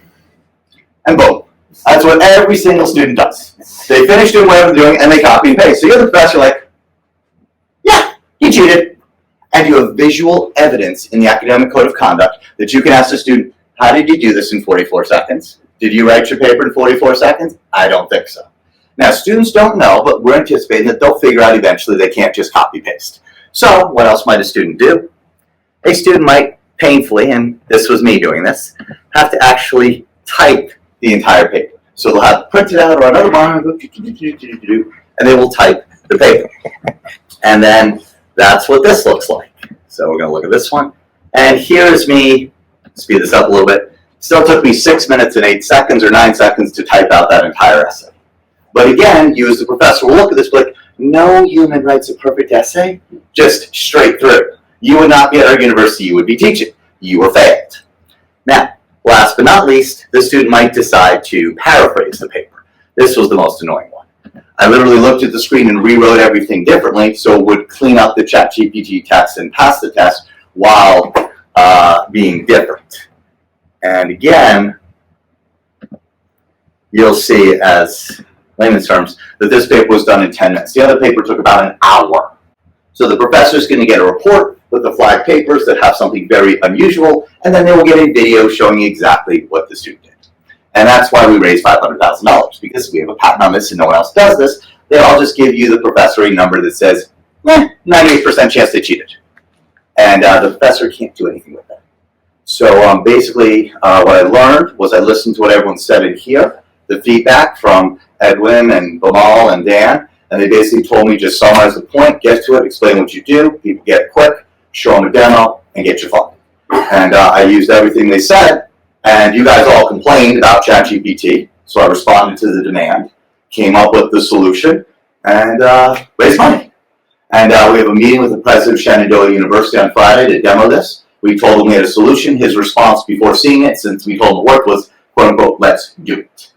and boom. That's what every single student does. They finish doing whatever they're doing, and they copy and paste. So you're the professor, like, yeah, you cheated. And you have visual evidence in the academic code of conduct that you can ask the student, how did you do this in 44 seconds? Did you write your paper in 44 seconds? I don't think so. Now, students don't know, but we're anticipating that they'll figure out eventually they can't just copy-paste. So what else might a student do? A student might painfully, and this was me doing this, have to actually type the entire paper. So they'll have it printed out or another one, and they will type the paper. And then that's what this looks like. So we're going to look at this one. And here's me, speed this up a little bit. Still took me 6 minutes and 8 seconds or 9 seconds to type out that entire essay. But again, you as the professor will look at this like, no human writes a perfect essay, just straight through. You would not be at our university you would be teaching. You were failed. Now, last but not least, the student might decide to paraphrase the paper. This was the most annoying one. I literally looked at the screen and rewrote everything differently so it would clean up the ChatGPT text and pass the test while being different. And again, you'll see as layman's terms that this paper was done in 10 minutes. The other paper took about an hour. So the professor is going to get a report with the flagged papers that have something very unusual, and then they will get a video showing exactly what the student did. And that's why we raised $500,000, because we have a patent on this and no one else does this. They all just give you, the professor, a number that says, 98% chance they cheated. And the professor can't do anything with that. So basically, what I learned was I listened to what everyone said in here, the feedback from Edwin and Bamal and Dan, and they basically told me just summarize the point, get to it, explain what you do, people get it quick, show them a demo, and get your funding. And I used everything they said, and you guys all complained about ChatGPT, so I responded to the demand, came up with the solution, and raised money. And we have a meeting with the president of Shenandoah University on Friday to demo this. We told him we had a solution. His response before seeing it, since we told him it worked, was, quote unquote, let's do it.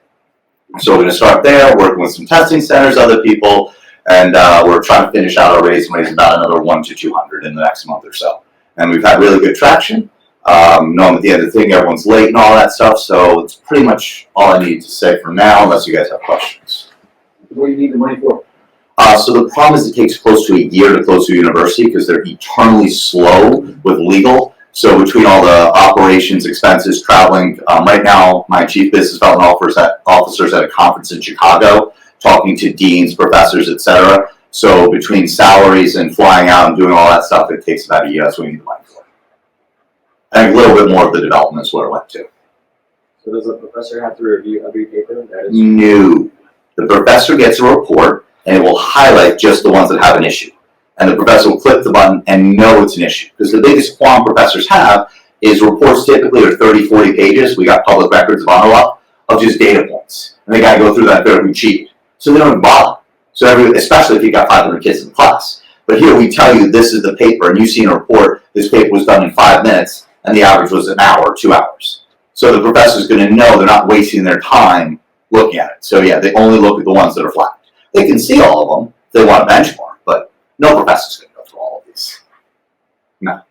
So we're going to start there, working with some testing centers, other people, and we're trying to finish out our raise and raise about another 100 to 200 in the next month or so. And we've had really good traction. Knowing at the end of the thing, everyone's late and all that stuff, so it's pretty much all I need to say for now, unless you guys have questions. What do you need the money for? So the problem is it takes close to a year to close to a university because they're eternally slow with legal. So between all the operations, expenses, traveling, right now my chief business development officer's at a conference in Chicago, talking to deans, professors, etc. So between salaries and flying out and doing all that stuff, it takes about a year. That's what we need the money for. I think a little bit more of the development is where it went to. So does the professor have to review every paper? No. The professor gets a report, and it will highlight just the ones that have an issue. And the professor will click the button and know it's an issue. Because the biggest qualm professors have is reports typically are 30, 40 pages. We got public records of honor law of just data points. And they got to go through that and figure out who cheated. So they don't even bother. So especially if you got 500 kids in the class. But here we tell you this is the paper, and you see in a report this paper was done in 5 minutes, and the average was an hour or 2 hours. So the professor's going to know they're not wasting their time looking at it. So yeah, they only look at the ones that are flagged. They can see all of them if they want to benchmark, but no professor's going to go through all of these. No.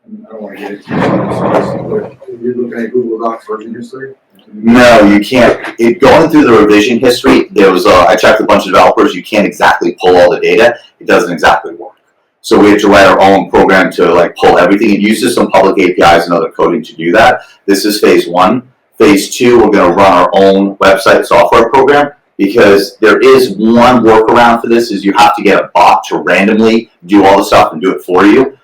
I don't want to get into it, but you're looking at Google Docs version history? No, you can't. Going through the revision history, there was I checked a bunch of developers. You can't exactly pull all the data. It doesn't exactly work. So we have to write our own program to like pull everything. It uses some public APIs and other coding to do that. This is phase 1. Phase 2, we're going to run our own website software program, because there is one workaround for this: is you have to get a bot to randomly do all the stuff and do it for you.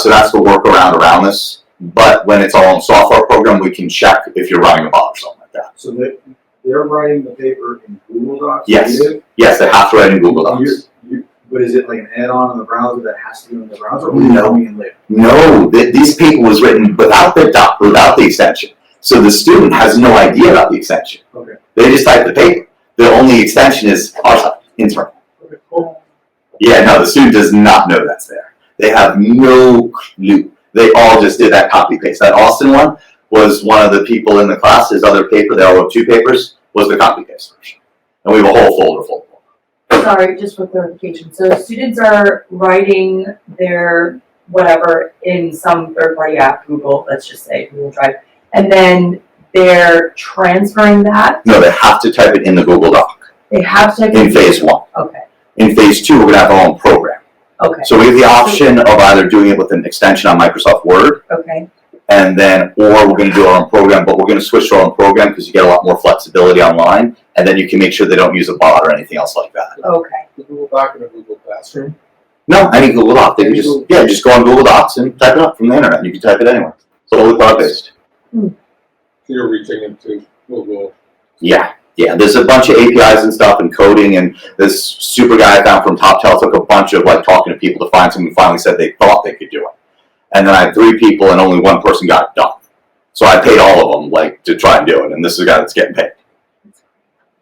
So that's the workaround around this. But when it's all in software program, we can check if you're running a bot or something like that. So they're writing the paper in Google Docs? Yes. Yes, they have to write in Google Docs. But is it like an add-on in the browser that has to be in the browser, or No. coming in later? No, this paper was written without the extension. So the student has no idea about the extension. Okay. They just type the paper. The only extension is our side, internal. Okay, cool. Yeah, no, the student does not know that's there. They have no clue. They all just did that copy paste. That Austin one was one of the people in the class. His other paper, they all wrote 2 papers, was the copy paste version. And we have a whole folder full. Sorry, just for clarification. So students are writing their whatever in some third-party app, Google, let's just say Google Drive, and then they're transferring that. No, they have to type it in the Google Doc. They have to In phase 1. Okay. In phase 2, we're gonna have our own program. Okay. So we have the option of either doing it with an extension on Microsoft Word, Okay. and then, or we're going to do our own program, but we're going to switch to our own program because you get a lot more flexibility online, and then you can make sure they don't use a bot or anything else like that. Okay. The Google Doc and a Google Classroom? No, any Google Doc. They can just go on Google Docs and type it up from the internet. You can type it anywhere. It's totally cloud-based. So you're reaching into Google? Yeah. Yeah, there's a bunch of APIs and stuff and coding, and this super guy I found from TopTel took a bunch of like talking to people to find someone who finally said they thought they could do it. And then I had 3 people and only 1 person got it done. So I paid all of them like to try and do it, and this is a guy that's getting paid.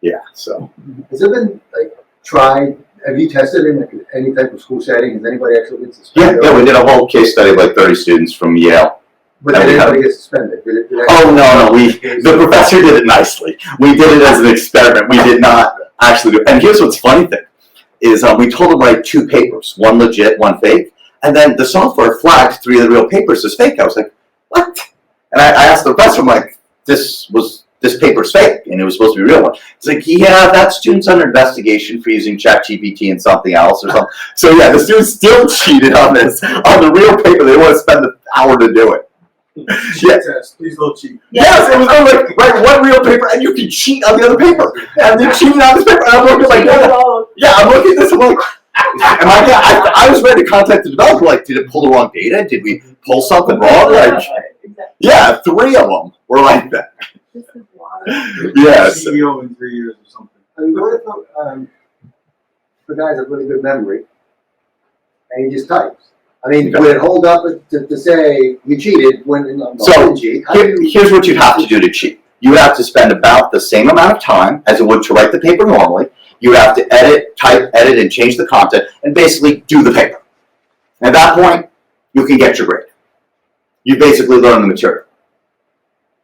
Yeah, so. Has it been like tried, have you tested in like, any type of school setting? Has anybody actually been suspended? Yeah, we did a whole case study of like 30 students from Yale. But did anybody get suspended? Did it Oh, no, the professor did it nicely. We did it as an experiment. We did not actually do it. And here's what's funny thing, is we told them to write 2 papers, 1 legit, 1 fake, and then the software flagged 3 of the real papers as fake. I was like, what? And I asked the professor, I'm like, this paper's fake, and it was supposed to be a real one. He's like, yeah, that student's under investigation for using ChatGPT and something else or something. So yeah, the student still cheated on this, on the real paper. They want to spend an hour to do it. Yeah. Test. Please don't cheat. Yes, it was like write 1 real paper and you can cheat on the other paper. And they're cheating on this paper. And I'm looking like, yeah, I'm looking at this. I'm like, I was ready to contact the developer. Like, did it pull the wrong data? Did we pull something wrong? Like, yeah, 3 of them were like that. Yes. CEO in 3 years or something. I mean, what if the guy's a really good memory and he just types? I mean, would it hold up to say you cheated when So cheat? here's what you'd have to do to cheat. You would have to spend about the same amount of time as it would to write the paper normally. You would have to type, edit, and change the content, and basically do the paper. And at that point, you can get your grade. You basically learn the material.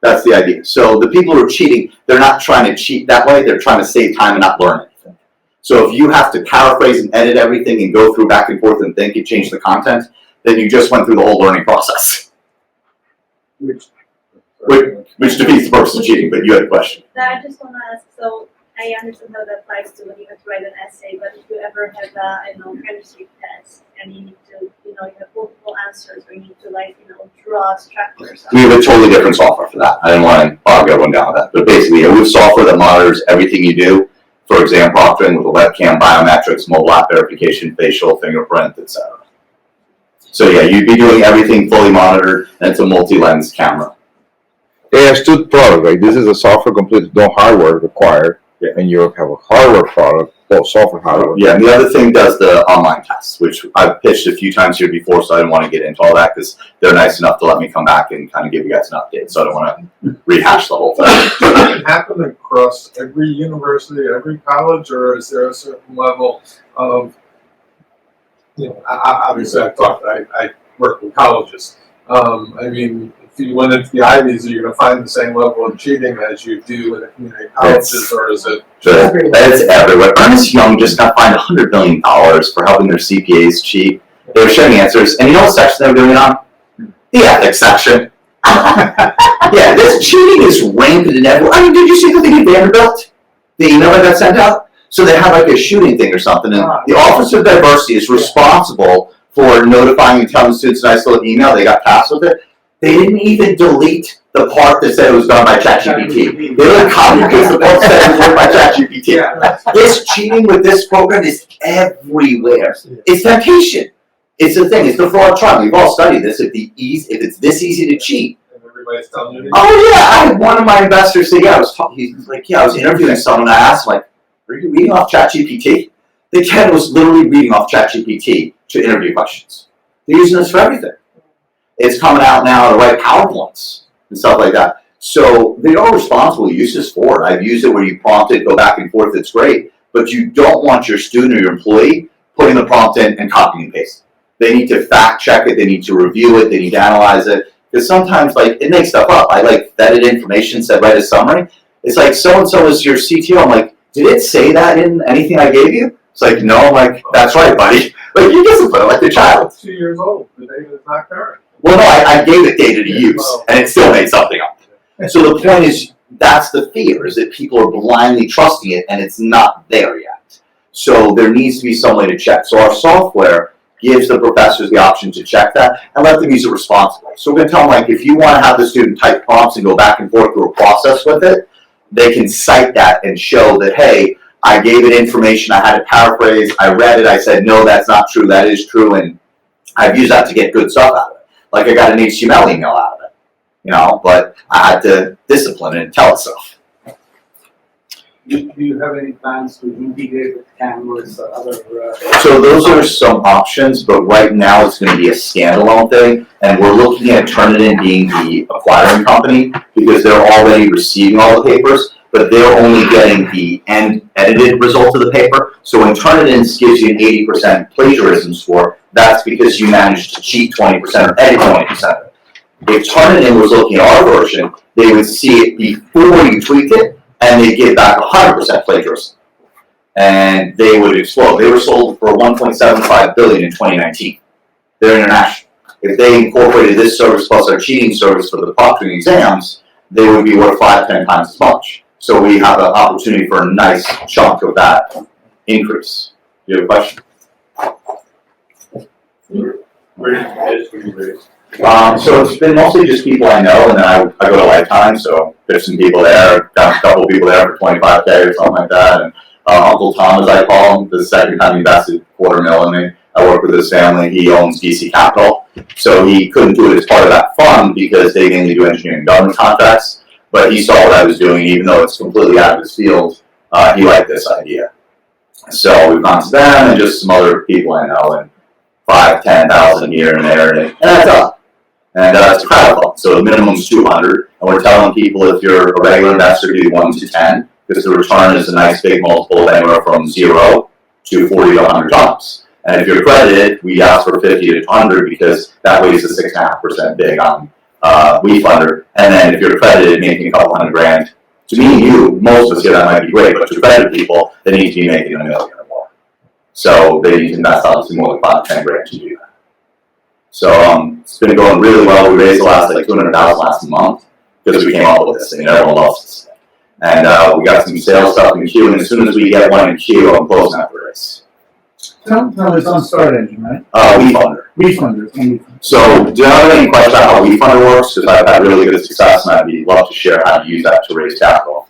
That's the idea. So the people who are cheating, they're not trying to cheat that way. They're trying to save time and not learn anything. So if you have to paraphrase and edit everything and go through back and forth and think and change the content, then you just went through the whole learning process. Which defeats the purpose of cheating, but you had a question. I just want to ask, so I understand how that applies to when you have to write an essay, but if you ever have a chemistry test and you need to, you have multiple answers, or you need to draw a structure or something. We have a totally different software for that. I didn't want to bog everyone down with that. But basically, we have software that monitors everything you do. For exam proctoring with a webcam, biometrics, mobile app verification, facial, fingerprint, etc. So yeah, you'd be doing everything fully monitored, and it's a multi-lens camera. AirStud product, right? This is a software complete, no hardware required. And you have a hardware product, well, software hardware. Yeah, and the other thing does the online tests, which I've pitched a few times here before, so I didn't want to get into all that because they're nice enough to let me come back and kind of give you guys an update. So I don't want to rehash the whole thing. Does it happen across every university, every college, or is there a certain level of, obviously I work with colleges. I mean, if you went into the Ivies, are you going to find the same level of cheating as you do in the community colleges, or is it? It's everywhere. Ernst Young just got fined $100 million for helping their CPAs cheat. They were showing answers, and you know what section they were doing it on? The ethics section. Yeah, this cheating is rampant in everywhere. I mean, did you see the thing at Vanderbilt? The email that got sent out? So they had like a shooting thing or something, and the Office of Diversity is responsible for notifying and telling students a nice little email. They got tasked with it. They didn't even delete the part that said it was done by ChatGPT. They like copy and paste the part that said it was done by ChatGPT. This cheating with this program is everywhere. It's temptation. It's the thing. It's the fraud trial. We've all studied this. If it's this easy to cheat. Everybody's telling you. Oh yeah, I had one of my investors say, I was interviewing someone. I asked him, like, are you reading off ChatGPT? The kid was literally reading off ChatGPT to interview questions. They're using this for everything. It's coming out now to write PowerPoints and stuff like that. So they are responsible uses for it. I've used it where you prompt it, go back and forth, it's great. But you don't want your student or your employee putting the prompt in and copying and pasting. They need to fact check it, they need to review it, they need to analyze it. Because sometimes it makes stuff up. I vetted information, said write a summary. It's like so-and-so is your CTO. I'm like, did it say that in anything I gave you? It's like, no. I'm like, that's right, buddy. Like, you discipline like the child. 2 years old. The data is not current. Well, no, I gave it data to use, and it still made something up. So the point is, that's the fear, is that people are blindly trusting it, and it's not there yet. So there needs to be some way to check. So our software gives the professors the option to check that and let them use it responsibly. So we're going to tell them, like, if you want to have the student type prompts and go back and forth through a process with it, they can cite that and show that, hey, I gave it information, I had to paraphrase, I read it, I said, no, that's not true, that is true, and I've used that to get good stuff out of it. Like I got an HTML email out of it, but I had to discipline it and tell it so. Do you have any plans to integrate with Canvas or other? So those are some options, but right now it's going to be a standalone thing, and we're looking at Turnitin being the acquiring company because they're already receiving all the papers, but they're only getting the end edited result of the paper. So when Turnitin gives you an 80% plagiarism score, that's because you managed to cheat 20% or edit 20% of it. If Turnitin was looking at our version, they would see it before you tweaked it, and they give back 100% plagiarism. And they would explode. They were sold for $1.75 billion in 2019. They're international. If they incorporated this service plus our cheating service for the proctoring exams, they would be worth 5-10 times as much. So we have an opportunity for a nice chunk of that increase. Do you have a question? Where did you raise? So it's been mostly just people I know, and then I go to Lifetime, so there's some people there, got a couple of people there for $25K or something like that, and Uncle Tom, as I call him, the second time he invested $250,000 in me. I work with his family, he owns DC Capital, so he couldn't do it as part of that fund because they mainly do engineering and government contracts, but he saw what I was doing, even though it's completely out of his field, he liked this idea. So we've gone to them and just some other people I know, and 5-10,000 here and there, and that's up. And it's a crowdfund, so the minimum is 200. And we're telling people if you're a regular investor, do 1 to 10, because the return is a nice big multiple of anywhere from 0 to 40 to 100 times. And if you're accredited, we ask for 50 to 100 because that way is a 6.5% big on WeFunder. And then if you're accredited, making a couple $100,000, to me and you, most of us here, that might be great, but to accredited people, they need to be making $1 million or more. So they need to invest obviously more like $5-10,000 to do that. So it's been going really well. We raised the last like $200,000 last month because we came up with this thing and everyone loves this thing. And we got some sales stuff in queue, and as soon as we get one in queue, I'm closing out the race. Tell us on Start Engine, right? WeFunder. WeFunder. So do you have any questions about how WeFunder works? Because I've had really good success, and I'd love to share how to use that to raise capital.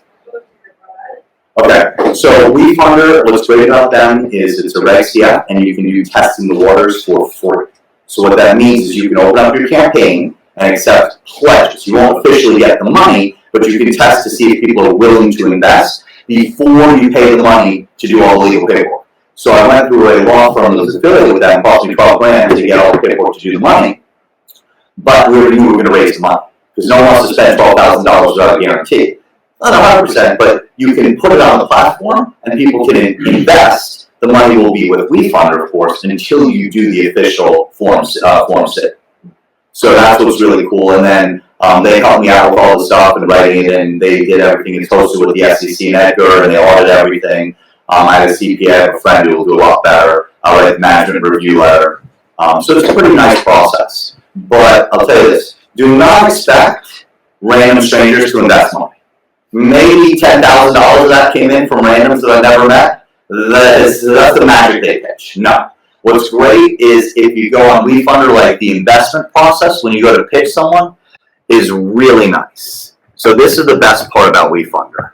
Okay, so WeFunder, what's great about them is it's a Reg CF, and you can do testing the waters for free. So what that means is you can open up your campaign and accept pledges. You won't officially get the money, but you can test to see if people are willing to invest. before you pay the money to do all the legal paperwork. So I went through a law firm that was affiliated with that and cost me $12,000 to get all the paperwork to do the money. But we knew we were going to raise the money because no one wants to spend $12,000 without a guarantee. Not 100%, but you can put it on the platform and people can invest. The money will be with WeFunder, of course, until you do the official form sit. So that's what's really cool. And then they helped me out with all the stuff and writing it in. They did everything. It's hosted with the SEC and Edgar, and they audited everything. I had a CPA, I have a friend who will do a lot better. I'll write the management review letter. So it's a pretty nice process. But I'll tell you this, do not expect random strangers to invest money. Maybe $10,000 of that came in from randoms that I never met. That's the magic they pitch. No. What's great is if you go on WeFunder, like the investment process, when you go to pitch someone, is really nice. So this is the best part about WeFunder,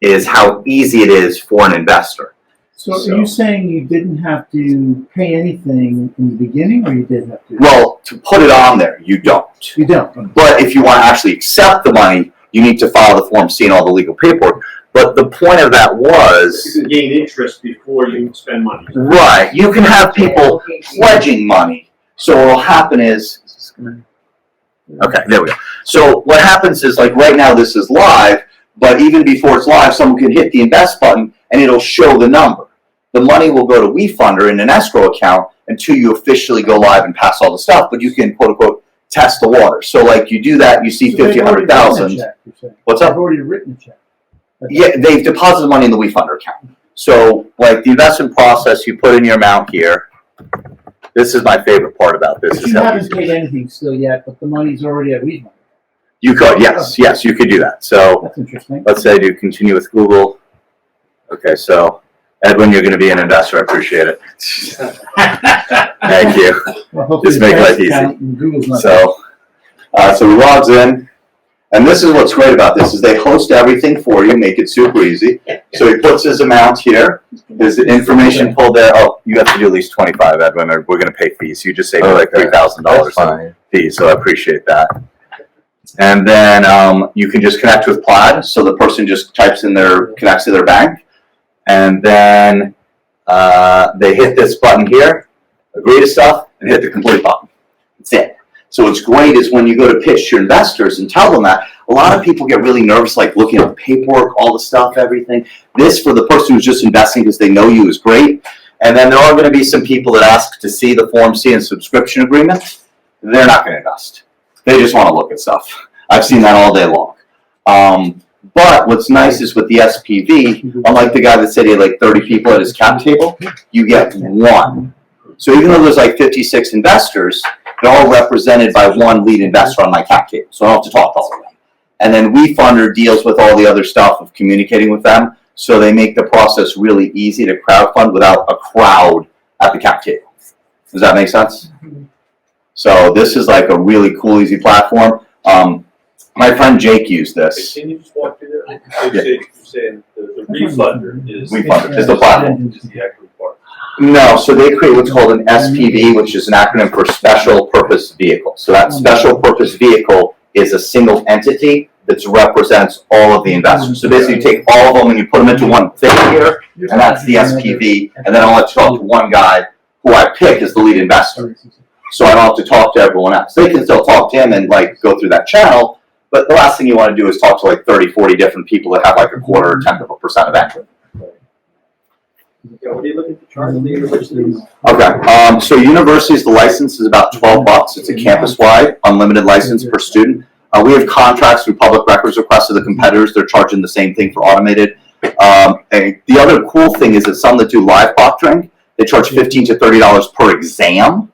is how easy it is for an investor. So are you saying you didn't have to pay anything in the beginning, or you did have to? Well, to put it on there, you don't. You don't. But if you want to actually accept the money, you need to file the Form C and all the legal paperwork. But the point of that was... You can gain interest before you spend money. Right. You can have people pledging money. So what will happen is... Okay, there we go. So what happens is, like right now this is live, but even before it's live, someone can hit the invest button and it'll show the number. The money will go to WeFunder in an escrow account until you officially go live and pass all the stuff, but you can, quote unquote, test the water. So like you do that, you see 50, 100,000. What's up? I've already written a check. Yeah, they've deposited the money in the WeFunder account. So like the investment process, you put in your amount here. This is my favorite part about this. But you haven't paid anything still yet, but the money's already at WeFunder. You could, yes, you could do that. So That's interesting. let's say do continue with Google. Okay, so Edwin, you're going to be an investor. I appreciate it. Thank you. Well, Just make life easy. Google's not So he logs in, and this is what's great about this is they host everything for you, make it super easy. So he puts his amount here, his information pulled there. Oh, you have to do at least 25, Edwin, or we're going to pay fees. You just saved me like $3,000 in fees, so I appreciate that. And then you can just connect with Plaid, so the person just types in connects to their bank, and then they hit this button here, agree to stuff, and hit the complete button. That's it. So what's great is when you go to pitch to your investors and tell them that, a lot of people get really nervous, like looking at the paperwork, all the stuff, everything. This, for the person who's just investing because they know you, is great. And then there are going to be some people that ask to see the Form C and subscription agreement. They're not going to invest. They just want to look at stuff. I've seen that all day long. But what's nice is with the SPV, unlike the guy that said he had like 30 people at his cap table, you get one. So even though there's like 56 investors, they're all represented by one lead investor on my cap table. So I don't have to talk to all of them. And then WeFunder deals with all the other stuff of communicating with them. So they make the process really easy to crowdfund without a crowd at the cap table. Does that make sense? So this is like a really cool, easy platform. My friend Jake used this. Can you just walk through there? You're saying the WeFunder is WeFunder is the platform. Is the actual part. No, so they create what's called an SPV, which is an acronym for Special Purpose Vehicle. So that Special Purpose Vehicle is a single entity that represents all of the investors. So basically you take all of them and you put them into one thing here, and that's the SPV, and then I'll let you talk to one guy who I pick as the lead investor. So I don't have to talk to everyone else. They can still talk to him and like go through that channel, but the last thing you want to do is talk to like 30, 40 different people that have like a quarter or 10th of a percent of equity. Yeah, what are you looking to charge the universities? Okay, so universities, the license is about $12. It's a campus-wide, unlimited license per student. We have contracts through public records requests of the competitors. They're charging the same thing for automated. The other cool thing is that some that do live proctoring, they charge $15 to $30 per exam.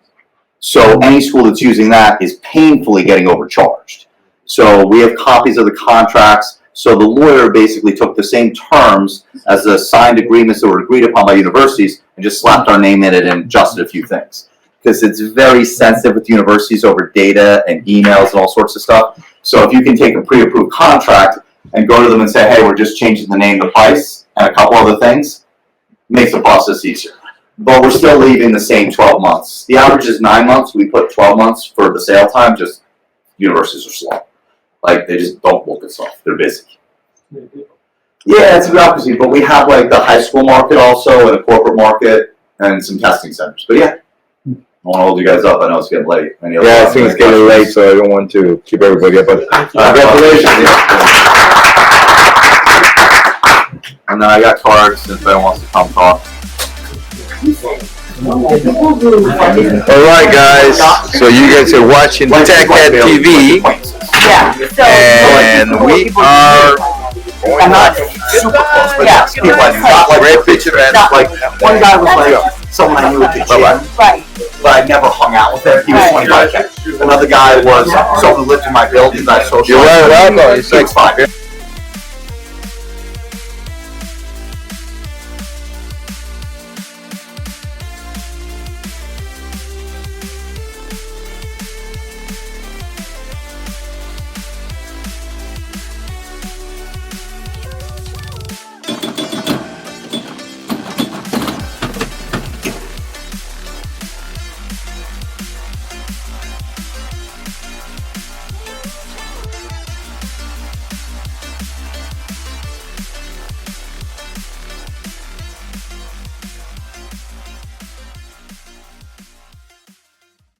So any school that's using that is painfully getting overcharged. So we have copies of the contracts. So the lawyer basically took the same terms as the signed agreements that were agreed upon by universities and just slapped our name in it and adjusted a few things. Because it's very sensitive with universities over data and emails and all sorts of stuff. So if you can take a pre-approved contract and go to them and say, hey, we're just changing the name, the price, and a couple other things, makes the process easier. But we're still leaving the same 12 months. The average is 9 months. We put 12 months for the sale time, just universities are slow. Like, they just don't look at stuff. They're busy. Yeah, it's a bureaucracy, but we have like the high school market also and a corporate market and some testing centers. But yeah, I want to hold you guys up. I know it's getting late. Any other Yeah, I think it's getting late, so I don't want to keep everybody up, but congratulations. And then I got cards if anyone wants to come talk. Alright guys, so you guys are watching TechEDTV, Yeah, so. and we are I'm not super close, but yeah, people I not like great picture and like one guy was like someone I knew at the gym, Right. but I never hung out with him. He was 25K. Another guy was someone who lived in my building that I socialized. You're right, It's like 5.